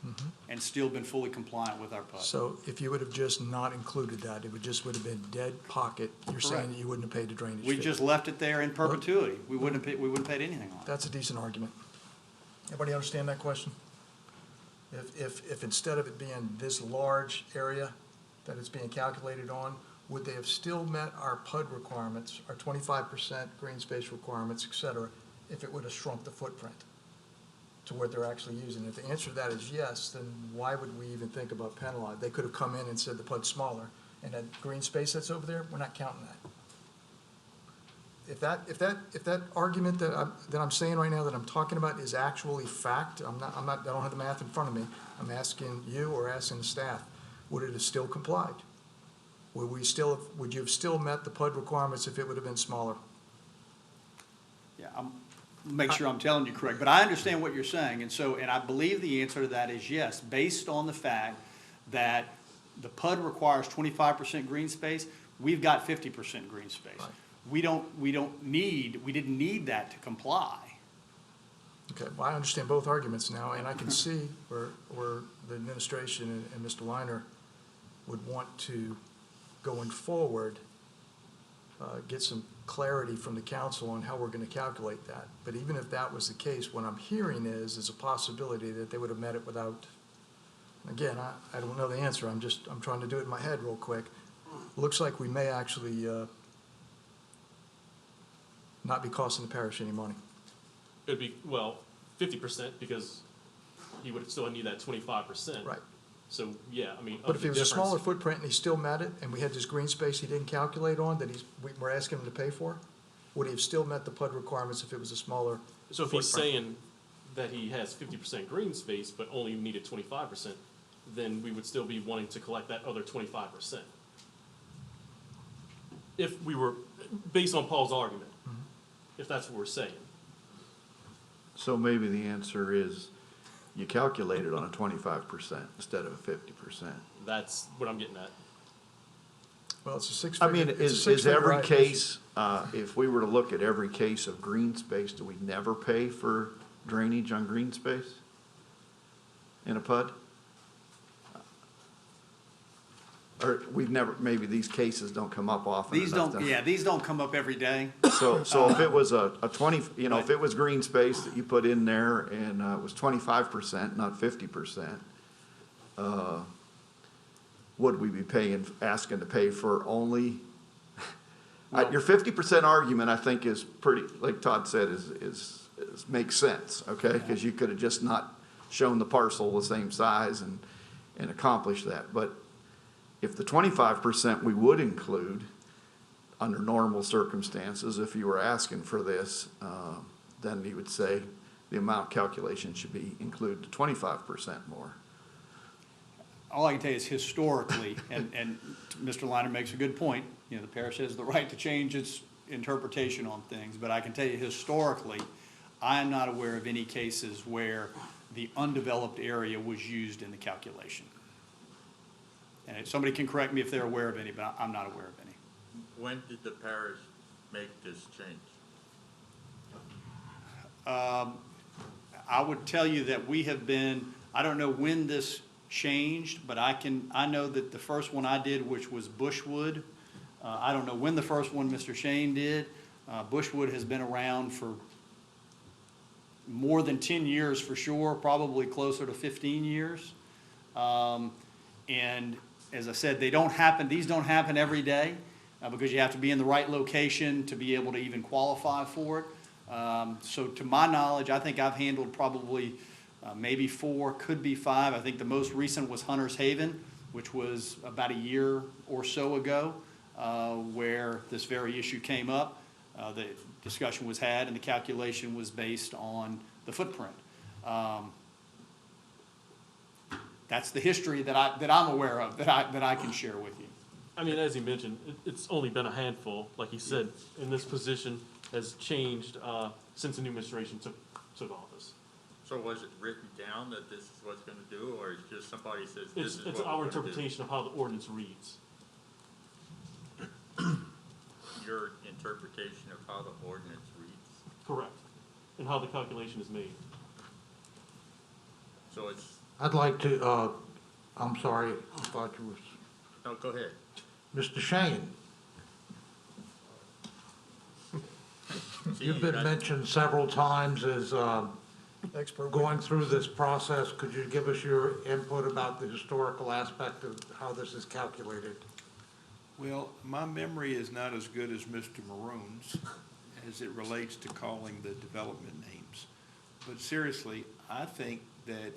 and still been fully compliant with our PUD. So if you would have just not included that, it would have been dead pocket. You're saying Correct. that you wouldn't have paid the drainage We fee. just left it there in perpetuity. We wouldn't have paid anything on it. That's a decent argument. Everybody understand that question? If instead of it being this large area that it's being calculated on, would they have still met our PUD requirements, our 25% green space requirements, et cetera, if it would have shrunk the footprint to what they're actually using? If the answer to that is yes, then why would we even think about penalizing? They could have come in and said the PUD's smaller, and that green space that's over there, we're not counting that. If that argument that I'm saying right now that I'm talking about is actually fact, I don't have the math in front of me. I'm asking you or asking the staff, would it have still complied? Would you have still met the PUD requirements if it would have been smaller? Yeah, make sure I'm telling you correct, but I understand what you're saying, and I believe the answer to that is yes, based on the fact that the PUD requires 25% green space, we've got 50% green space. Right. We didn't need that to comply. Okay, well, I understand both arguments now, and I can see where the administration and Mr. Liner would want to, going forward, get some clarity from the council on how we're going to calculate that. But even if that was the case, what I'm hearing is a possibility that they would have met it without, again, I don't know the answer, I'm trying to do it in my head real quick. Looks like we may actually not be costing the parish any money. It'd be, 50% because he would still need that 25%. Right. So, yeah, I mean, But of if the it was a difference- smaller footprint and he still met it, and we had this green space he didn't calculate on that we're asking him to pay for, would he have still met the PUD requirements if it was a smaller So if he's footprint? saying that he has 50% green space but only needed 25%, then we would still be wanting to collect that other 25%. If we were, based on Paul's argument, if that's what we're saying. So maybe the answer is you calculate it on a 25% instead of a 50%. That's what I'm getting at. Well, it's a I six-figure. mean, it's a is six-figure every item. case, if we were to look at every case of green space, do we never pay for drainage on green space in a PUD? Or we've never, maybe these cases don't come up often These enough don't, to- yeah, these don't come up every day. So if it was a 20, if it was green space that you put in there and it was 25%, not 50%, would we be asking to pay for only? Your 50% argument, I think, is pretty, like Todd said, is makes sense, okay? Because you could have just not shown the parcel the same size and accomplished that. But if the 25% we would include, under normal circumstances, if you were asking for this, then you would say the amount calculation should be include the 25% more. All I can tell you is historically, and Mr. Liner makes a good point, the parish has the right to change its interpretation on things, but I can tell you historically, I am not aware of any cases where the undeveloped area was used in the calculation. And if somebody can correct me if they're aware of any, but I'm not aware of any. When did the parish make this change? I would tell you that we have been, I don't know when this changed, but I know that the first one I did, which was Bushwood, I don't know when the first one Mr. Shane did. Bushwood has been around for more than 10 years for sure, probably closer to 15 years. And as I said, these don't happen every day because you have to be in the right location to be able to even qualify for it. So to my knowledge, I think I've handled probably maybe 4, could be 5. I think the most recent was Hunter's Haven, which was about a year or so ago, where this very issue came up. The discussion was had and the calculation was based on the footprint. That's the history that I'm aware of, that I can share with you. I mean, as he mentioned, it's only been a handful, like he said, and this position has changed since the new administration took office. So was it written down that this is what's gonna do, or it's just somebody says this is what It's we're our gonna do? interpretation of how the ordinance reads. Your interpretation of how the ordinance reads? Correct. And how the calculation is made. So it's, I'd like to, I'm sorry, I thought you was, no, go ahead. Mr. Shane. You've been mentioned several times as, Expert going through this process. Could you give us your input about the historical aspect of how this is calculated? Well, my memory is not as good as Mr. Maroon's as it relates to calling the development names. But seriously, I think that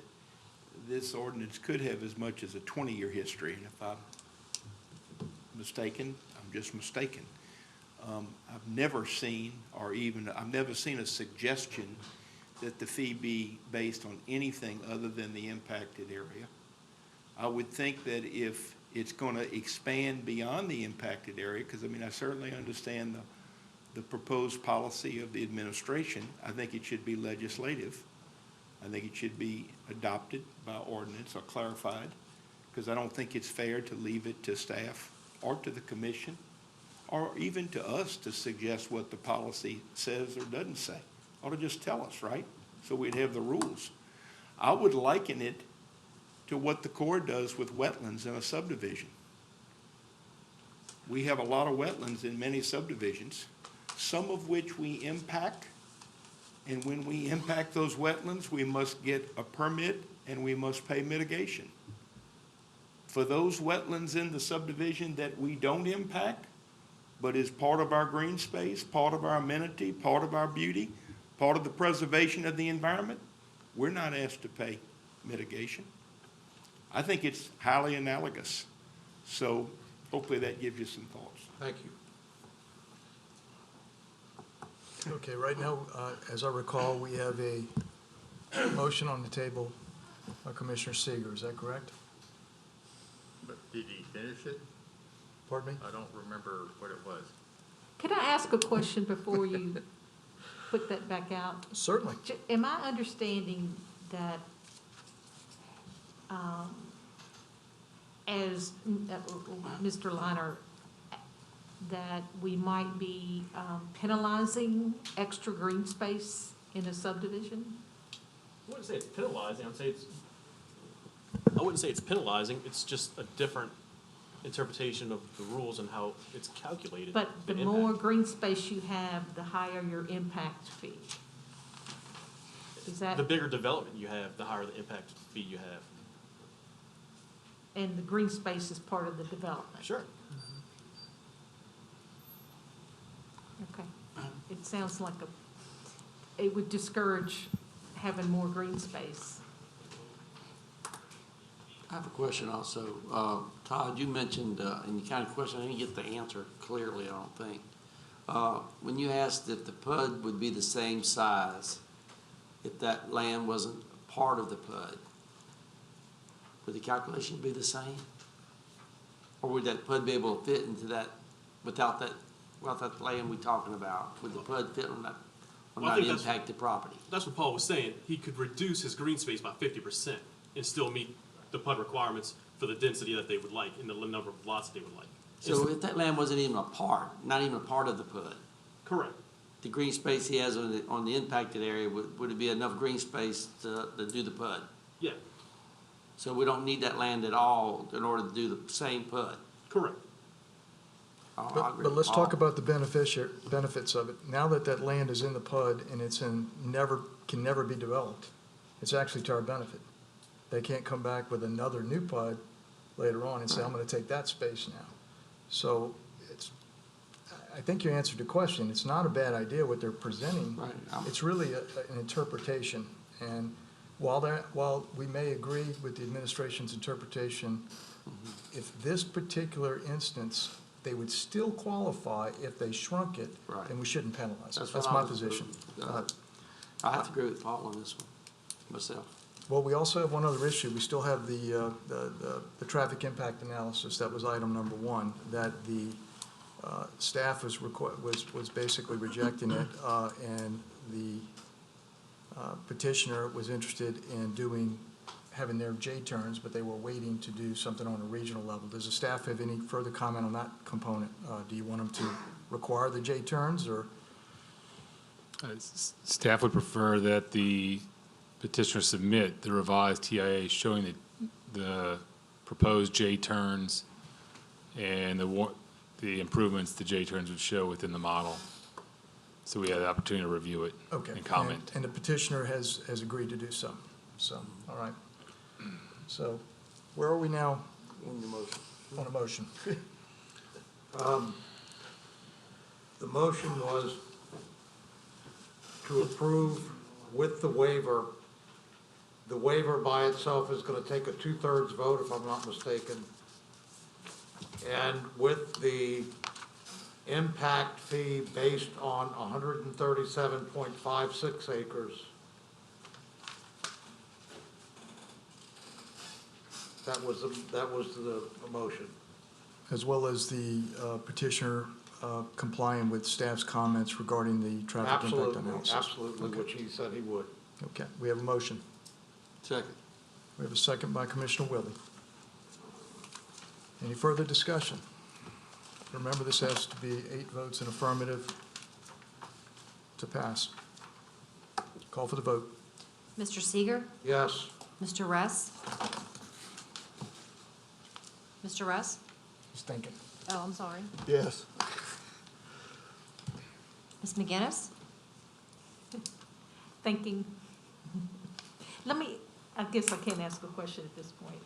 this ordinance could have as much as a 20-year history, and if I'm mistaken, I'm just mistaken. I've never seen a suggestion that the fee be based on anything other than the impacted area. I would think that if it's going to expand beyond the impacted area, because I mean, I certainly understand the proposed policy of the administration. I think it should be legislative. I think it should be adopted by ordinance or clarified, because I don't think it's fair to leave it to staff or to the commission or even to us to suggest what the policy says or doesn't say. Ought to just tell us, right? So we'd have the rules. I would liken it to what the Corps does with wetlands in a subdivision. We have a lot of wetlands in many subdivisions, some of which we impact, and when we impact those wetlands, we must get a permit and we must pay mitigation. For those wetlands in the subdivision that we don't impact, but is part of our green space, part of our amenity, part of our beauty, part of the preservation of the environment, we're not asked to pay mitigation. I think it's highly analogous. So hopefully that gives you some thoughts. Thank you. Okay, right now, as I recall, we have a motion on the table by Commissioner Seeger, is that correct? But did he finish it? Pardon me? I don't remember what it was. Can I ask a question before you put that back out? Certainly. Am I understanding that as Mr. Liner, that we might be penalizing extra green space in a subdivision? I wouldn't say it's penalizing, I wouldn't say it's penalizing, it's just a different interpretation of the rules and how it's calculated. But the more green space you have, the higher your impact fee. Is that? The bigger development you have, the higher the impact fee you have. And the green space is part of the development? Sure. Okay. It sounds like it would discourage having more green space. I have a question also. Todd, you mentioned, and you kind of questioned, I didn't get the answer clearly, I don't think. When you asked if the PUD would be the same size, if that land wasn't part of the PUD, would the calculation be the same? Or would that PUD be able to fit into that without that land we're talking about? Would the PUD fit on that, on that impacted property? That's what Paul was saying. He could reduce his green space by 50% and still meet the PUD requirements for the density that they would like and the number of lots they would like. So if that land wasn't even a part, not even a part of the PUD? Correct. The green space he has on the impacted area, would it be enough green space to do the PUD? Yeah. So we don't need that land at all in order to do the same PUD? Correct. But let's talk about the benefits of it. Now that that land is in the PUD and it's can never be developed, it's actually to our benefit. They can't come back with another new PUD later on and say, I'm gonna take that space now. So I think you answered the question. It's not a bad idea what they're presenting. Right. It's really an interpretation. And while we may agree with the administration's interpretation, if this particular instance, they would still qualify if they shrunk it, then we shouldn't penalize it. That's my position. I have to agree with Paul on this one, myself. Well, we also have one other issue. We still have the traffic impact analysis. That was item number one, that the staff was basically rejecting it, and the petitioner was interested in having their J-turns, but they were waiting to do something on a regional level. Does the staff have any further comment on that component? Do you want them to require the J-turns, or? Staff would prefer that the petitioner submit the revised TIA showing the proposed J-turns and the improvements the J-turns would show within the model. So we had the opportunity to review it Okay. and comment. And the petitioner has agreed to do so. So, all right. So, where are we now? On a motion. The motion was to approve with the waiver. The waiver by itself is gonna take a 2/3 vote, if I'm not mistaken. And with the impact fee based on 137.56 acres. That was the motion. As well as the petitioner complying with staff's comments regarding the traffic impact analysis. Absolutely, Okay. which he said he would. Okay, we have a motion. Second. We have a second by Commissioner Willie. Any further discussion? Remember, this has to be 8 votes in affirmative to pass. Call for the vote. Mr. Seeger? Yes. Mr. Russ? Mr. Russ? Just thinking. Oh, I'm sorry. Yes. Ms. McGinnis? Thinking. I guess I can't ask a question at this point,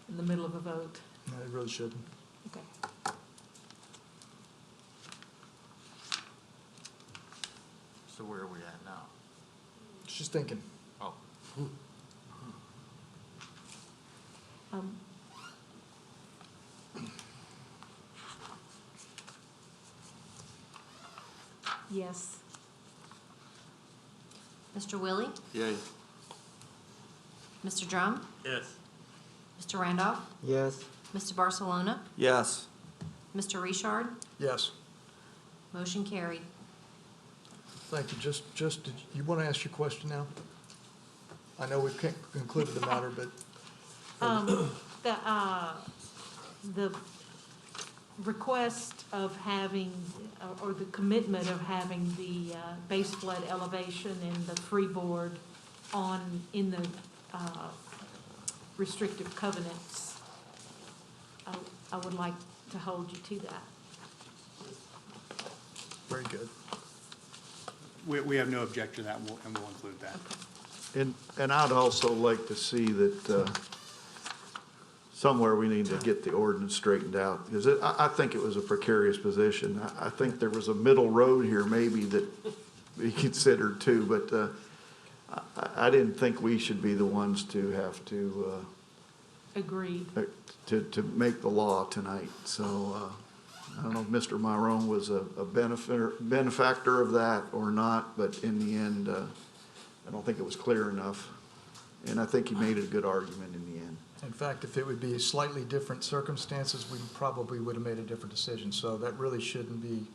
in the middle of a vote. No, it really shouldn't. Okay. So where are we at now? Just thinking. Oh. Um, Yes. Mr. Willie? Yay. Mr. Drum? Yes. Mr. Randolph? Yes. Mr. Barcelona? Yes. Mr. Richard? Yes. Motion carried. Thank you. Did you want to ask your question now? I know we've concluded the matter, but The request of having, or the commitment of having the base flood elevation and the freeboard in the restrictive covenants, I would like to hold you to that. very good. We have no objection to that, and we'll include that. And I'd also like to see that somewhere we need to get the ordinance straightened out, because I think it was a precarious position. I think there was a middle road here maybe that we considered too, but I didn't think we should be the ones to have to Agreed. to make the law tonight. So I don't know if Mr. Myron was a benefactor of that or not, but in the end, I don't think it was clear enough. And I think he made a good argument in the end. In fact, if it would be slightly different circumstances, we probably would have made a different decision. So that really shouldn't be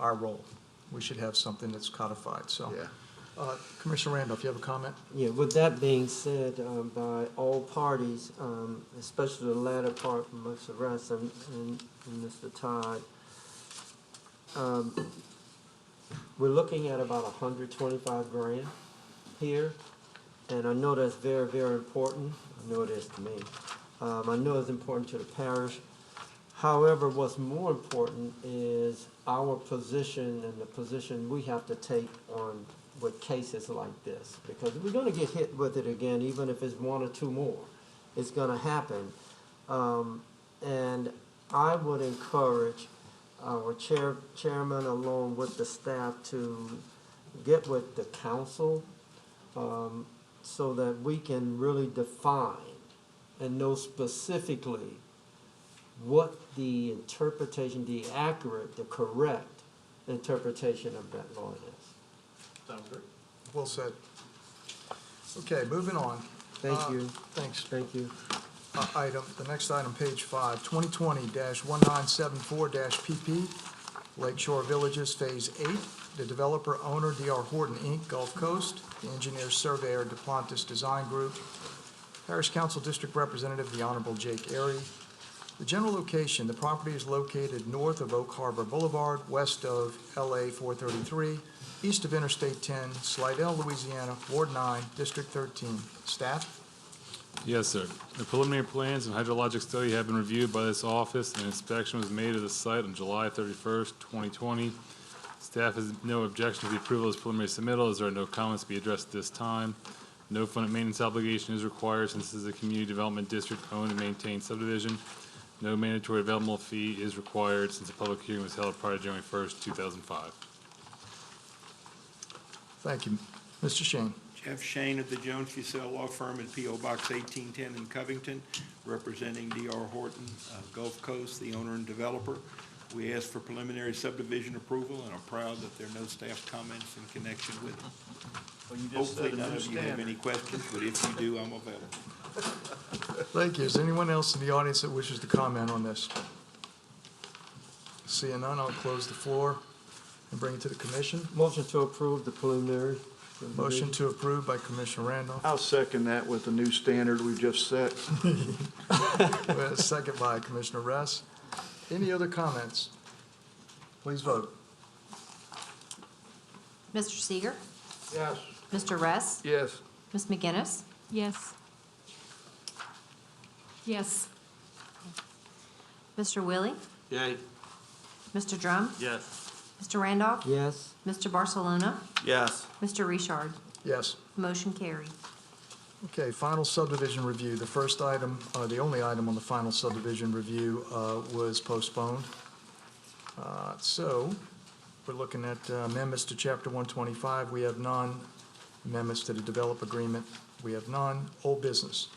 our role. We should have something that's codified, so. Yeah. Commissioner Randolph, you have a comment? Yeah, with that being said, by all parties, especially the latter part, Mr. Russ and Mr. Todd, we're looking at about 125 grand here, and I know that's very, very important. I know it is to me. I know it's important to the parish. However, what's more important is our position and the position we have to take on with cases like this, because we're going to get hit with it again, even if it's one or two more. It's going to happen. And I would encourage our chairman along with the staff to get with the council so that we can really define and know specifically what the interpretation, the accurate, the correct interpretation of that law is. Sounds good. Well said. Okay, moving on. Thank you. Thanks. Thank you. The next item, page 5, 2020-1974-PP, Lakeshore Villages, Phase 8. the developer owner, D.R. Horton, Inc., Gulf Coast, the engineer surveyor, Duplantis Design Group, Parish Council District Representative, the Honorable Jake Airy. The general location, the property is located north of Oak Harbor Boulevard, west of LA 433, east of Interstate 10, Slidell, Louisiana, Ward 9, District 13. Staff? Yes, sir. The preliminary plans and hydrologic study have been reviewed by this office, and an inspection was made of the site on July 31st, 2020. Staff has no objection to the approval of this preliminary submittal, as there are no comments to be addressed at this time. No funded maintenance obligation is required since this is a community development district owned and maintained subdivision. No mandatory developmental fee is required since the public hearing was held prior to January 1st, 2005. Thank you. Mr. Shane? Jeff Shane of the Jones Fussell Law Firm at P.O. Box 1810 in Covington, representing D.R. Horton, Gulf Coast, the owner and developer. We asked for preliminary subdivision approval and are proud that there are no staff comments in connection with it. Well, you just Hopefully set a none new of you have standard. any questions, but if you do, I'm available. Thank you. Is there anyone else in the audience that wishes to comment on this? Seeing none, I'll close the floor and bring it to the commission. Motion to approve the preliminary. Motion to approve by Commissioner Randolph. I'll second that with the new standard we've just set. Second by Commissioner Ress. Any other comments? Please vote. Mr. Seeger? Yes. Mr. Ress? Yes. Ms. McGinnis? Yes. Yes. Mr. Willie? Yay. Mr. Drum? Yes. Mr. Randolph? Yes. Mr. Barcelona? Yes. Mr. Richard? Yes. Motion carried. Okay, final subdivision review. The first item, the only item on the final subdivision review was postponed. So we're looking at amendments to Chapter 125. We have none. Amendments to the develop agreement. We have none. Old business.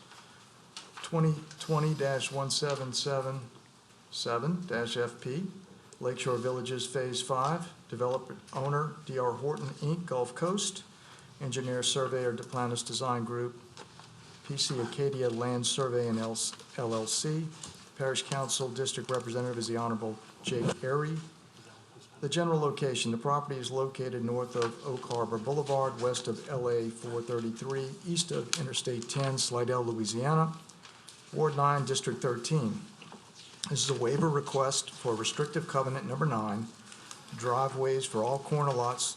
2020-1777-FP, Lakeshore Villages Phase 5, developer owner D.R. Horton, Inc., Gulf Coast, engineer surveyor Duplantis Design Group, PC Acadia Land Survey and LLC. Parish Council District Representative is the Honorable Jake Airy. The general location, the property is located north of Oak Harbor Boulevard, west of LA 433, east of Interstate 10, Slidell, Louisiana, Ward 9, District 13. This is a waiver request for restrictive covenant number 9. Driveways for all corner lots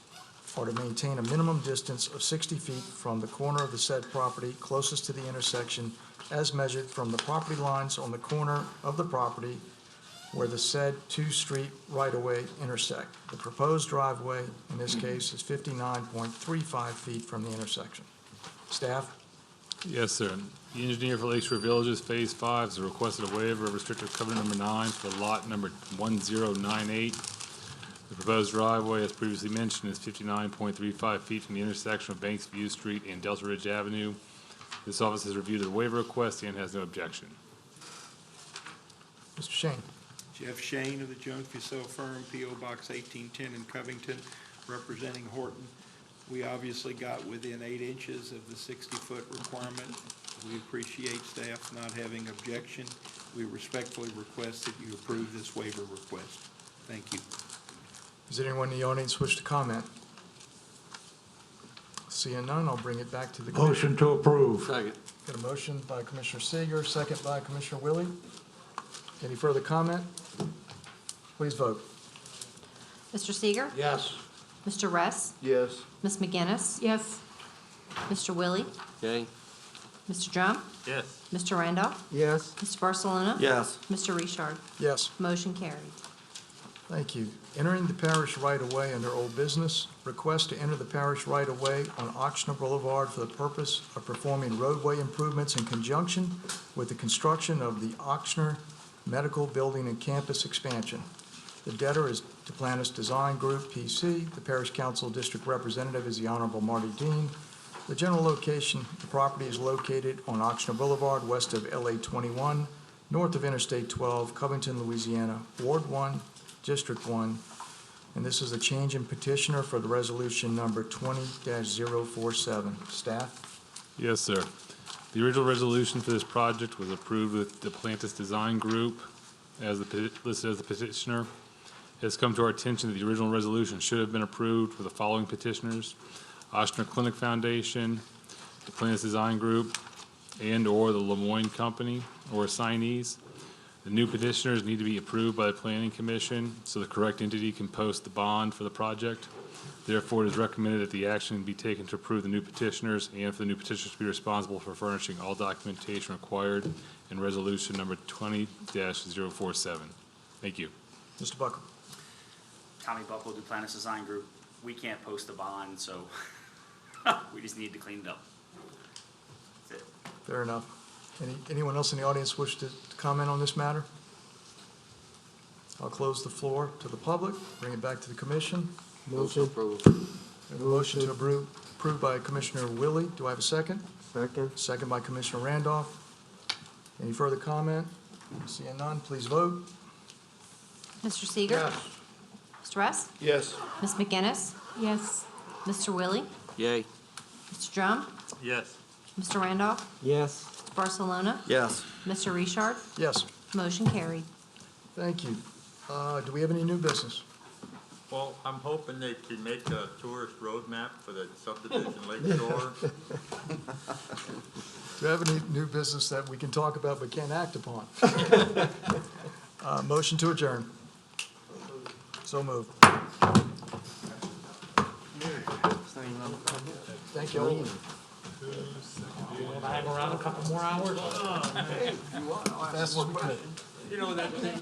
are to maintain a minimum distance of 60 feet from the corner of the said property closest to the intersection as measured from the property lines on the corner of the property where the said two-street right-of-way intersect. The proposed driveway, in this case, is 59.35 feet from the intersection. Staff? Yes, sir. The engineer for Lakeshore Villages Phase 5 has requested a waiver of restrictive covenant number 9 for lot number 1098. The proposed driveway, as previously mentioned, is 59.35 feet from the intersection of Banks View Street and Delta Ridge Avenue. This office has reviewed the waiver request and has no objection. Mr. Shane? Jeff Shane of the Jones Fussell Firm, P.O. Box 1810 in Covington, representing Horton. We obviously got within 8 inches of the 60-foot requirement. We appreciate staff not having objection. We respectfully request that you approve this waiver request. Thank you. Does anyone in the audience wish to comment? Seeing none, I'll bring it back to the commission. Motion to approve. Second. Got a motion by Commissioner Seeger, second by Commissioner Willie. Any further comment? Please vote. Mr. Seeger? Yes. Mr. Ress? Yes. Ms. McGinnis? Yes. Mr. Willie? Yay. Mr. Drum? Yes. Mr. Randolph? Yes. Mr. Barcelona? Yes. Mr. Richard? Yes. Motion carried. Thank you. Entering the parish right-of-way under old business. Request to enter the parish right-of-way on Ochsner Boulevard for the purpose of performing roadway improvements in conjunction with the construction of the Ochsner Medical Building and Campus expansion. The debtor is Duplantis Design Group, PC. The Parish Council District Representative is the Honorable Marty Dean. The general location, the property is located on Ochsner Boulevard, west of LA 21, north of Interstate 12, Covington, Louisiana, Ward 1, District 1. And this is a change in petitioner for the resolution number 20-047. Staff? Yes, sir. The original resolution for this project was approved with the Duplantis Design Group listed as the petitioner. has come to our attention that the original resolution should have been approved for the following petitioners: Oshner Clinic Foundation, the Plans Design Group, and/or the Lemoyne Company or assignees. The new petitioners need to be approved by the Planning Commission so the correct entity can post the bond for the project. Therefore, it is recommended that the action be taken to approve the new petitioners and for the new petitioners to be responsible for furnishing all documentation required in resolution number 20-047. Thank you. Mr. Buckle. Tommy Buckle, Duplantis Design Group. We can't post a bond, so we just need to clean it up. That's it. Fair enough. Anyone else in the audience wish to comment on this matter? I'll close the floor to the public, bring it back to the commission. Motion. We have a motion to approve by Commissioner Willie. Do I have a second? Second. Second by Commissioner Randolph. Any further comment? Seeing none, please vote. Mr. Seeger? Yes. Mr. Russ? Yes. Ms. McGinnis? Yes. Mr. Willie? Yay. Mr. Drum? Yes. Mr. Randolph? Yes. Mr. Barcelona? Yes. Mr. Richard? Yes, Motion carried. thank you. Do we have any new business? Well, I'm hoping they can make a tourist roadmap for the subdivision Lake Shore. Do we have any new business that we can talk about but can't act upon? Motion to adjourn. So moved. Thank you. Hang around a couple more hours? Fast as we could. You know that thing?